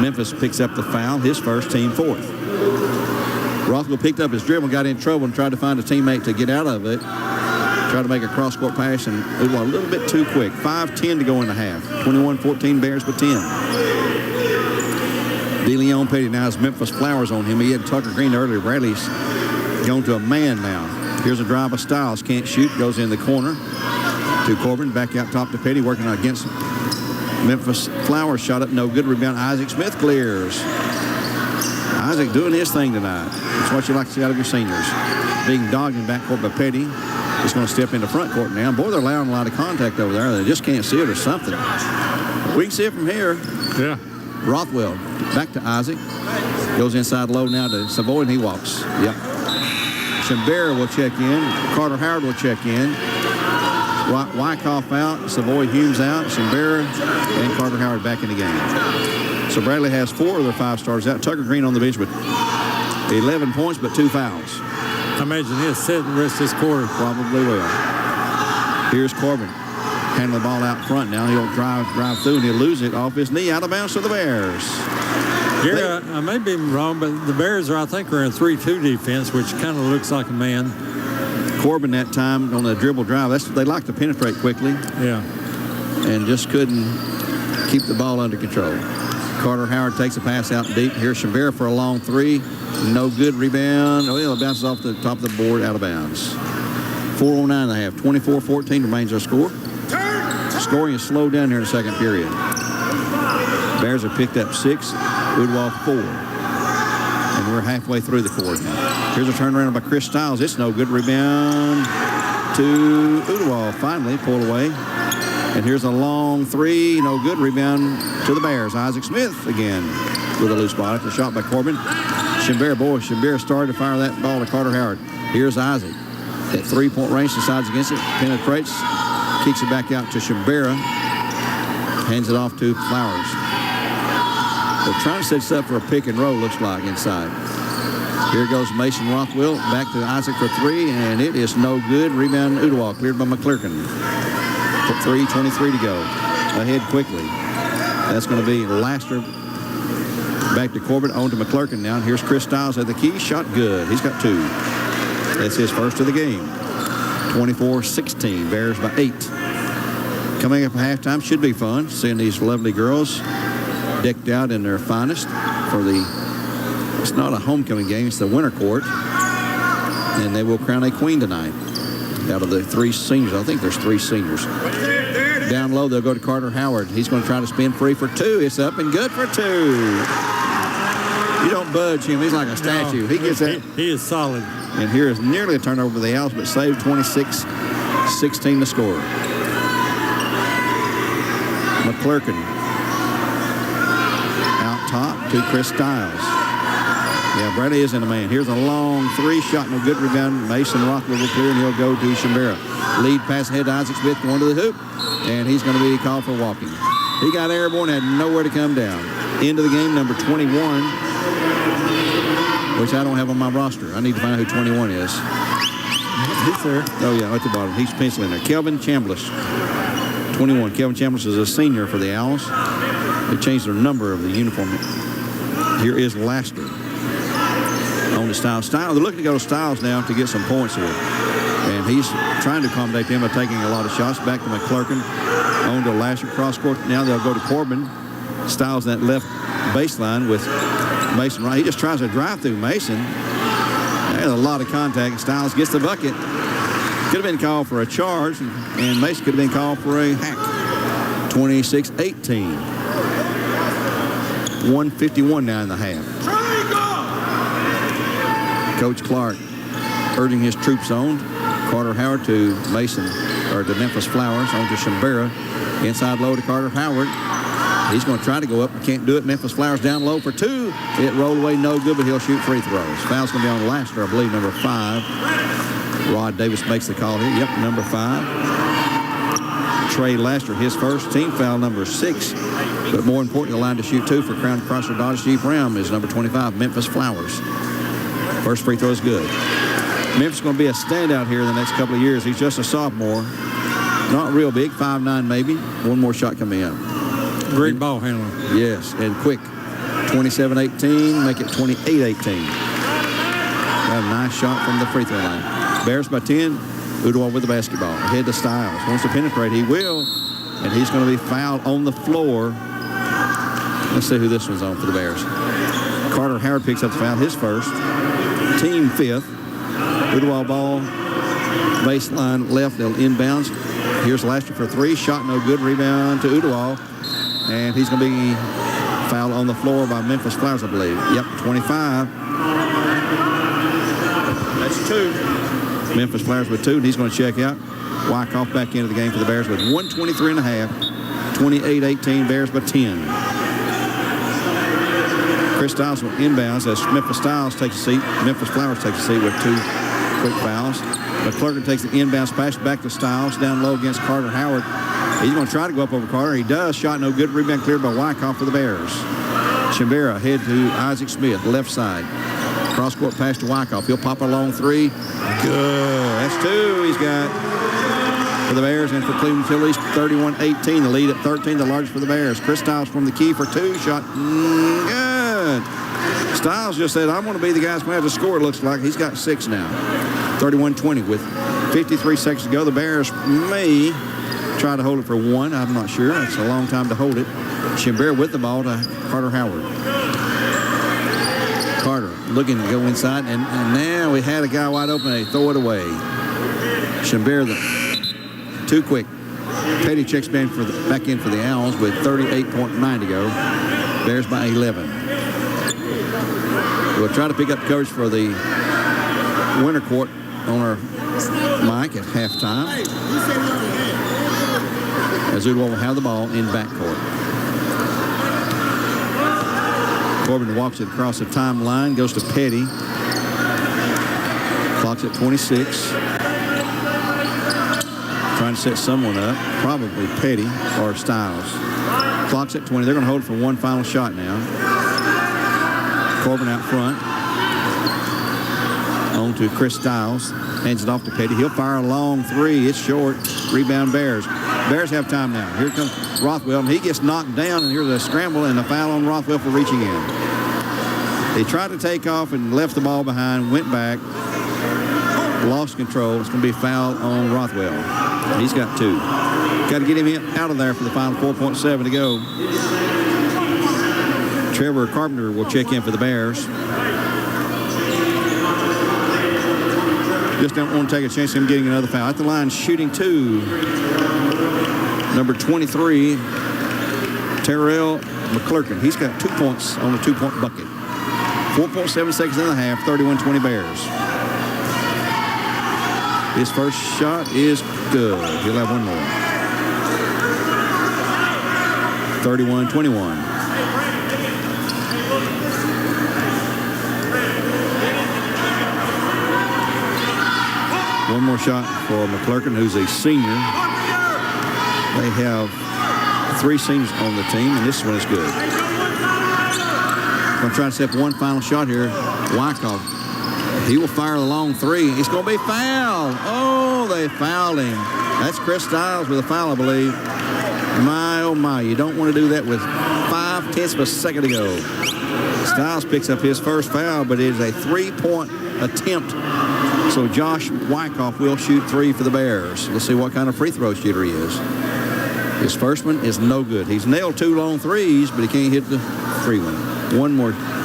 Memphis picks up the foul, his first, team 4th. Rothwell picked up his dribble, got in trouble, and tried to find a teammate to get out of it. Tried to make a cross-court pass, and it was a little bit too quick. 5:10 to go in the half. 21-14 Bears by 10. DeLeon Petty now has Memphis Flowers on him. He had Tucker Green earlier. Bradley's going to a man now. Here's a drive of Styles. Can't shoot. Goes in the corner to Corbin. Back out top to Petty, working against Memphis Flowers. Shot up, no good. Rebound. Isaac Smith clears. Isaac doing his thing tonight. That's what you like to see out of your seniors. Being dogged in backcourt by Petty. He's going to step into front court now. Boy, they're allowing a lot of contact over there. They just can't see it or something. We can see it from here.
Yeah.
Rothwell back to Isaac. Goes inside low now to Savoy, and he walks. Yep. Shambera will check in. Carter Howard will check in. Wyckoff out. Savoy Humes out. Shambera and Carter Howard back in the game. So Bradley has 4 of their 5 stars out. Tucker Green on the bench with 11 points, but 2 fouls.
I imagine he'll sit the rest of this quarter.
Probably will. Here's Corbin. Handle the ball out front now. He'll drive through, and he'll lose it off his knee. Out of bounds to the Bears.
Yeah, I may be wrong, but the Bears are in 3-2 defense, which kind of looks like a man.
Corbin that time on the dribble drive. They like to penetrate quickly.
Yeah. And
just couldn't keep the ball under control. Carter Howard takes a pass out deep. Here's Shambera for a long 3. No good. Rebound. It bounces off the top of the board, out of bounds. 4:09 and a half. 24-14 remains our score. Scoring is slowed down here in the second period. Bears have picked up 6. Udwall 4. And And we're halfway through the fourth. Here's a turnaround by Chris Stiles. It's no good. Rebound to Udawal. Finally pulled away. And here's a long three. No good. Rebound to the Bears. Isaac Smith again with a loose ball. After a shot by Corbin. Shimbera started to fire that ball to Carter Howard. Here's Isaac. At three-point range, decides against it. Penetrates. Kicks it back out to Shimbera. Hands it off to Flowers. They're trying to set this up for a pick and roll, looks like, inside. Here goes Mason Rothwell. Back to Isaac for three, and it is no good. Rebound Udawal, cleared by McClurkin. 3:23 to go. Ahead quickly. That's going to be Laster. Back to Corbin, on to McClurkin now. And here's Chris Stiles at the key. Shot good. He's got two. That's his first of the game. 24-16. Bears by 8. Coming up at halftime should be fun. Seeing these lovely girls decked out in their finest for the, it's not a homecoming game, it's the winter court. And they will crown a queen tonight. Out of the 3 seniors, I think there's 3 seniors. Down low, they'll go to Carter Howard. He's going to try to spin free for 2. It's up and good for 2. You don't budge him. He's like a statue.
No,
he gets that.
He is solid.
And here is nearly a turnover for the Owls, but saved. 26-16 to score. McClurkin out top to Chris Stiles. Yeah, Bradley is in the man. Here's a long 3 shot, no good. Rebound. Mason Rothwell will clear, and he'll go to Shimbera. Lead pass ahead to Isaac Smith going to the hoop, and he's going to be called for walking. He got airborne, had nowhere to come down. Into the game, number 21, which I don't have on my roster. I need to find out who 21 is.
He's there.
Oh, yeah, at the bottom. He's penciling there. Kelvin Chambliss, 21. Kelvin Chambliss is a senior for the Owls. They changed their number of the uniform. Here is Laster on to Stiles. They're looking to go to Stiles now to get some points here. And he's trying to accommodate them by taking a lot of shots. Back to McClurkin. On to Laster. Cross court. Now they'll go to Corbin. Stiles that left baseline with Mason right. He just tries to drive through Mason. There's a lot of contact. Stiles gets the bucket. Could have been called for a charge, and Mason could have been called for a hack. 26-18. 1:51 now in the half. Coach Clark urging his troops on. Carter Howard to Mason, or to Memphis Flowers, on to Shimbera. Inside low to Carter Howard. He's going to try to go up. Can't do it. Memphis Flowers down low for 2. It rolled away no good, but he'll shoot free throws. Foul's going to be on Laster, I believe, number 5. Rod Davis makes the call here. Yep, number 5. Trey Laster, his first, team foul number 6. But more importantly, the line to shoot 2 for Crown Chrysler Dodge Jeep Ram is number 25, Memphis Flowers. First free throw is good. Memphis is going to be a standout here in the next couple of years. He's just a sophomore. Not real big, 5'9" maybe. One more shot coming up.
Great ball handler.
Yes, and quick. 27-18, make it 28-18. A nice shot from the free throw line. Bears by 10. Udawal with the basketball. Ahead to Stiles. Wants to penetrate. He will. And he's going to be fouled on the floor. Let's see who this one's on for the Bears. Carter Howard picks up the foul. His first. Team 5th. Udawal ball. Baseline left. They'll inbounds. Here's Laster for 3. Shot no good. Rebound to Udawal. And he's going to be fouled on the floor by Memphis Flowers, I believe. Yep, 25. That's 2. Memphis Flowers with 2, and he's going to check out. Wyckoff back into the game for the Bears with 1:23 and a half. 28-18, Bears by 10. Chris Stiles will inbounds as Memphis Stiles takes a seat. Memphis Flowers takes a seat with 2 quick fouls. McClurkin takes the inbounds pass back to Stiles. Down low against Carter Howard. He's going to try to go up over Carter. He does. Shot no good. Rebound cleared by Wyckoff for the Bears. Shimbera ahead to Isaac Smith, left side. Cross-court pass to Wyckoff. He'll pop a long 3. Good. That's 2 he's got for the Bears. And for Cleveland Phillies, 31-18. The lead at 13, the largest for the Bears. Chris Stiles from the key for 2. Shot good. Stiles just said, I want to be the guy that's going to have to score, it looks like. He's got 6 now. 31-20 with 53 seconds to go. The Bears may try to hold it for 1. I'm not sure. It's a long time to hold it. Shimbera with the ball to Carter Howard. Carter looking to go inside, and now we had a guy wide open. They throw it away. Shimbera too quick. Petty checks back in for the Owls with 38.9 to go. Bears by 11. We'll try to pick up coverage for the winter court on our mic at halftime. As Udall will have the ball in backcourt. Corbin walks it across the timeline, goes to Petty. Clock's at 26. Trying to set someone up, probably Petty or Stiles. Clock's at 20. They're going to hold it for one final shot now. Corbin out front. On to Chris Stiles. Hands it off to Petty. He'll fire a long three. It's short. Rebound Bears. Bears have time now. Here comes Rothwell, and he gets knocked down, and here's a scramble and a foul on Rothwell for reaching in. He tried to take off and left the ball behind, went back, lost control. It's going to be a foul on Rothwell. He's got 2. Got to get him out of there for the final 4.7 to go. Trevor Carpenter will check in for the Bears. Just don't want to take a chance of him getting another foul. At the line, shooting 2. Number 23, Terrell McClurkin. He's got 2 points on the 2-point bucket. 4.7 seconds in the half, 31-20 Bears. His first shot is good. He'll have one more. 31-21. One more shot for McClurkin, who's a senior. They have 3 seniors on the team, and this one is good. I'm going to try to set up one final shot here. Wyckoff. He will fire the long 3. It's going to be fouled. Oh, they fouled him. That's Chris Stiles with a foul, I believe. My, oh, my. You don't want to do that with 0.5 of a second to go. Stiles picks up his first foul, but it is a 3-point attempt. So Josh Wyckoff will shoot 3 for the Bears. Let's see what kind of free throw shooter he is. His first one is no good. He's nailed 2 long threes, but he can't hit the free one.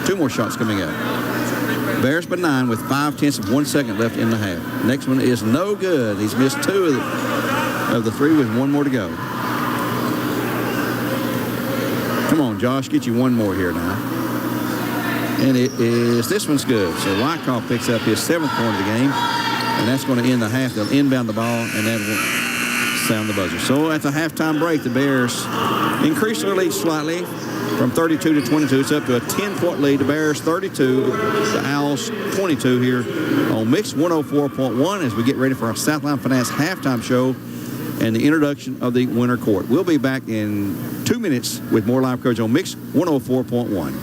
2 more shots coming up. Bears by 9 with 0.5 of 1 second left in the half. Next one is no good. He's missed 2 of the 3 with 1 more to go. Come on, Josh, get you 1 more here now. And this one's good. So Wyckoff picks up his 7th point of the game, and that's going to end the half. They'll inbound the ball, and that will sound the buzzer. So at the halftime break, the Bears increase their lead slightly from 32 to 22. It's up to a 10-point lead. The Bears 32, the Owls 22 here on Mix 104.1 as we get ready for our Southline Finance halftime show and the introduction of the winter court. We'll be back in 2 minutes with more live coverage on Mix 104.1.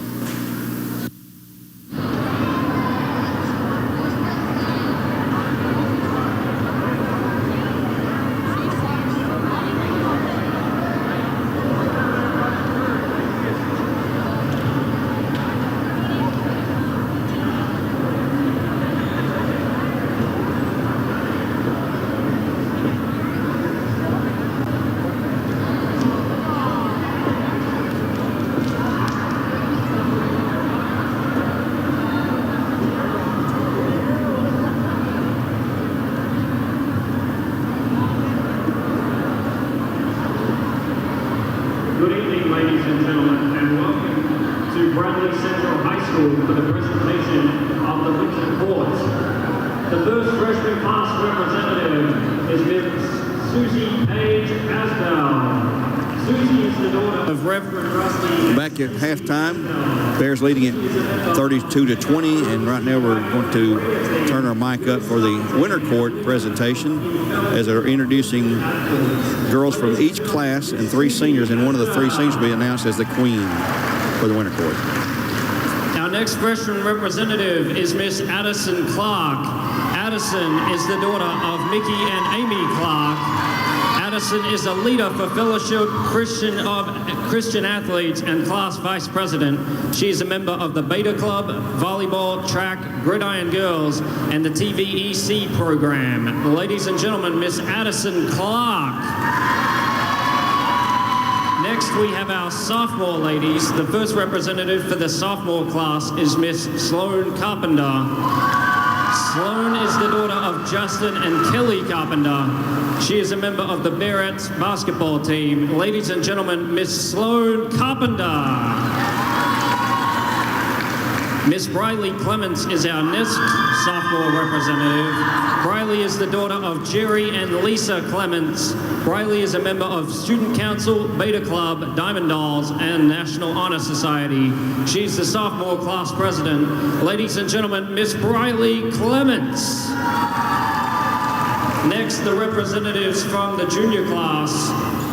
Back at halftime, Bears leading it 32 to 20, and right now we're going to turn our mic up for the winter court presentation as they're introducing girls from each class and 3 seniors, and one of the 3 seniors will be announced as the queen for the winter court.
Our next freshman representative is Miss Addison Clark. Addison is the daughter of Mickey and Amy Clark. Addison is a leader for Fellowship Christian Athletes and class vice president. She is a member of the Beta Club, volleyball, track, gridiron girls, and the TVEC program. Ladies and gentlemen, Miss Addison Clark. Next, we have our sophomore ladies. The first representative for the sophomore class is Miss Sloan Carpenter. Sloan is the daughter of Justin and Kelly Carpenter. She is a member of the Barretts basketball team. Ladies and gentlemen, Miss Sloan Carpenter. Miss Briley Clements is our next sophomore representative. Briley is the daughter of Jerry and Lisa Clements. Briley is a member of Student Council, Beta Club, Diamond Dolls, and National Honor Society. She's the sophomore class president. Ladies and gentlemen, Miss Briley Clements. Next, the representatives from the junior class.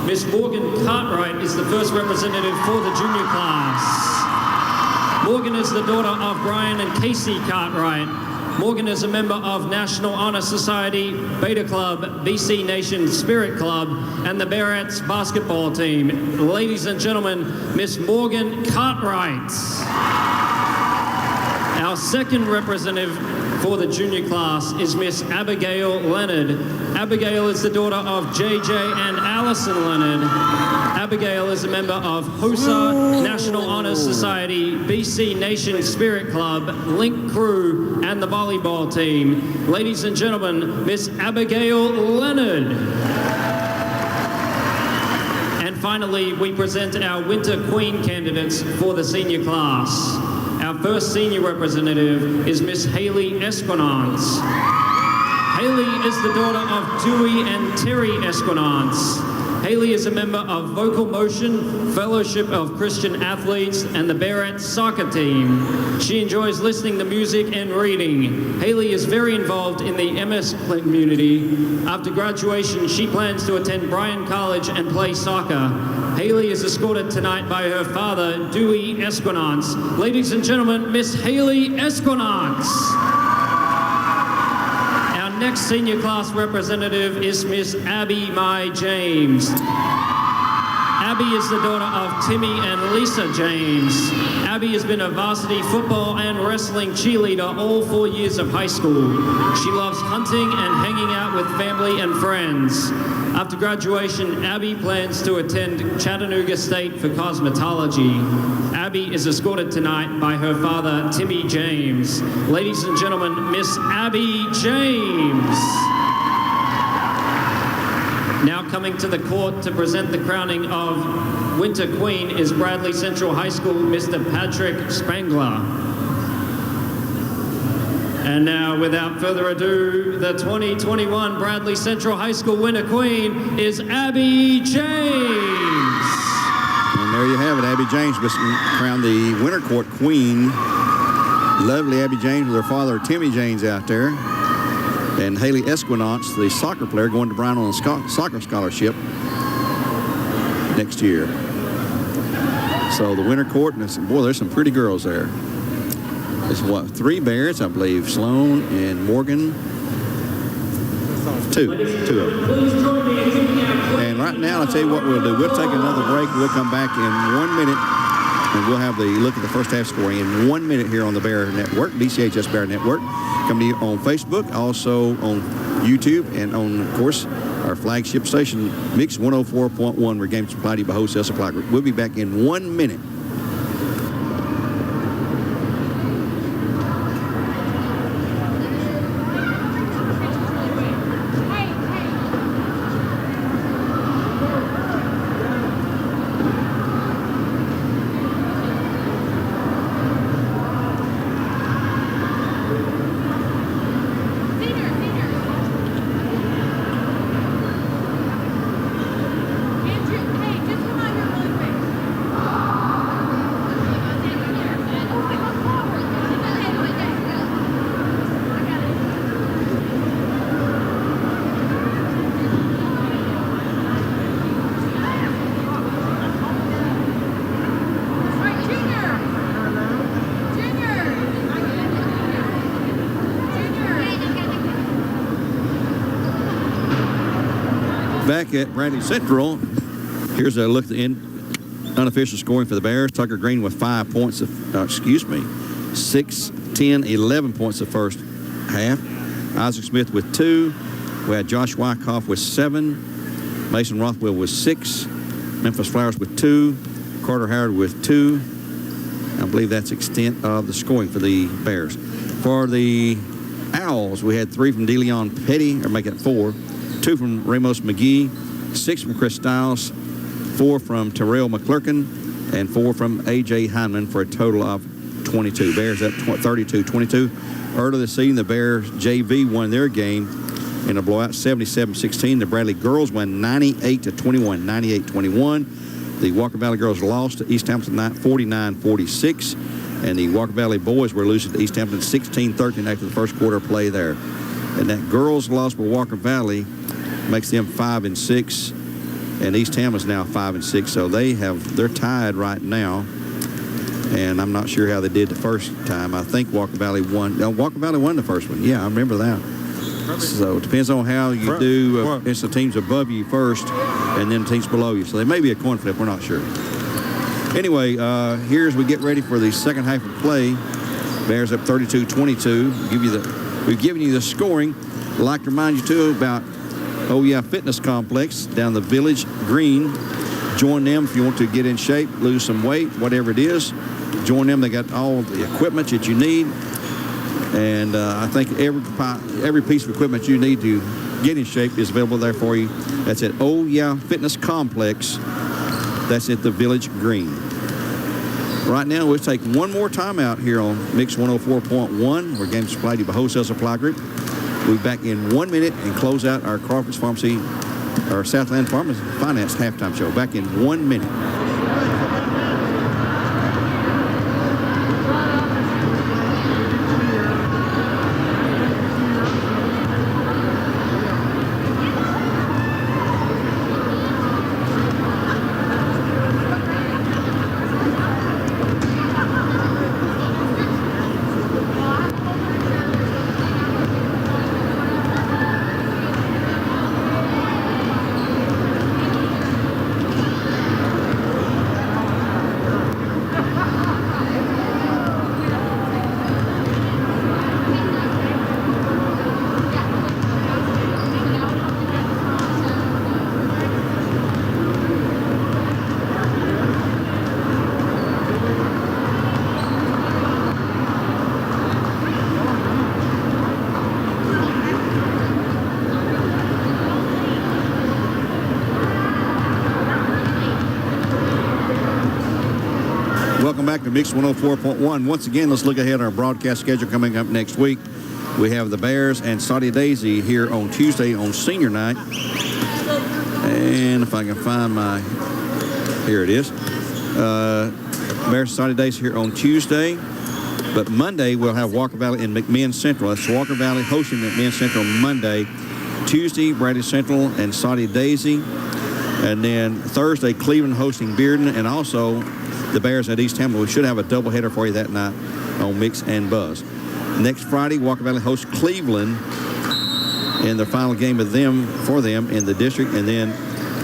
Miss Morgan Cartwright is the first representative for the junior class. Morgan is the daughter of Brian and Casey Cartwright. Morgan is a member of National Honor Society, Beta Club, BC Nation Spirit Club, and the Barretts basketball team. Ladies and gentlemen, Miss Morgan Cartwright. Our second representative for the junior class is Miss Abigail Leonard. Abigail is the daughter of JJ and Allison Leonard. Abigail is a member of HOSA, National Honor Society, BC Nation Spirit Club, Link Crew, and the volleyball team. Ladies and gentlemen, Miss Abigail Leonard. And finally, we present our Winter Queen candidates for the senior class. Our first senior representative is Miss Haley Esquinance. Haley is the daughter of Dewey and Terry Esquinance. Haley is a member of Vocal Motion, Fellowship of Christian Athletes, and the Barrett soccer team. She enjoys listening to music and reading. Haley is very involved in the MS community. After graduation, she plans to attend Bryan College and play soccer. Haley is escorted tonight by her father, Dewey Esquinance. Ladies and gentlemen, Miss Haley Esquinance. Our next senior class representative is Miss Abby Mai James. Abby is the daughter of Timmy and Lisa James. Abby has been a varsity football and wrestling cheerleader all 4 years of high school. She loves hunting and hanging out with family and friends. After graduation, Abby plans to attend Chattanooga State for cosmetology. Abby is escorted tonight by her father, Timmy James. Ladies and gentlemen, Miss Abby James. Now coming to the court to present the crowning of Winter Queen is Bradley Central High School, Mr. Patrick Spangler. And now, without further ado, the 2021 Bradley Central High School Winter Queen is Abby James.
And there you have it. Abby James was crowned the Winter Court Queen. Lovely Abby James with her father, Timmy James, out there. And Haley Esquinance, the soccer player, going to Bryan on a soccer scholarship next year. So the Winter Court, and boy, there's some pretty girls there. It's what, 3 Barretts, I believe. Sloan and Morgan. Two of them. And right now, I'll tell you what we'll do. We'll take another break. We'll come back in 1 minute, and we'll have the look at the first half scoring in 1 minute here on the Bear Network, BCHS Bear Network. Coming to you on Facebook, also on YouTube, and on, of course, our flagship station, Mix 104.1, where games supplied to you by Wholesale Supply Group. We'll be back in 1 minute. Back at Bradley Central, here's a look at the unofficial scoring for the Bears. Tucker Green with 5 points, 6, 10, 11 points the first half. Isaac Smith with 2. We had Josh Wyckoff with 7. Mason Rothwell with 6. Memphis Flowers with 2. Carter Howard with 2. I believe that's extent of the scoring for the Bears. For the Owls, we had 3 from DeLeon Petty, or making it 4. 2 from Ramos McGee, 6 from Chris Stiles, 4 from Terrell McClurkin, and 4 from A.J. Hyman, for a total of 22. Bears up 32-22. Earlier this season, the Bears JV won their game in a blowout, 77-16. The Bradley girls won 98-21, 98-21. The Walker Valley girls lost to East Hampton 49-46. And the Walker Valley boys were losing to East Hampton 16-13 after the first quarter play there. And that girls loss by Walker Valley makes them 5-6. And East Ham is now 5-6. So they're tied right now. And I'm not sure how they did the first time. I think Walker Valley won. No, Walker Valley won the first one. Yeah, I remember that. So it depends on how you do. It's the teams above you first and then teams below you. So they may be a coin flip. We're not sure. Anyway, here as we get ready for the second half of play, Bears up 32-22. We've given you the scoring. I'd like to remind you, too, about Fitness Complex down the Village Green. Join them if you want to get in shape, lose some weight, whatever it is. Join them. They got all the equipment that you need. And I think every piece of equipment you need to get in shape is available there for you. That's at Fitness Complex. That's at the Village Green. Right now, we'll take one more time out here on Mix 104.1. We're game supplied to you by Wholesale Supply Group. We'll be back in 1 minute and close out our Crawford's Pharmacy, our Southland Pharmacy Finance halftime show. Back in 1 minute. Welcome back to Mix 104.1. Once again, let's look ahead at our broadcast schedule coming up next week. We have the Bears and Saudi Daisy here on Tuesday on senior night. And if I can find here it is. Bears and Saudi Daisy here on Tuesday. But Monday, we'll have Walker Valley and McMinn Central. That's Walker Valley hosting McMinn Central Monday. Tuesday, Bradley Central and Saudi Daisy. And then Thursday, Cleveland hosting Bearden, and also the Bears at East Hamilton. We should have a doubleheader for you that night on Mix and Buzz. Next Friday, Walker Valley hosts Cleveland in the final game for them in the district. And then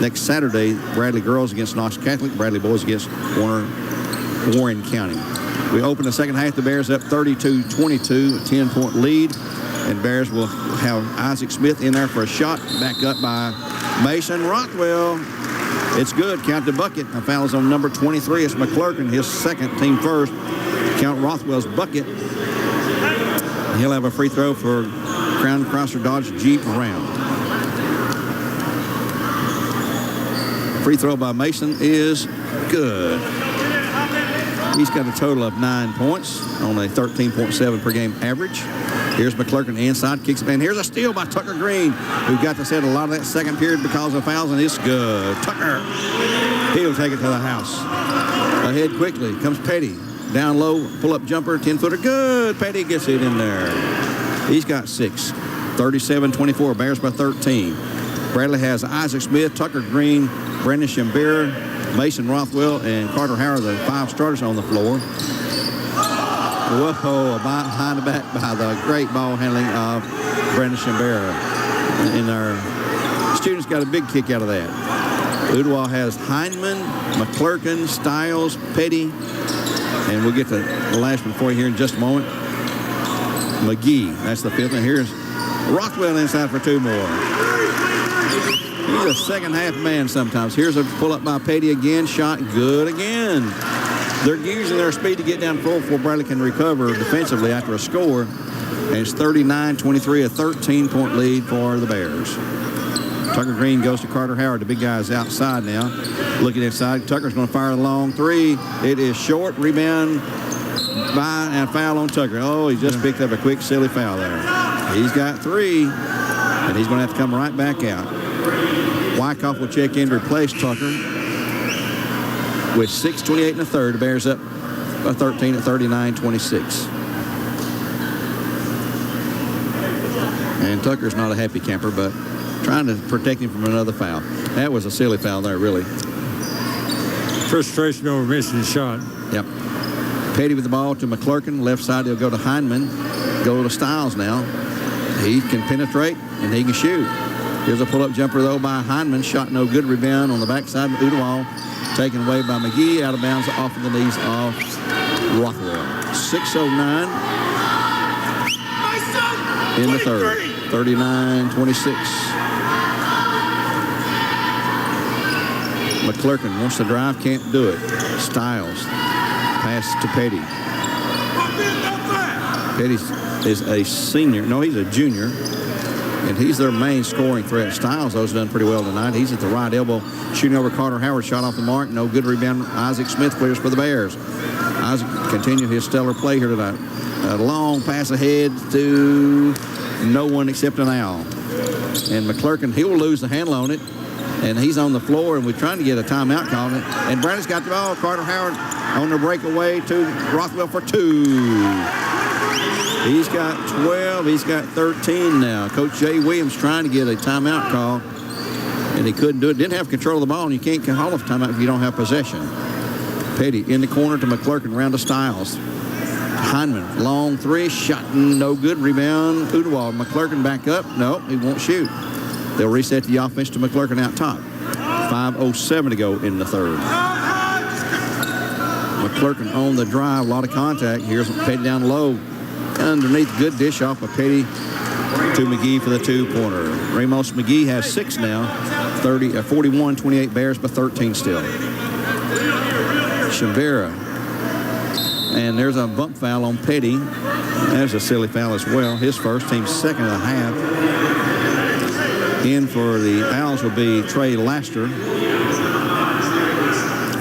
next Saturday, Bradley girls against Knox Catholic, Bradley boys against Warren County. We open the second half. The Bears up 32-22, a 10-point lead. And Bears will have Isaac Smith in there for a shot, backed up by Mason Rothwell. It's good. Count the bucket. A foul is on number 23. It's McClurkin, his second, team first. Count Rothwell's bucket. He'll have a free throw for Crown Chrysler Dodge Jeep Ram. Free throw by Mason is good. He's got a total of 9 points on a 13.7 per game average. Here's McClurkin inside, kicks it, and here's a steal by Tucker Green, who got to set a lot of that second period because of fouls, and it's good. Tucker, he'll take it to the house. Ahead quickly comes Petty. Down low, pull-up jumper, 10-footer, good. Petty gets it in there. He's got 6. 37-24, Bears by 13. Bradley has Isaac Smith, Tucker Green, Brandon Shambira, Mason Rothwell, and Carter Howard, the 5 starters on the floor. Whoa, behind the back by the great ball handling of Brandon Shambira. And our students got a big kick out of that. Ooltewah has Hindman, McClurkin, Stiles, Petty, and we'll get to the last one for you here in just a moment. McGee, that's the 5th. And here's Rothwell inside for 2 more. He's a second half man sometimes. Here's a pull up by Petty again. Shot good again. They're using their speed to get down full before Bradley can recover defensively after a score. And it's 39-23, a 13-point lead for the Bears. Tucker Green goes to Carter Howard. The big guy's outside now. Looking inside. Tucker's going to fire a long 3. It is short. Rebound by and foul on Tucker. Oh, he just picked up a quick, silly foul there. He's got 3, and he's going to have to come right back out. Wyckoff will check in to replace Tucker with 6:28 in the third. The Bears up by 13 at 39-26. And Tucker's not a happy camper, but trying to protect him from another foul. That was a silly foul there, really.
Frustration over missing the shot.
Yep. Petty with the ball to McClurkin. Left side, he'll go to Hindman. Go to Stiles now. He can penetrate, and he can shoot. Here's a pull-up jumper, though, by Hindman. Shot no good. Rebound on the backside of Udawal. Taken away by McGee. Out of bounds off of the knees of Rothwell. 6:09 in the third. 39-26. McClurkin wants to drive, can't do it. Stiles. Pass to Petty. Petty is a senior. No, he's a junior. And he's their main scoring threat. Stiles, though, has done pretty well tonight. He's at the right elbow, shooting over Carter Howard. Shot off the mark. No good rebound. Isaac Smith clears for the Bears. Isaac continued his stellar play here tonight. A long pass ahead to no one except an owl. And McClurkin, he will lose the handle on it. And he's on the floor, and we're trying to get a timeout called. And Brandon's got the ball. Carter Howard on the breakaway to Rothwell for 2. He's got 12. He's got 13 now. Coach Jay Williams trying to get a timeout call, and he couldn't do it. Didn't have control of the ball, and you can't call a timeout if you don't have possession. Petty in the corner to McClurkin, round to Stiles. Hindman, long 3, shot no good. Rebound, Udawal. McClurkin back up. No, he won't shoot. They'll reset the offense to McClurkin out top. 5:07 to go in the third. McClurkin on the drive, a lot of contact. Here's Petty down low. Underneath, good dish off of Petty to McGee for the 2-pointer. Ramos McGee has 6 now. 41-28 Bears, but 13 still. Shavera. And there's a bump foul on Petty. There's a silly foul as well. His first, team's second of the half. In for the Owls will be Trey Laster.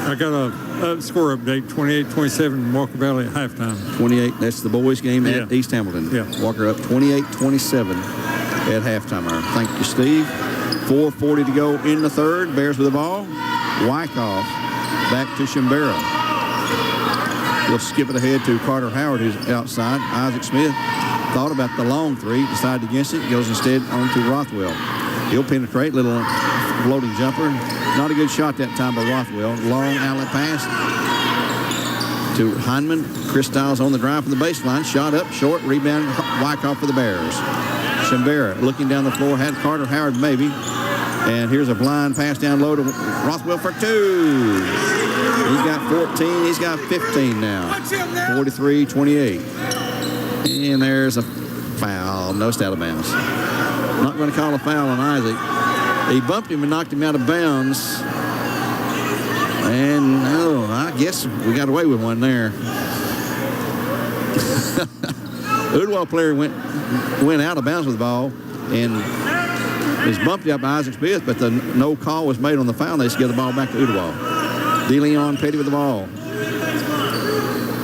I got a score update, 28-27 Walker Valley at halftime.
28, that's the boys' game at East Hamilton.
Yeah.
Walker up 28-27 at halftime. Thank you, Steve. 4:40 to go in the third. Bears with the ball. Wyckoff back to Shimbera. We'll skip it ahead to Carter Howard, who's outside. Isaac Smith thought about the long 3, decided against it, goes instead on to Rothwell. He'll penetrate, little floating jumper. Not a good shot that time by Rothwell. Long outlet pass to Hindman. Chris Stiles on the drive from the baseline. Shot up, short, rebound, Wyckoff for the Bears. Shimbera looking down the floor, had Carter Howard maybe. And here's a blind pass down low to Rothwell for 2. He's got 14, he's got 15 now. 43-28. And there's a foul, noticed out of bounds. Not going to call a foul on Isaac. He bumped him and knocked him out of bounds. And, I guess we got away with one there. Udawal player went out of bounds with the ball and was bumped up by Isaac Smith, but no call was made on the foul. They just give the ball back to Udawal. DeLeon Petty with the ball.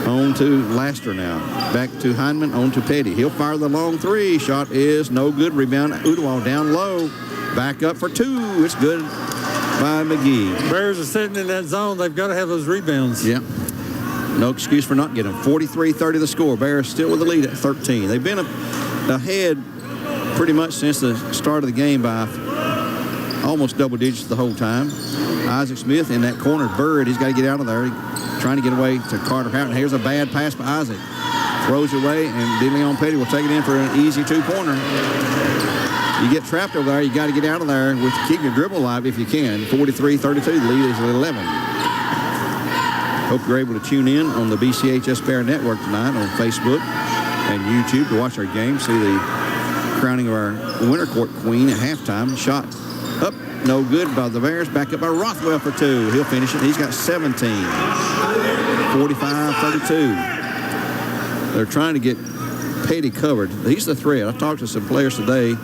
On to Laster now. Back to Hindman, on to Petty. He'll fire the long 3. Shot is no good. Rebound, Udawal down low. Back up for 2. It's good by McGee.
Bears are sitting in that zone. They've got to have those rebounds.
Yeah. No excuse for not getting them. 43-30 the score. Bears still with the lead at 13. They've been ahead pretty much since the start of the game by almost double digits the whole time. Isaac Smith in that corner. Bird, he's got to get out of there. Trying to get away to Carter Howard. And here's a bad pass by Isaac. Throws it away, and DeLeon Petty will take it in for an easy 2-pointer. You get trapped over there, you got to get out of there with keep your dribble alive if you can. 43-32, the lead is at 11. Hope you're able to tune in on the BCHS Bear Network tonight on Facebook and YouTube to watch our game. See the crowning of our Winter Court Queen at halftime. Shot up, no good by the Bears. Back up by Rothwell for 2. He'll finish it. He's got 17. 45-32. They're trying to get Petty covered. He's the threat. I talked to some players today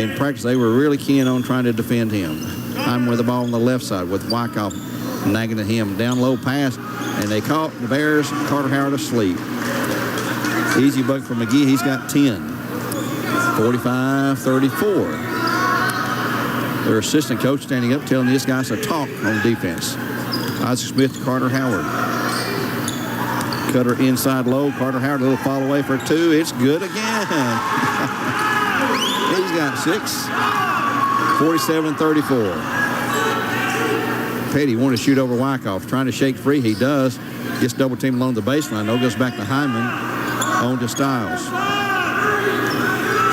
in practice. They were really keen on trying to defend him. I'm with the ball on the left side with Wyckoff nagging at him. Down low pass, and they caught the Bears, Carter Howard asleep. Easy bucket for McGee. He's got 10. 45-34. Their assistant coach standing up telling these guys to talk on defense. Isaac Smith to Carter Howard. Cutter inside low. Carter Howard, a little fall away for 2. It's good again. He's got 6. 47-34. Petty wanted to shoot over Wyckoff. Trying to shake free. He does. Gets double teamed along the baseline. No, goes back to Hyman. On to Stiles.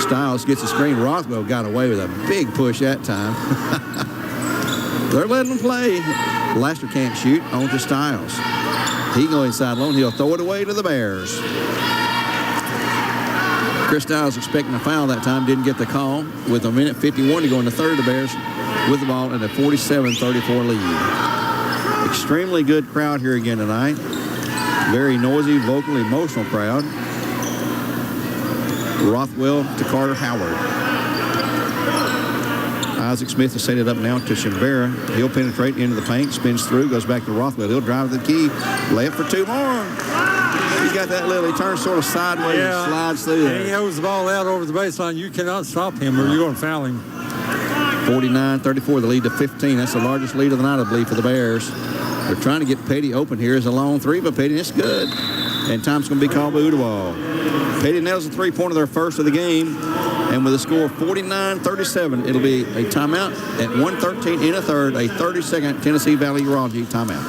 Stiles gets a screen. Rothwell got away with a big push that time. They're letting him play. Laster can't shoot. On to Stiles. He can go inside low, and he'll throw it away to the Bears. Chris Stiles expecting a foul that time. Didn't get the call. With a minute 51 to go in the third, the Bears with the ball in a 47-34 lead. Extremely good crowd here again tonight. Very noisy, vocal, emotional crowd. Rothwell to Carter Howard. Isaac Smith has set it up now to Shimbera. He'll penetrate into the paint, spins through, goes back to Rothwell. He'll drive the key, lay it for 2 more. He's got that little, he turns sort of sideways and slides through there.
And he holds the ball out over the baseline. You cannot stop him or you're going to foul him.
49-34, the lead to 15. That's the largest lead of the night, I believe, for the Bears. They're trying to get Petty open here as a long 3, but Petty, it's good. And time's going to be called by Udawal. Petty nails a 3-pointer, their first of the game. And with a score of 49-37, it'll be a timeout at 1:13 in a third, a 30-second Tennessee Valley Urology timeout.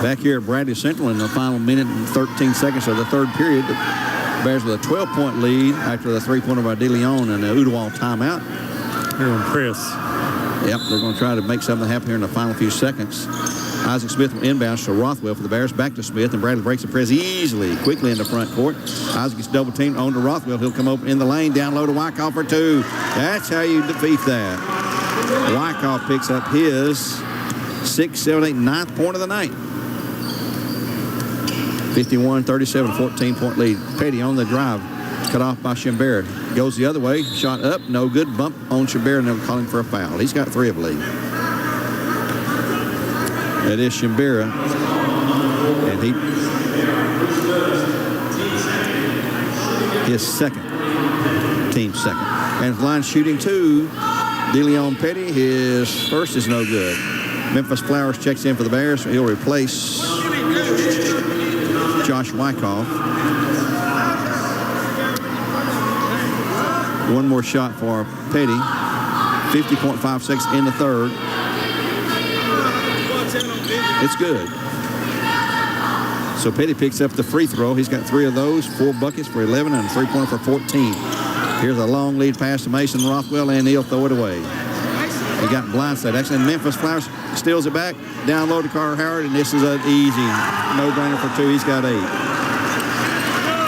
Back here at Bradley Central in the final minute and 13 seconds of the third period. The Bears with a 12-point lead after the 3-pointer by DeLeon and the Udawal timeout.
They're going to press.
Yep, they're going to try to make something happen here in the final few seconds. Isaac Smith will inbounds to Rothwell for the Bears. Back to Smith, and Bradley breaks the press easily, quickly in the front court. Isaac gets double teamed on to Rothwell. He'll come open in the lane, down low to Wyckoff for 2. That's how you defeat that. Wyckoff picks up his 6th, 7th, 8th, 9th point of the night. 51-37, 14-point lead. Petty on the drive. Cut off by Shimbera. Goes the other way. Shot up. No good. Bump on Shimbera, and they'll call him for a foul. He's got 3, I believe. That is Shimbera. And his second. Team's second. And line shooting 2. DeLeon Petty. His first is no good. Memphis Flowers checks in for the Bears. He'll replace Josh Wyckoff. One more shot for Petty. 50.5 seconds in the third. It's good. So Petty picks up the free throw. He's got 3 of those, 4 buckets for 11 and a 3-pointer for 14. Here's a long lead pass to Mason Rothwell, and he'll throw it away. He got blindside. Actually, Memphis Flowers steals it back. Down low to Carter Howard, and this is an easy no-brainer for 2. He's got 8.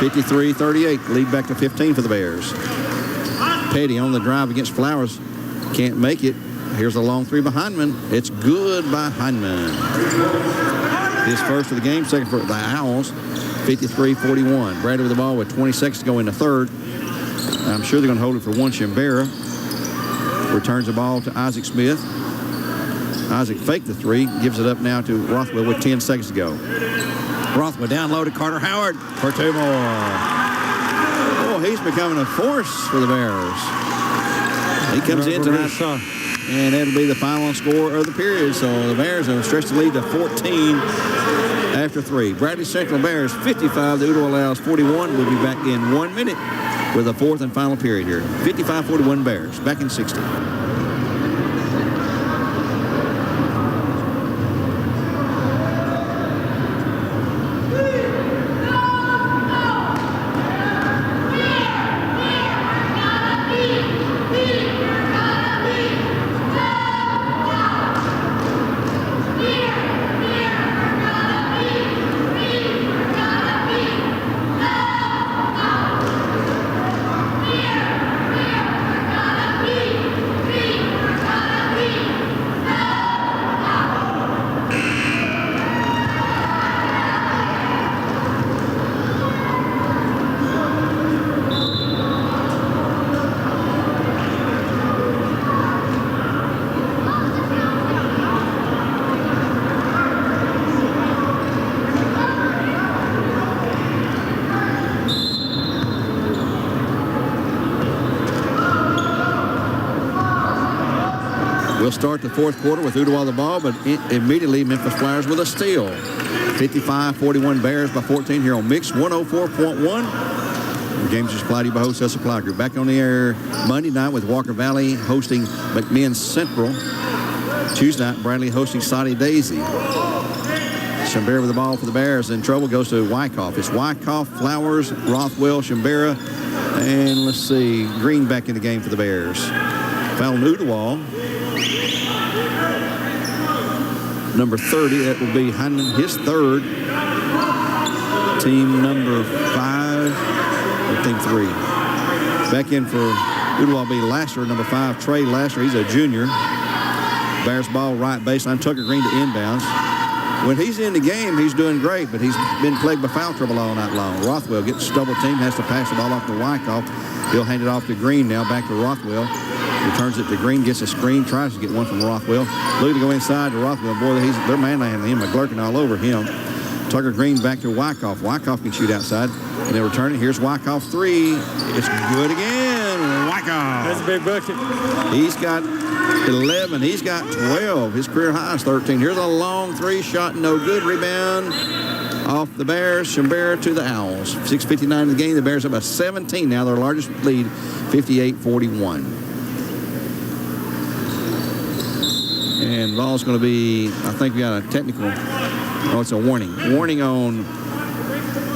53-38. Lead back to 15 for the Bears. Petty on the drive against Flowers. Can't make it. Here's a long 3 by Hindman. It's good by Hindman. His first of the game, second for the Owls. 53-41. Bradley with the ball with 20 seconds to go in the third. I'm sure they're going to hold it for 1. Shimbera returns the ball to Isaac Smith. Isaac faked the 3, gives it up now to Rothwell with 10 seconds to go. Rothwell down low to Carter Howard for 2 more. Oh, he's becoming a force for the Bears. He comes in tonight, and that'll be the final score of the period. So the Bears have stretched the lead to 14 after 3. Bradley Central Bears 55, the Udall Owls 41. We'll be back in 1 minute with a 4th and final period here. 55-41 Bears, back in 60. We'll start the fourth quarter with Ooltewah the ball, but immediately Memphis Flyers with a steal. 55-41 Bears by 14 here on Mix 104.1. The game's just supplied by Wholesale Supply Group. Back on the air Monday night with Walker Valley hosting McMinn Central. Tuesday night, Bradley hosting Soddy Daisy. Chambera with the ball for the Bears. In trouble goes to Wyckoff. It's Wyckoff, Flowers, Rothwell, Chambera, and let's see, Green back in the game for the Bears. Foul on Ooltewah. Number 30, that will be Hyndman, his third. Team number 5, or team 3. Back in for Ooltewah be Lasher, number 5, Trey Lasher. He's a junior. Bears ball right baseline. Tucker Green to inbounds. When he's in the game, he's doing great, but he's been plagued by foul trouble all night long. Rothwell gets double teamed, has to pass the ball off to Wyckoff. He'll hand it off to Green now, back to Rothwell. Returns it to Green, gets a screen, tries to get one from Rothwell. Looking to go inside to Rothwell. Boy, they're manhandling him, McGlurkin all over him. Tucker Green back to Wyckoff. Wyckoff can shoot outside, and they'll return it. Here's Wyckoff 3. It's good again. Wyckoff.
That's a big bucket.
He's got 11. He's got 12. His career high is 13. Here's a long 3 shot, no good. Rebound off the Bears. Chambera to the Owls. 6:59 in the game. The Bears have a 17 now, their largest lead, 58-41. And the ball's going to be, I think we got a technical. Oh, it's a warning. Warning on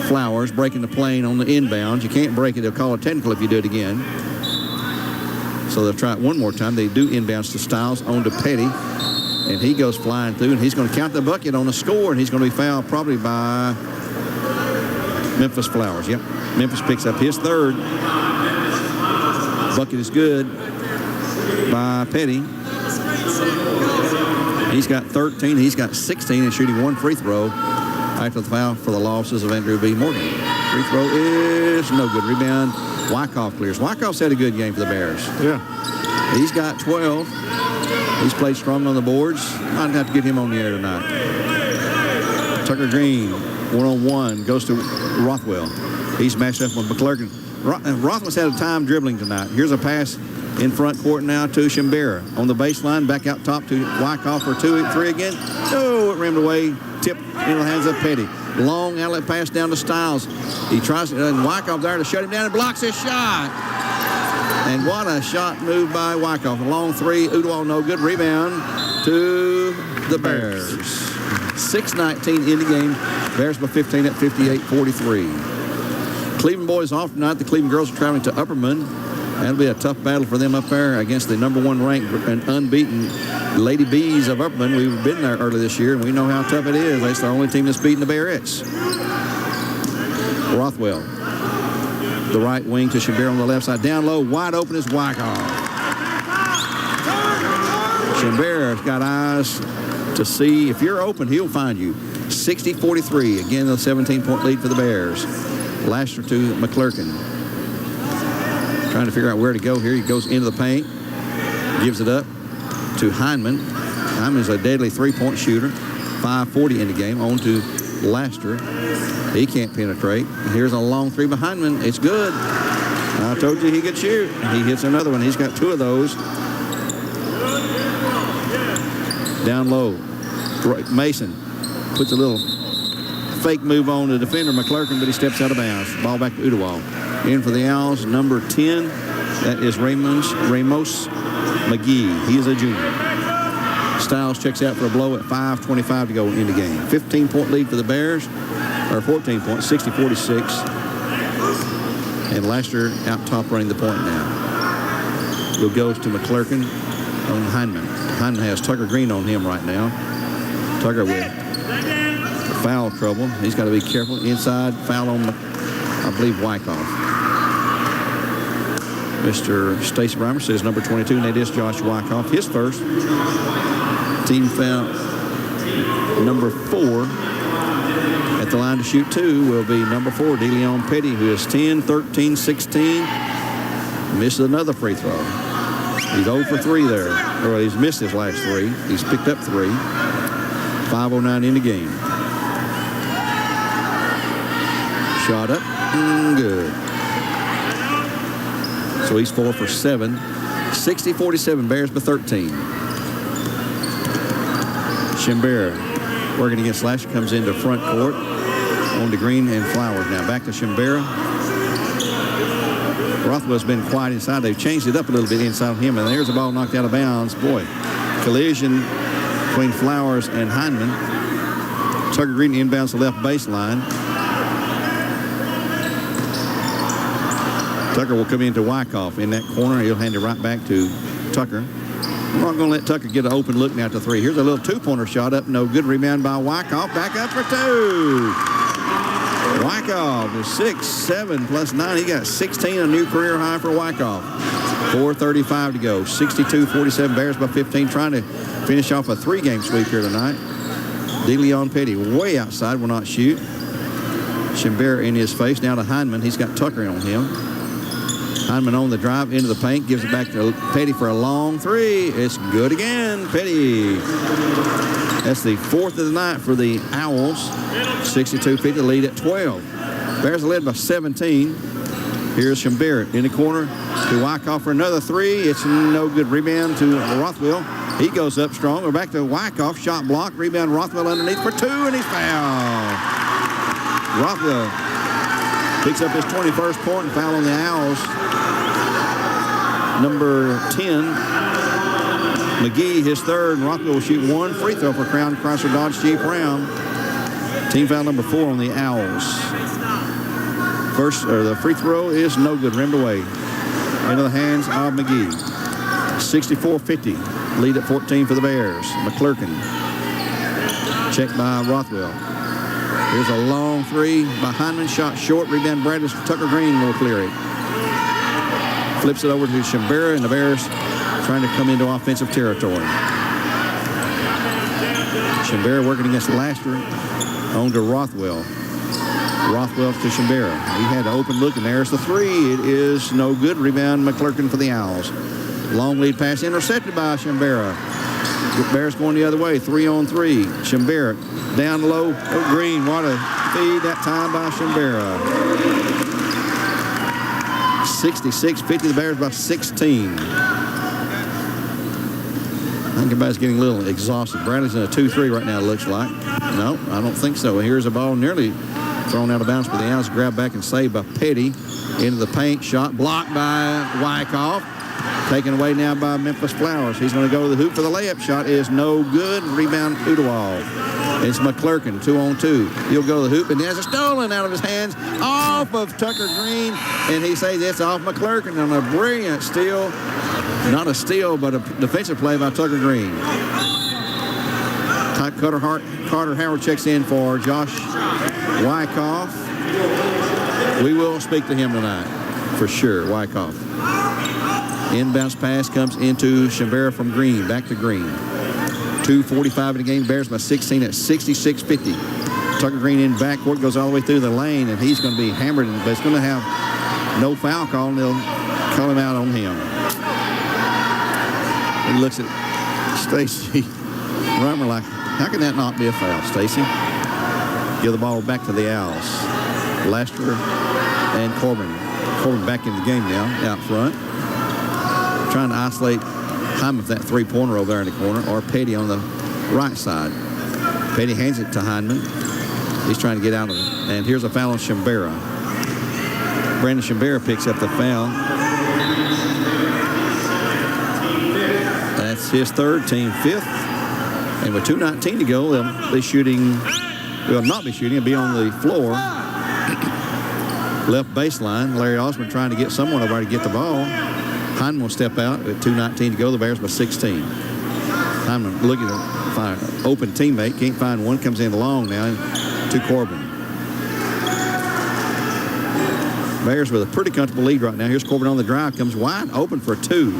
Flowers breaking the plane on the inbounds. You can't break it. They'll call it technical if you do it again. So they'll try it one more time. They do inbounds to Stiles, on to Petty. And he goes flying through, and he's going to count the bucket on the score, and he's going to be fouled probably by Memphis Flowers. Yep. Memphis picks up his third. Bucket is good by Petty. He's got 13. He's got 16 and shooting 1 free throw after the foul for the losses of Andrew B. Morgan. Free throw is no good. Rebound. Wyckoff clears. Wyckoff's had a good game for the Bears.
Yeah.
He's got 12. He's played strong on the boards. Might have to get him on the air tonight. Tucker Green, 1-on-1, goes to Rothwell. He's matched up with McClurkin. Rothwell's had a time dribbling tonight. Here's a pass in front court now to Chambera. On the baseline, back out top to Wyckoff for 2-3 again. Oh, it rimmed away. Tip in the hands of Petty. Long outlet pass down to Stiles. He tries to, and Wyckoff there to shut him down and blocks his shot. And what a shot move by Wyckoff. A long 3, Ooltewah no good. Rebound to the Bears. 6:19 in the game. Bears by 15 at 58-43. Cleveland boys off tonight. The Cleveland girls are traveling to Upperman. That'll be a tough battle for them up there against the number 1 ranked and unbeaten Lady Bees of Upperman. We've been there early this year, and we know how tough it is. That's the only team that's beaten the Bearettes. Rothwell, the right wing to Chambera on the left side. Down low, wide open is Wyckoff. Chambera's got eyes to see. If you're open, he'll find you. 60-43. Again, the 17-point lead for the Bears. Lasher to McClurkin. Trying to figure out where to go here. He goes into the paint. Gives it up to Hyndman. Hyndman's a deadly 3-point shooter. 5:40 in the game. On to Laster. He can't penetrate. Here's a long 3 behind him. It's good. I told you he could shoot. He hits another one. He's got 2 of those. Down low. Mason puts a little fake move on the defender, McClurkin, but he steps out of bounds. Ball back to Ooltewah. In for the Owls, number 10. That is Ramos McGee. He is a junior. Stiles checks out for a blow at 5:25 to go in the game. 15-point lead for the Bears, or 14 points, 60-46. And Laster out top running the point now. It goes to McClurkin on Hyndman. Hyndman has Tucker Green on him right now. Tucker with foul trouble. He's got to be careful. Inside, foul on, I believe, Wyckoff. Mr. Stacy Breimer says number 22, and that is Josh Wyckoff. His first. Team foul number 4 at the line to shoot 2 will be number 4, DeLeon Petty, who is 10, 13, 16. Misses another free throw. He's 0 for 3 there. Or he's missed his last 3. He's picked up 3. 5:09 in the game. Shot up. Good. So he's 4 for 7. 60-47, Bears by 13. Shimbera working against Lasher, comes into front court on to Green and Flowers. Now back to Shimbera. Rothwell's been quiet inside. They've changed it up a little bit inside of him, and there's a ball knocked out of bounds. Boy, collision between Flowers and Heineman. Tucker Green inbounds the left baseline. Tucker will come into Wyckoff in that corner. He'll hand it right back to Tucker. We're not going to let Tucker get an open look now at the three. Here's a little two-pointer shot up. No good. Rebound by Wyckoff. Back up for two. Wyckoff is 6'7" plus 9. He got 16, a new career high for Wyckoff. 4:35 to go. 62-47. Bears by 15. Trying to finish off a three-game sweep here tonight. DeLeon Petty way outside. Will not shoot. Shimbera in his face. Now to Heineman. He's got Tucker on him. Heineman on the drive into the paint. Gives it back to Petty for a long three. It's good again. Petty. That's the fourth of the night for the Owls. 62-50 lead at 12. Bears are led by 17. Here's Shimbera in the corner to Wyckoff for another three. It's no good. Rebound to Rothwell. He goes up strong. We're back to Wyckoff. Shot block. Rebound Rothwell underneath for two, and he's fouled. Rothwell picks up his 21st point and foul on the Owls. Number 10, McGee, his third. Rothwell will shoot one free throw for Crown Chrysler Dodge Jeep Ram. Team foul number 4 on the Owls. The free throw is no good. Rimmed away. Into the hands of McGee. 64-50. Lead at 14 for the Bears. McClurkin. Checked by Rothwell. Here's a long three by Heineman. Shot short. Rebound Bradley. Tucker Green will clear it. Flips it over to Shimbera, and the Bears trying to come into offensive territory. Shimbera working against Laster. On to Rothwell. Rothwell to Shimbera. He had an open look, and there's the three. It is no good. Rebound McClurkin for the Owls. Long lead pass intercepted by Shimbera. The Bears going the other way. 3-on-3. Shimbera down low. Oh, Green. What a feed that time by Shimbera. 66-50. The Bears by 16. I think everybody's getting a little exhausted. Bradley's in a 2-3 right now, it looks like. No, I don't think so. Here's a ball nearly thrown out of bounds, but the Owls grab back and saved by Petty. Into the paint. Shot blocked by Wyckoff. Taken away now by Memphis Flowers. He's going to go to the hoop for the layup. Shot is no good. Rebound Udawal. It's McClurkin, 2-on-2. He'll go to the hoop, and there's a stolen out of his hands off of Tucker Green, and he says it's off McClurkin on a brilliant steal. Not a steal, but a defensive play by Tucker Green. Carter Howard checks in for Josh Wyckoff. We will speak to him tonight, for sure, Wyckoff. Inbounds pass comes into Shimbera from Green. Back to Green. 2:45 in the game. Bears by 16 at 66-50. Tucker Green in backcourt, goes all the way through the lane, and he's going to be hammered, but it's going to have no foul call, and they'll call him out on him. He looks at Stacy Rummer like, how can that not be a foul, Stacy? Give the ball back to the Owls. Laster and Corbin. Corbin back in the game now, out front. Trying to isolate Heineman with that three-pointer over there in the corner, or Petty on the right side. Petty hands it to Heineman. He's trying to get out of it. And here's a foul on Shimbera. Brandon Shimbera picks up the foul. That's his third, team fifth. And with 2:19 to go, they'll be shooting. Will not be shooting. It'll be on the floor. Left baseline. Larry Osborne trying to get someone over to get the ball. Heineman will step out at 2:19 to go. The Bears by 16. Heineman looking to find an open teammate. Can't find one. Comes in long now to Corbin. Bears with a pretty comfortable lead right now. Here's Corbin on the drive. Comes wide open for two.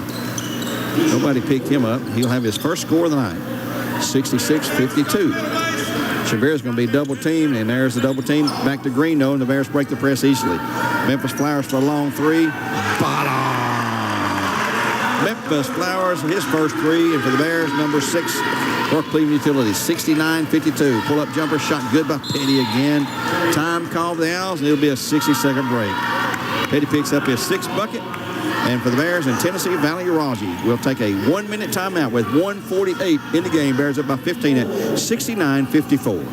Nobody picked him up. He'll have his first score of the night. 66-52. Shimbera's going to be double teamed, and there's the double team. Back to Green, though, and the Bears break the press easily. Memphis Flowers for a long three. Bottom. Memphis Flowers, his first three, and for the Bears, number 6, North Cleveland Utilities, 69-52. Pull-up jumper shot good by Petty again. Time called the Owls, and it'll be a 60-second break. Petty picks up his 6th bucket, And for the Bears in Tennessee Valley Raji, we'll take a 1-minute timeout with 1:48 in the game. Bears up by 15 at 69-54.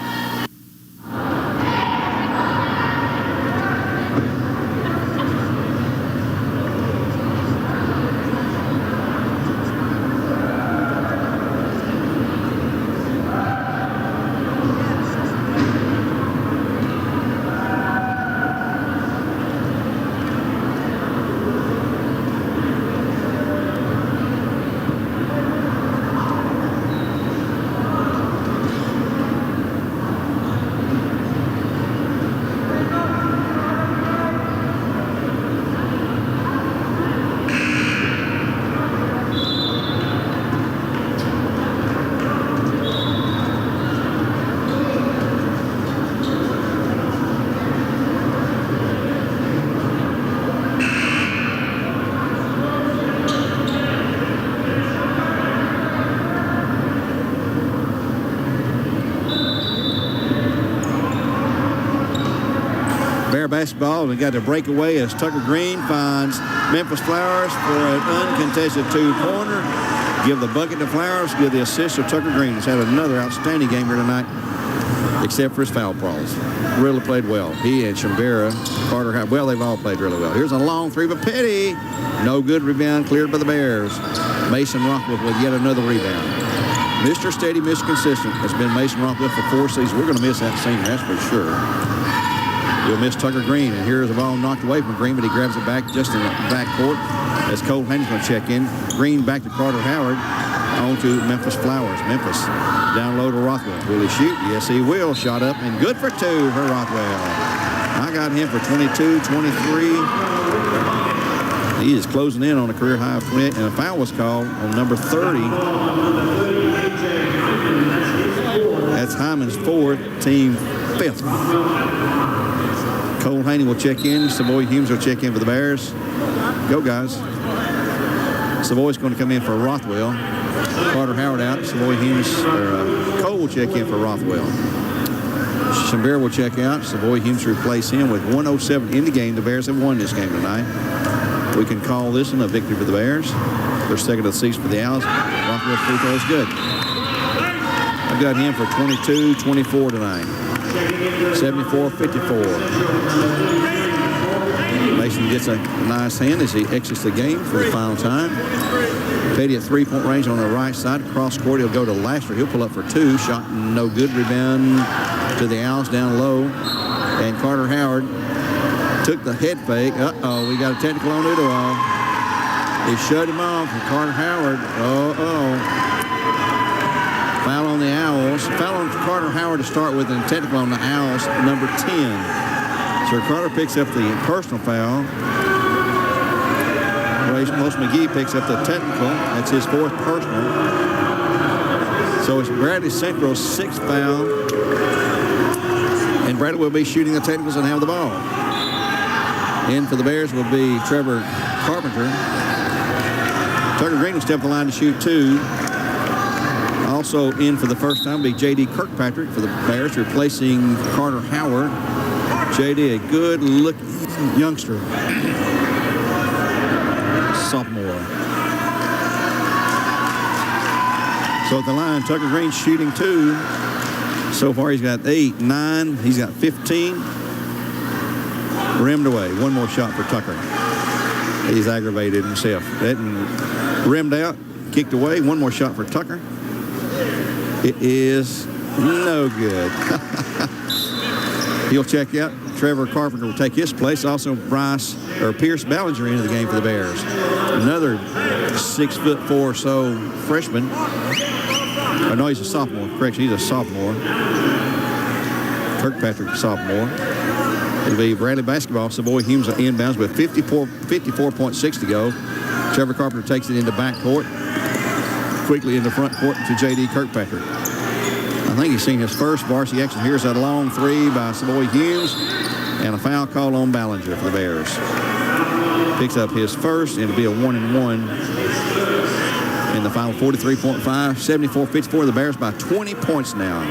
Basketball, we got a breakaway as Tucker Green finds Memphis Flowers for an uncontested two-pointer. Give the bucket to Flowers, give the assist to Tucker Green. He's had another outstanding game here tonight, except for his foul problems. Really played well. He and Shambera, Carter, well, they've all played really well. Here's a long three, but Petty. No good rebound, cleared by the Bears. Mason Rockwell with yet another rebound. Mr. Steady, Mr. Consistent has been Mason Rockwell for 4 seasons. We're going to miss that senior, that's for sure. You'll miss Tucker Green, and here's a ball knocked away from Green, but he grabs it back just in the back court as Cole Haney's going to check in. Green back to Carter Howard, on to Memphis Flowers. Memphis down low to Rothwell. Will he shoot? Yes, he will. Shot up, and good for 2 for Rothwell. I got him for 22, 23. He is closing in on a career high of 28, and a foul was called on number 30. That's Hyman's 4th, team 5th. Cole Haney will check in. Savoy Humes will check in for the Bears. Go, guys. Savoy's going to come in for Rothwell. Carter Howard out. Savoy Humes, Cole will check in for Rothwell. Shambera will check out. Savoy Humes replace him with 1:07 in the game. The Bears have won this game tonight. We can call this one a victory for the Bears. They're second of the season for the Owls. Rothwell's free throw is good. I've got him for 22-24 tonight. 74-54. Mason gets a nice hand as he exits the game for the final time. Petty at three-point range on the right side. Cross court, he'll go to Laster. He'll pull up for 2. Shot no good. Rebound to the Owls down low. And Carter Howard took the head fake. Uh-oh, we got a technical on Udawal. He shut him off. And Carter Howard, foul on the Owls. Foul on Carter Howard to start with, and technical on the Owls, number 10. So Carter picks up the personal foul. Most McGee picks up the technical. That's his 4th personal. So it's Bradley Central's 6th foul. And Bradley will be shooting the technicals and have the ball. In for the Bears will be Trevor Carpenter. Tucker Green will step the line to shoot 2. Also in for the first time will be J.D. Kirkpatrick for the Bears, replacing Carter Howard. J.D., a good-looking youngster. Sophomore. So at the line, Tucker Green shooting 2. So far, he's got 8, 9. He's got 15. Rimmed away. One more shot for Tucker. He's aggravated himself. That rimmed out, kicked away. One more shot for Tucker. It is no good. He'll check out. Trevor Carpenter will take his place. Also, Pierce Ballinger into the game for the Bears. Another 6'4" or so freshman. Oh, no, he's a sophomore. Correction, he's a sophomore. Kirkpatrick, a sophomore. It'll be Bradley basketball. Savoy Humes inbounds with 54.6 to go. Trevor Carpenter takes it into backcourt. Quickly in the front court to J.D. Kirkpatrick. I think he's seen his first varsity action. Here's that long 3 by Savoy Humes. And a foul call on Ballinger for the Bears. Picks up his first, and it'll be a 1-and-1 in the final. 43.5, 74-54. The Bears by 20 points now.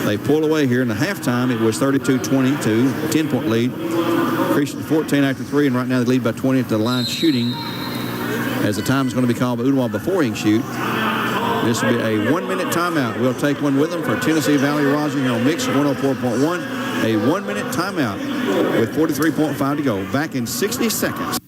They pull away here in the halftime. It was 32-22, 10-point lead. Increased to 14 after 3, and right now they lead by 20 at the line shooting as the time is going to be called by Ooltewah before he can shoot. This will be a 1-minute timeout. We'll take one with them for Tennessee Valley Roger here on Mix 104.1. A 1-minute timeout with 43.5 to go. Back in 60 seconds.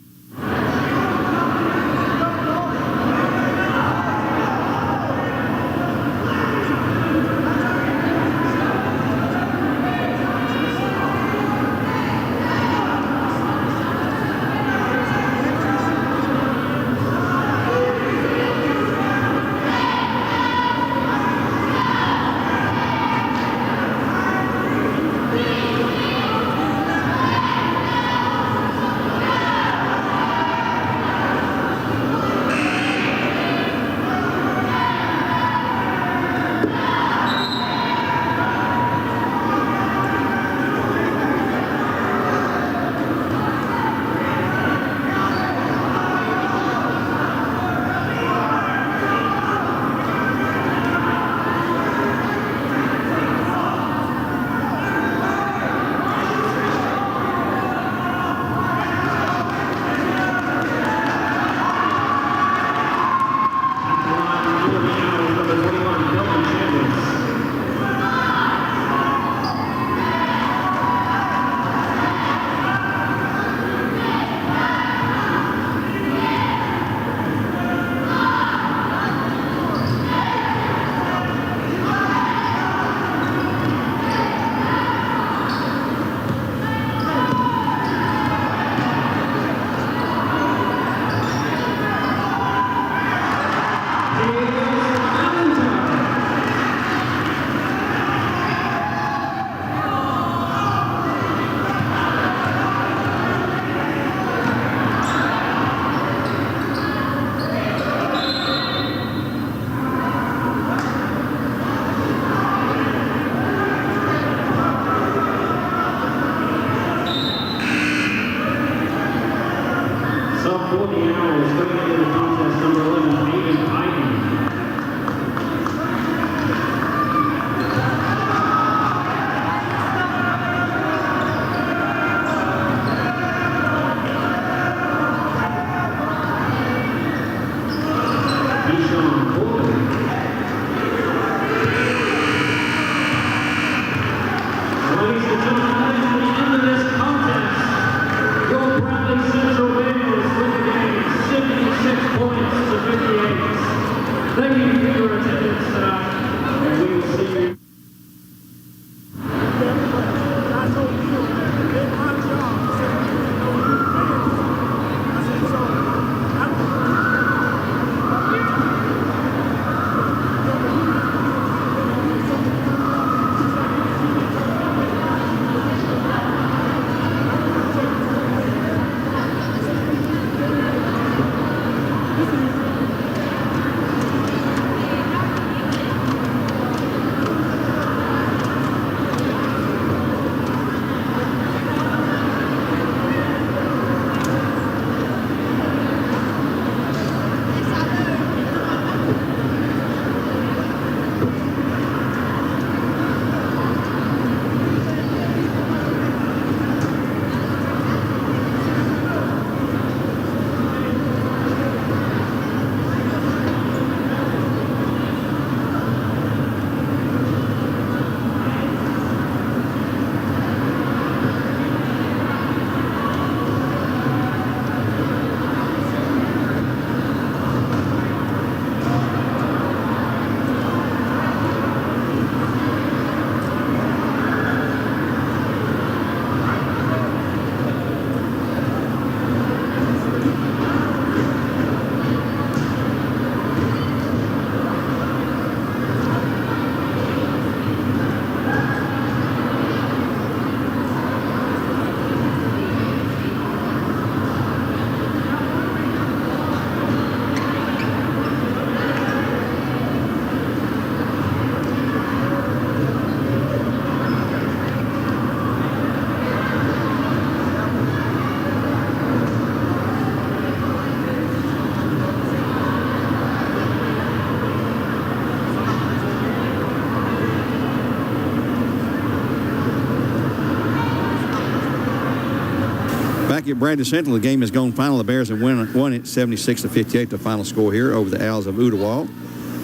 at Bradley Central. The game has gone final. The Bears have won it 76-58, the final score here over the Owls of Ooltewah.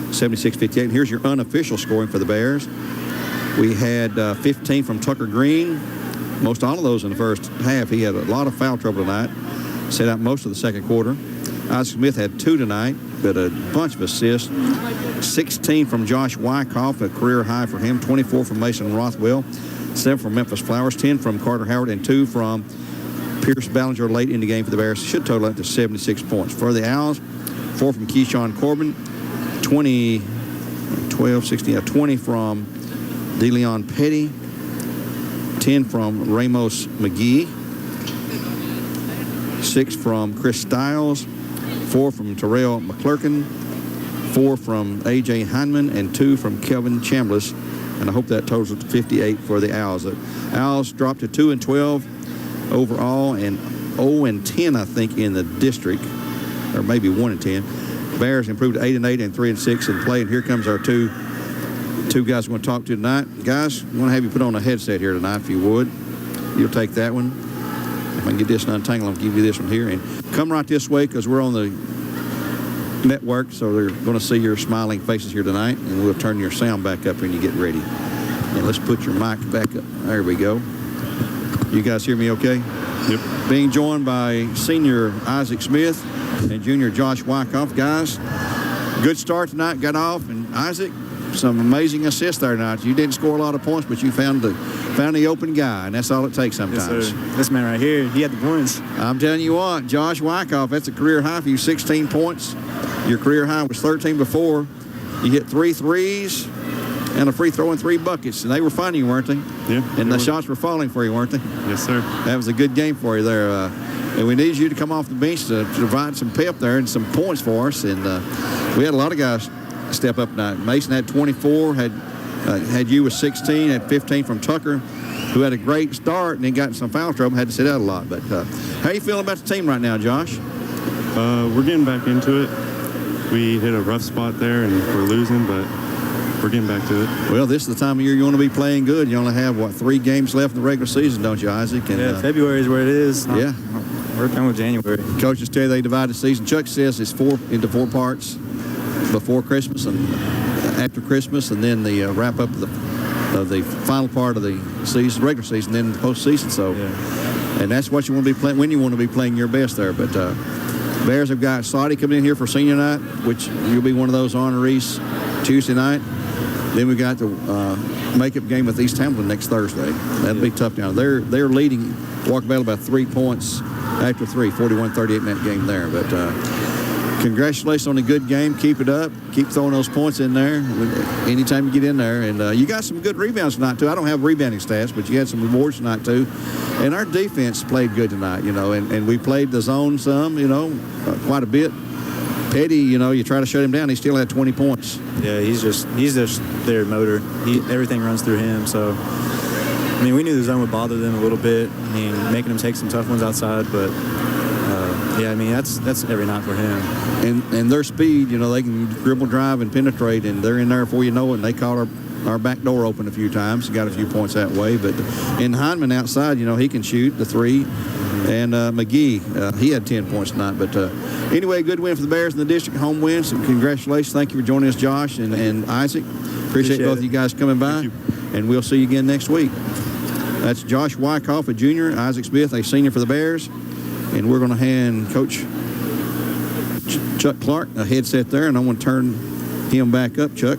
76-58. Here's your unofficial scoring for the Bears. We had 15 from Tucker Green. Most all of those in the first half. He had a lot of foul trouble tonight. Set out most of the second quarter. Isaac Smith had 2 tonight, but a bunch of assists. 16 from Josh Wyckoff, a career high for him. 24 from Mason Rothwell. 7 from Memphis Flowers. 10 from Carter Howard, and 2 from Pierce Ballinger late in the game for the Bears. Should total up to 76 points. For the Owls, 4 from Keyshawn Corbin. 20 from DeLeon Petty. 10 from Ramos McGee. 6 from Chris Stiles. 4 from Terrell McClurkin. 4 from A.J. Heineman, and 2 from Kelvin Chambliss. And I hope that totals up to 58 for the Owls. The Owls dropped to 2-12 overall and 0-10, I think, in the district, or maybe 1-10. Bears improved to 8-8 and 3-6 in play. And here comes our two guys we're going to talk to tonight. Guys, I want to have you put on a headset here tonight, if you would. You'll take that one. If I can get this untangled, I'll give you this one here. And come right this way, because we're on the network, so they're going to see your smiling faces here tonight. And we'll turn your sound back up when you get ready. And let's put your mic back up. There we go. You guys hear me okay?
Yep.
Being joined by senior Isaac Smith and junior Josh Wyckoff. Guys, good start tonight. Got off. And Isaac, some amazing assists there tonight. You didn't score a lot of points, but you found the open guy, and that's all it takes sometimes.
Yes, sir. This man right here, he had the points.
I'm telling you what, Josh Wyckoff, that's a career high for you, 16 points. Your career high was 13 before. You hit 3 threes and a free throw and 3 buckets, and they were finding you, weren't they?
Yeah.
And the shots were falling for you, weren't they?
Yes, sir.
That was a good game for you there. And we needed you to come off the bench to provide some pep there and some points for us. And we had a lot of guys step up tonight. Mason had 24, had you with 16, had 15 from Tucker, who had a great start and then got in some foul trouble, had to sit out a lot. But how you feeling about the team right now, Josh?
We're getting back into it. We hit a rough spot there and we're losing, but we're getting back to it.
Well, this is the time of year you want to be playing good. You only have, 3 games left in the regular season, don't you, Isaac? And,
yeah, February is where it is.
Yeah.
We're done with January.
Coaches tell you they divide the season. Chuck says it's 4 into 4 parts before Christmas and after Christmas, and then the wrap up of the final part of the season, regular season, then the postseason. So, and that's what you want to be playing when you want to be playing your best there. But Bears have got Saudi coming in here for senior night, which you'll be one of those honorees Tuesday night. Then we got the makeup game with East Hamilton next Thursday. That'll be tough now. They're leading Walker Valley by 3 points after 3, 41-38 in that game there. But congratulations on a good game. Keep it up. Keep throwing those points in there anytime you get in there. And you got some good rebounds tonight, too. I don't have rebounding stats, but you had some rewards tonight, too. And our defense played good tonight, and we played the zone some, quite a bit. Petty, you try to shut him down. He still had 20 points.
Yeah, he's just their motor. Everything runs through him. So, we knew the zone would bother them a little bit. Making them take some tough ones outside, but that's every night for him.
And their speed, they can dribble, drive, and penetrate, and they're in there before you know it. And they caught our back door open a few times. Got a few points that way. But in Heineman outside, he can shoot the 3. And McGee, he had 10 points tonight. But anyway, good win for the Bears in the district, home win. So congratulations. Thank you for joining us, Josh and Isaac. Appreciate both of you guys coming by. And we'll see you again next week. That's Josh Wyckoff, a junior, Isaac Smith, a senior for the Bears. And we're going to hand Coach Chuck Clark a headset there. And I'm going to turn him back up, Chuck.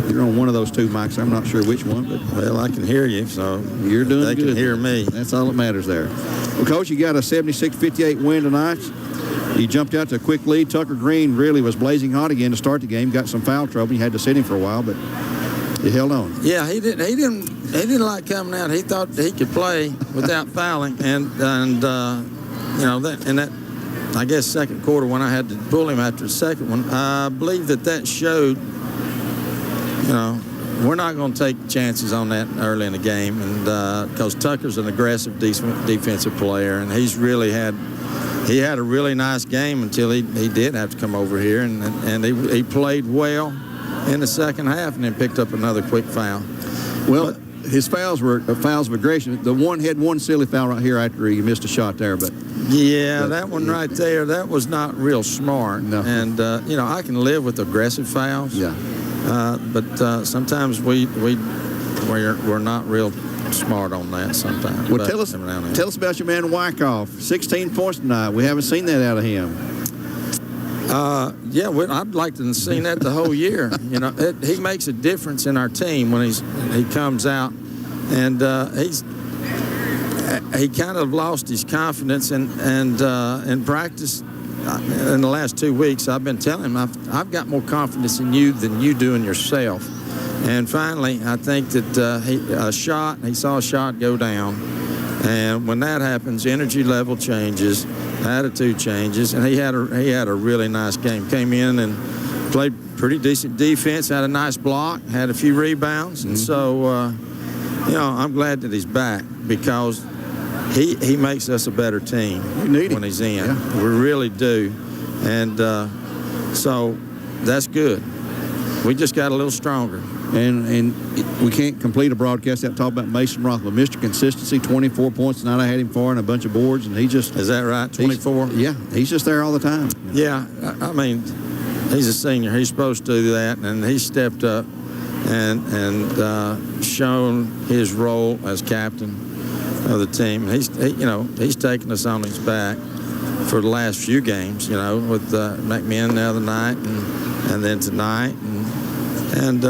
You're on one of those 2 mics. I'm not sure which one, but
I can hear you, so
you're doing
they
good.
They can hear me.
That's all that matters there. Well, Coach, you got a 76-58 win tonight. You jumped out to a quick lead. Tucker Green really was blazing hot again to start the game. Got some foul trouble. You had to sit him for a while, but you held on.
Yeah, he didn't like coming out. He thought he could play without fouling, and that I guess second quarter when I had to pull him after the second one, I believe that showed. We're not going to take chances on that early in the game, and because Tucker's an aggressive defensive player, and he had a really nice game until he did have to come over here, and he played well in the second half, and then picked up another quick foul.
Well, his fouls were fouls of aggression. The one had one silly foul right here after he missed a shot there, but
that one right there, that was not real smart.
No.
And I can live with aggressive fouls.
Yeah.
But sometimes we're not real smart on that sometimes.
Well, tell us about your man Wyckoff. 16 points tonight. We haven't seen that out of him.
I'd like to have seen that the whole year. He makes a difference in our team when he comes out, and he kind of lost his confidence and in practice. In the last 2 weeks, I've been telling him I've got more confidence in you than you do in yourself. And finally, I think that he saw a shot go down, and when that happens, energy level changes, attitude changes, and he had a really nice game. Came in and played pretty decent defense, had a nice block, had a few rebounds, and so I'm glad that he's back because he makes us a better team when he's in. Yeah. We really do, and so that's good. We just got a little stronger.
And we can't complete a broadcast without talking about Mason Rothman. Mr. Consistency, 24 points tonight. I had him for and a bunch of boards, and he just...
Is that right, 24?
He's just there all the time.
Yeah, I mean, he's a senior. He's supposed to do that, and he stepped up and shown his role as captain of the team. He's taken us on his back for the last few games, with McMinn the other night and then tonight. And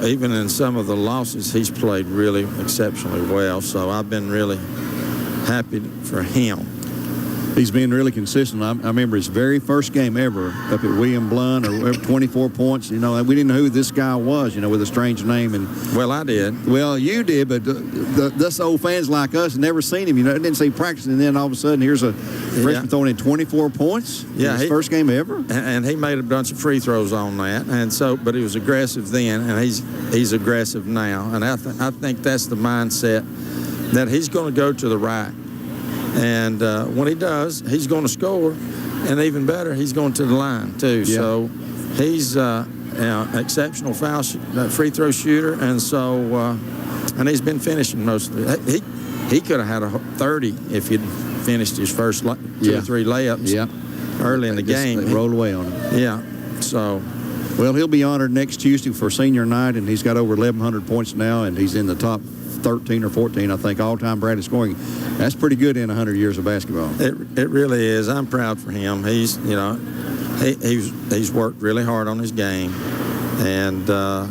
even in some of the losses, he's played really exceptionally well. So I've been really happy for him.
He's been really consistent. I remember his very first game ever up at William Blunt, or 24 points. We didn't know who this guy was, with a strange name. And
well, I did.
Well, you did, but us old fans like us had never seen him. Didn't see practicing, and then all of a sudden, here's a freshman throwing in 24 points.
Yeah,
his first game ever.
And he made a bunch of free throws on that, and so, but he was aggressive then, and he's aggressive now. And I think that's the mindset that he's going to go to the rack. And when he does, he's going to score, and even better, he's going to the line too. Yeah. So he's exceptional free throw shooter, and so and he's been finishing most of it. He could have had a 30 if he'd finished his first 2 or 3 layups early in the game.
They rolled away on him.
Yeah. So.
Well, he'll be honored next Tuesday for senior night, and he's got over 1,100 points now, and he's in the top 13 or 14, I think, all-time Bradley scoring. That's pretty good in 100 years of basketball.
It really is. I'm proud for him. He's worked really hard on his game, and the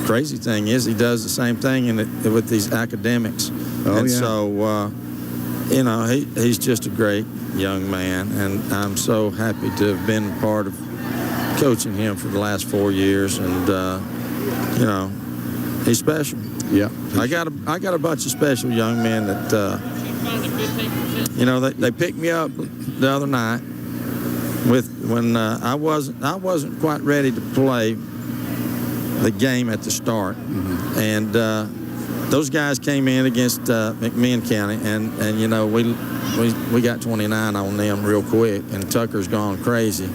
crazy thing is he does the same thing with these academics. So he's just a great young man, and I'm so happy to have been part of coaching him for the last 4 years, and he's special.
Yeah,
I got a bunch of special young men that they picked me up the other night when I wasn't quite ready to play the game at the start, and those guys came in against McMinn County, and we got 29 on them real quick, and Tucker's gone crazy,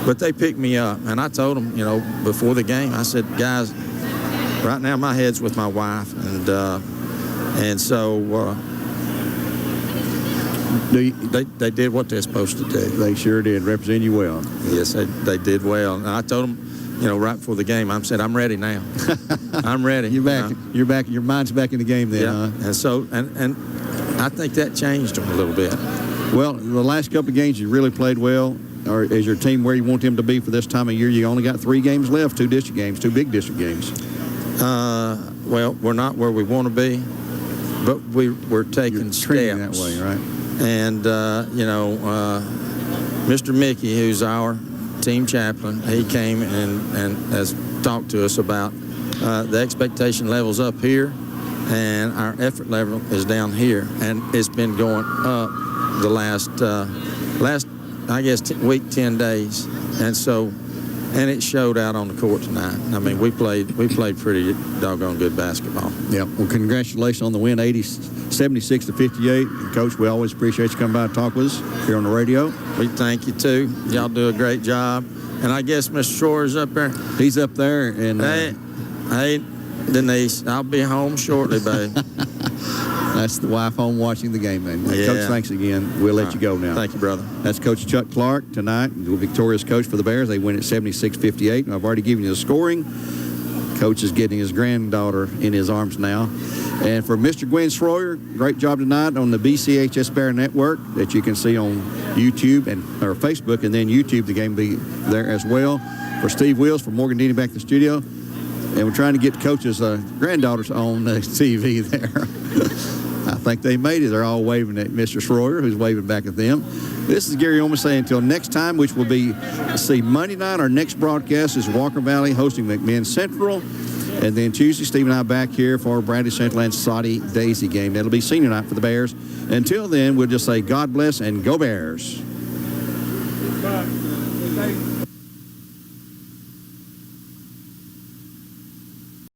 but they picked me up, and I told them before the game, I said, guys, right now my head's with my wife, and so they did what they're supposed to do.
They sure did. Represent you well.
Yes, they did well. And I told them, right before the game, I said, I'm ready now. I'm ready.
You're back. You're back. Your mind's back in the game then.
Yeah.
Huh?
And so and I think that changed them a little bit.
Well, the last couple of games you really played well. Or is your team where you want them to be for this time of year? You only got 3 games left, 2 district games, 2 big district games.
Well, we're not where we want to be, but we're taking steps
that way, right?
And Mr. Mickey, who's our team chaplain, he came and has talked to us about the expectation levels up here, and our effort level is down here, and it's been going up the last I guess week 10 days, and it showed out on the court tonight. I mean, we played pretty doggone good basketball.
Yeah. Well, congratulations on the win, 76 to 58. And Coach, we always appreciate you coming by and talk with us here on the radio.
We thank you too. Y'all do a great job. And I guess Mr. Shore is up there.
He's up there, and
hey, Denise, I'll be home shortly, babe.
That's the wife home watching the game, man.
Yeah.
Coach, thanks again. We'll let you go now.
Thank you, brother.
That's Coach Chuck Clark tonight, the victorious coach for the Bears. They win at 76-58. And I've already given you the scoring. Coach is getting his granddaughter in his arms now. And for Mr. Gwen Schroyer, great job tonight on the BCHS Bear Network that you can see on YouTube or Facebook, and then YouTube, the game will be there as well. For Steve Wills, for Morgan Deany back in the studio. And we're trying to get Coach's granddaughters on the TV there. I think they made it. They're all waving at Mr. Schroyer, who's waving back at them. This is Gary Omer saying until next time, which will be, Monday night. Our next broadcast is Walker Valley hosting McMinn Central. And then Tuesday, Steve and I back here for Bradley Central and Saudi Daisy game. That'll be senior night for the Bears. Until then, we'll just say God bless and go Bears.
Bye.